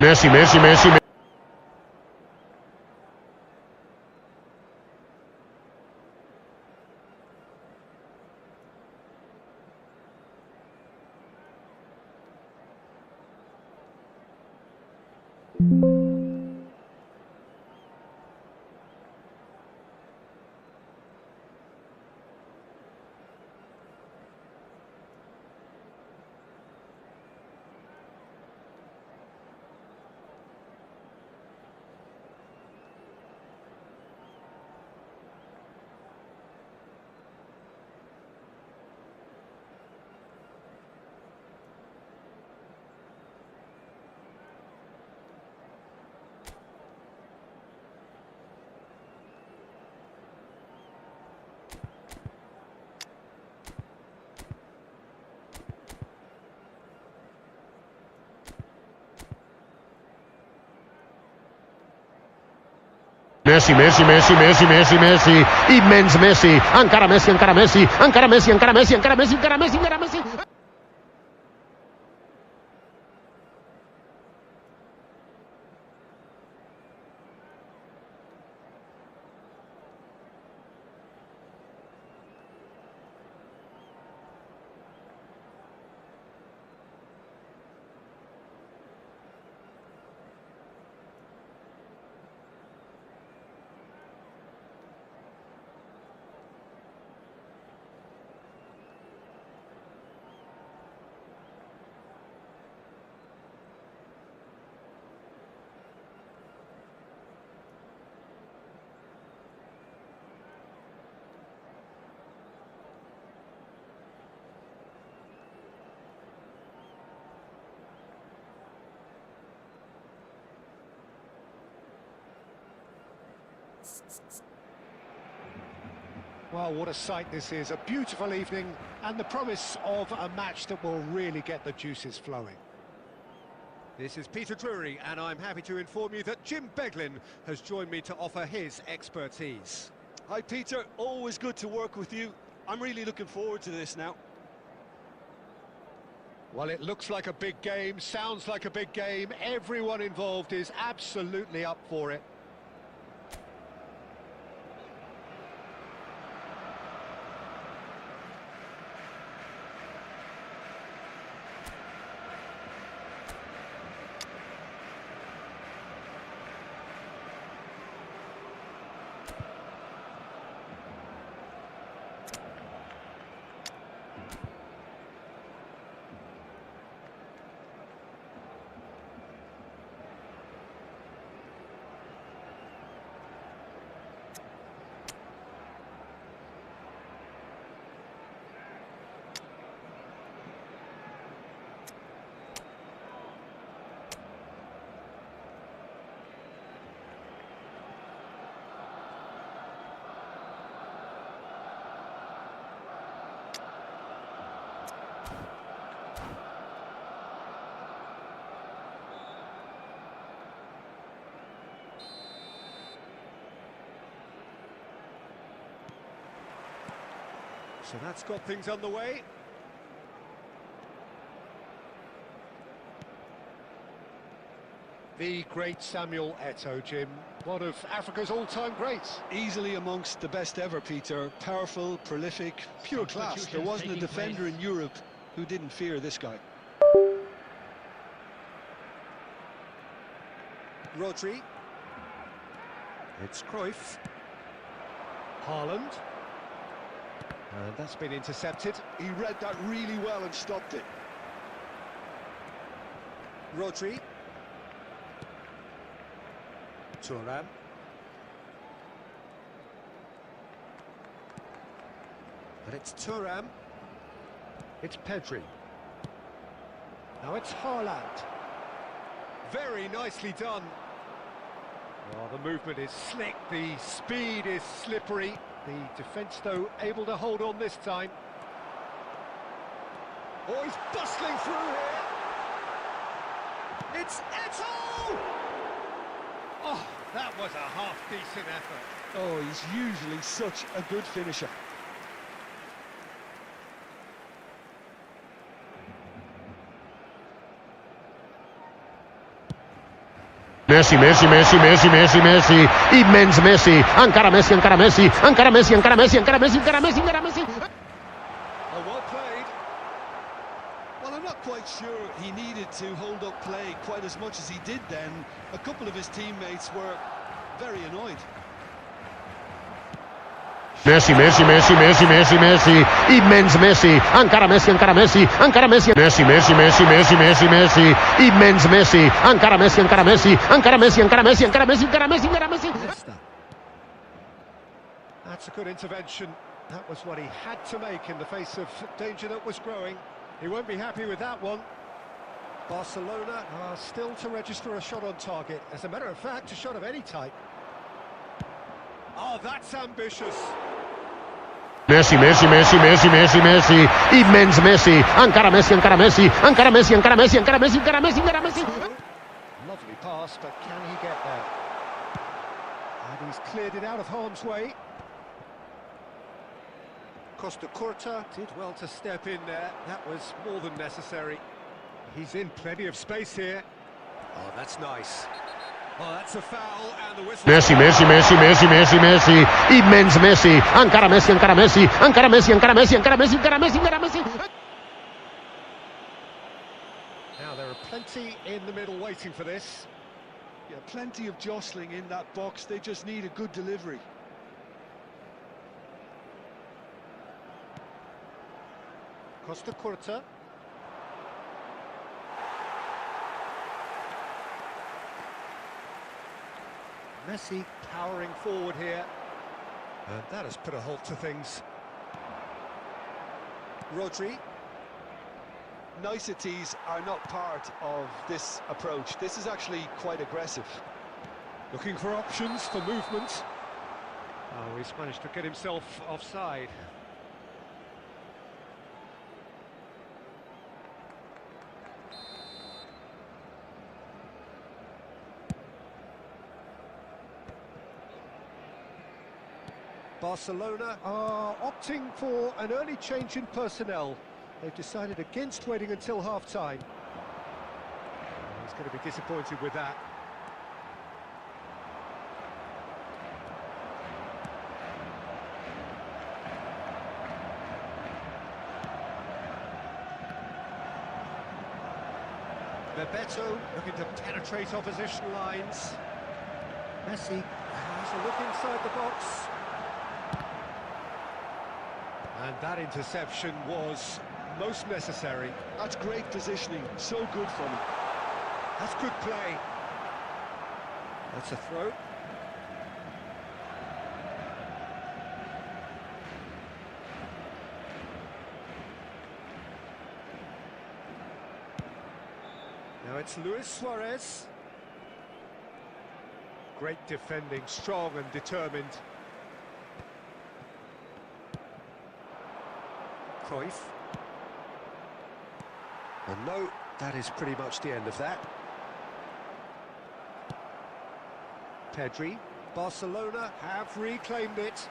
Messi, Messi, Messi. Messi, Messi, Messi, Messi, Messi, Messi, immens Messi, encara Messi, encara Messi, encara Messi, encara Messi, encara Messi, encara Messi, encara Messi. Well, what a sight this is. A beautiful evening and the promise of a match that will really get the juices flowing. This is Peter Drury, and I'm happy to inform you that Jim Beglin has joined me to offer his expertise. Hi, Peter. Always good to work with you. I'm really looking forward to this now. Well, it looks like a big game, sounds like a big game. Everyone involved is absolutely up for it. So that's got things underway. The great Samuel Eto'o, Jim. One of Africa's all-time greats. Easily amongst the best ever, Peter. Powerful, prolific, pure class. There wasn't a defender in Europe who didn't fear this guy. Rodri. It's Cruyff. Haaland. And that's been intercepted. He read that really well and stopped it. Rodri. Thuram. And it's Thuram. It's Pedri. Now it's Haaland. Very nicely done. Oh, the movement is slick, the speed is slippery. The defence, though, able to hold on this time. Oh, he's bustling through here. It's Eto'o! Oh, that was a half-decent effort. Oh, he's usually such a good finisher. Messi, Messi, Messi, Messi, Messi, Messi, immens Messi, encara Messi, encara Messi, encara Messi, encara Messi, encara Messi, encara Messi, encara Messi. Oh, well played. Well, I'm not quite sure he needed to hold up play quite as much as he did then. A couple of his teammates were very annoyed. Messi, Messi, Messi, Messi, Messi, Messi, immens Messi, encara Messi, encara Messi, encara Messi, Messi, Messi, Messi, Messi, Messi, Messi, immens Messi, encara Messi, encara Messi, encara Messi, encara Messi, encara Messi, encara Messi, encara Messi. That's a good intervention. That was what he had to make in the face of danger that was growing. He won't be happy with that one. Barcelona are still to register a shot on target. As a matter of fact, a shot of any type. Oh, that's ambitious. Messi, Messi, Messi, Messi, Messi, Messi, immens Messi, encara Messi, encara Messi, encara Messi, encara Messi, encara Messi, encara Messi, encara Messi. Lovely pass, but can he get there? And he's cleared it out of harm's way. Costa Curta did well to step in there. That was more than necessary. He's in plenty of space here. Oh, that's nice. Oh, that's a foul, and the whistle... Messi, Messi, Messi, Messi, Messi, Messi, immens Messi, encara Messi, encara Messi, encara Messi, encara Messi, encara Messi, encara Messi, encara Messi. Now there are plenty in the middle waiting for this. Yeah, plenty of jostling in that box. They just need a good delivery. Costa Curta. Messi powering forward here. And that has put a halt to things. Rodri. Niceties are not part of this approach. This is actually quite aggressive. Looking for options for movement. Oh, he's managed to get himself offside. Barcelona are opting for an early change in personnel. They've decided against waiting until half-time. He's going to be disappointed with that. Bebeto looking to penetrate opposition lines. Messi has a look inside the box. And that interception was most necessary. That's great positioning, so good from him. That's good play. That's a throw. Now it's Luis Suarez. Great defending, strong and determined. Cruyff. And no, that is pretty much the end of that. Pedri. Barcelona have reclaimed it.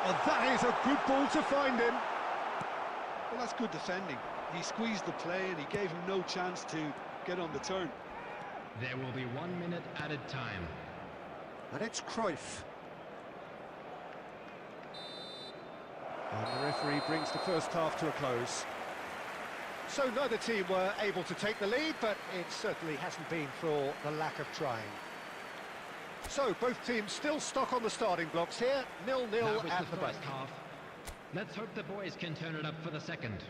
And that is a good ball to find him. Well, that's good defending. He squeezed the play and he gave him no chance to get on the turn. There will be 1 minute added time. And it's Cruyff. And the referee brings the first half to a close. So neither team were able to take the lead, but it certainly hasn't been for the lack of trying. So both teams still stuck on the starting blocks here, 0-0 That was at the the break. first half. Let's hope the boys can turn it up for the second.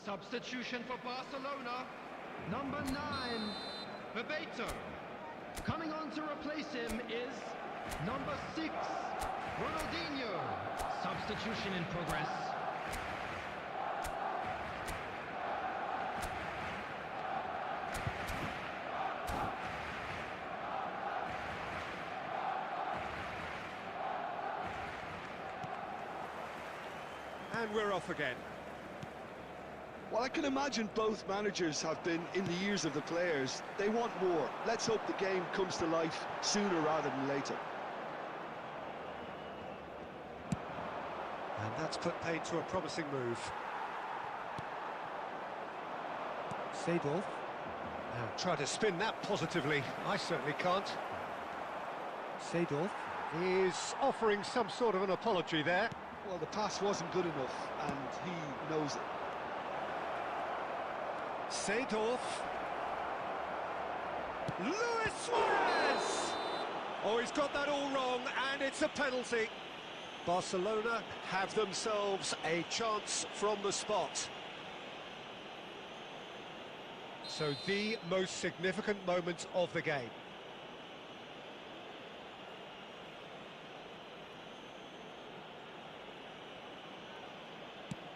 Substitution for Barcelona. Number 9, Bebeto. Coming on to replace him is number 6, Ronaldinho. Substitution in progress. And we're off again. Well, I can imagine both managers have been in the ears of the players. They want more. Let's hope the game comes to life sooner rather than later. And that's put paid to a promising move. Seedorf. Now try to spin that positively. I certainly can't. Seedorf is offering some sort of an apology there. Well, the pass wasn't good enough, and he knows it. Seedorf. Luis Suarez! Oh, he's got that all wrong, and it's a penalty. Barcelona have themselves a chance from the spot. So the most significant moment of the game.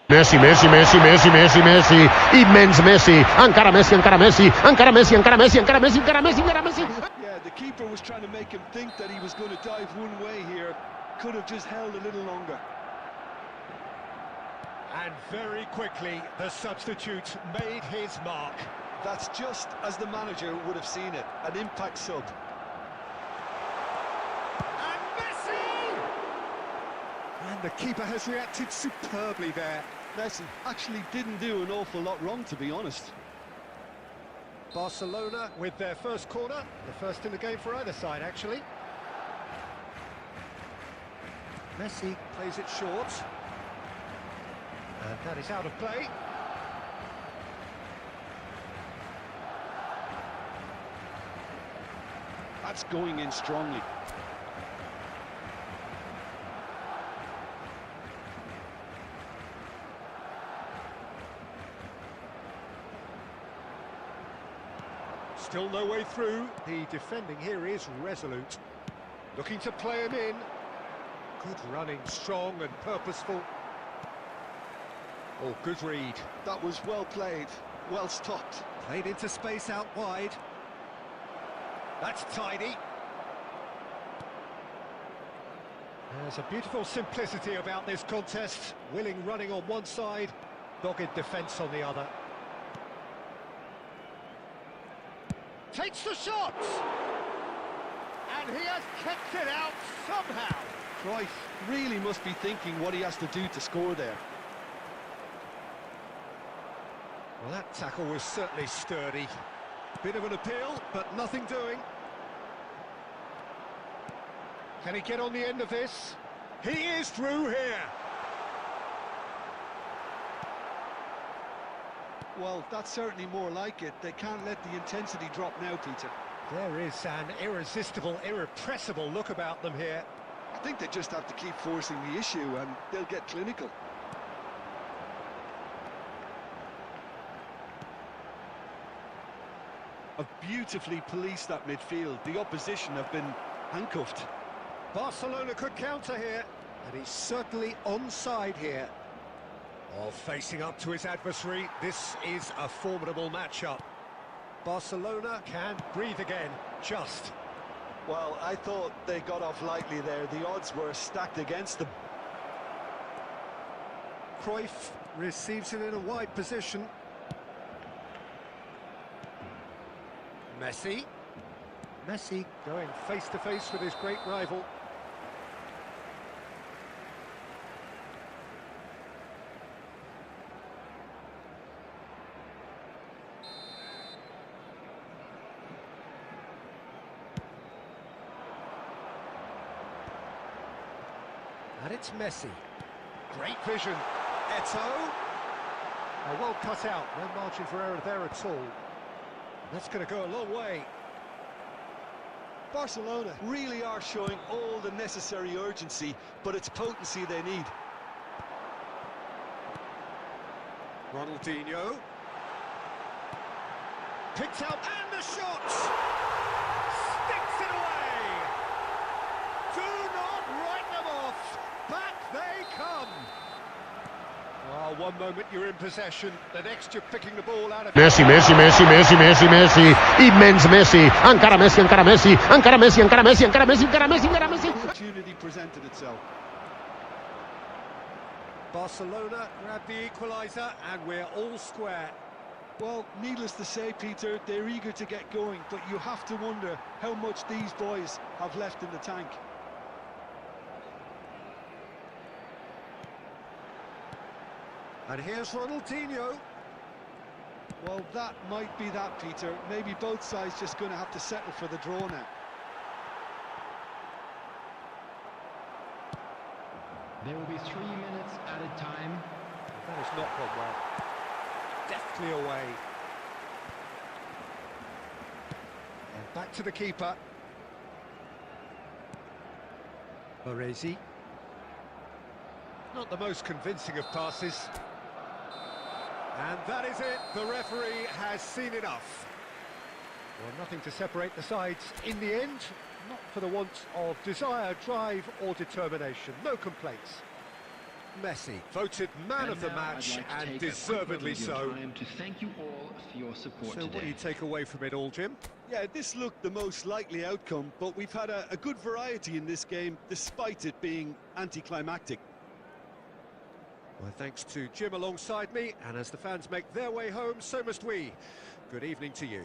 Messi, Messi, Messi, Messi, Messi, Messi, immens Messi, encara Messi, encara Messi, encara Messi, encara Messi, encara Messi, encara Messi, encara Messi. Yeah, the keeper was trying to make him think that he was going to dive one way here. Could have just held a little longer. And very quickly, the substitute made his mark. That's just as the manager would have seen it, an impact sub. And Messi! And the keeper has reacted superbly there. Messi actually didn't do an awful lot wrong, to be honest. Barcelona with their first corner, the first in the game for either side, actually. Messi plays it short. And that is out of play. That's going in strongly. Still no way through. The defending here is resolute. Looking to play him in. Good running, strong and purposeful. Oh, good read. That was well played, well stopped. Played into space out wide. That's tidy. There's a beautiful simplicity about this contest. Willing running on one side, dogged defence on the other. Takes the shot! And he has kept it out somehow. Cruyff really must be thinking what he has to do to score there. Well, that tackle was certainly sturdy. Bit of an appeal, but nothing doing. Can he get on the end of this? He is through here. Well, that's certainly more like it. They can't let the intensity drop now, Peter. There is an irresistible, irrepressible look about them here. I think they just have to keep forcing the issue and they'll get clinical. Have beautifully policed that midfield. The opposition have been handcuffed. Barcelona could counter here, and he's certainly onside here. Oh, facing up to his adversary, this is a formidable matchup. Barcelona can breathe again, just. Well, I thought they got off lightly there. The odds were stacked against them. Cruyff receives it in a wide position. Messi. Messi going face-to-face with his great rival. And it's Messi. Great vision. Eto'o. Well cut out. No margin for error there at all. That's going to go a long way. Barcelona really are showing all the necessary urgency, but it's potency they need. Ronaldinho. Picked out, and the shot! Sticks it away! Do not write them off! Back they come! Well, one moment you're in possession, the next you're picking the ball out of... Messi, Messi, Messi, Messi, Messi, Messi, immens Messi, encara Messi, encara Messi, encara Messi, encara Messi, encara Messi, encara Messi, encara Messi. Opportunity presented itself. Barcelona grab the equaliser, and we're all square. Well, needless to say, Peter, they're eager to get going, but you have to wonder how much these boys have left in the tank. And here's Ronaldinho. Well, that might be that, Peter. Maybe both sides just going to have to settle for the draw now. There will be 3 minutes added time. That has not gone well. Deftly away. And back to the keeper. Baresi. Not the most convincing of passes. And that is it. The referee has seen enough. Well, nothing to separate the sides in the end, not for the want of desire, drive or determination. No complaints. Messi voted man of the match, and deservedly so. To thank you all for your support So today. what do you take away from it all, Jim? Yeah, this looked the most likely outcome, but we've had a good variety in this game, despite it being anticlimactic. Well, thanks to Jim alongside me, and as the fans make their way home, so must we. Good evening to you.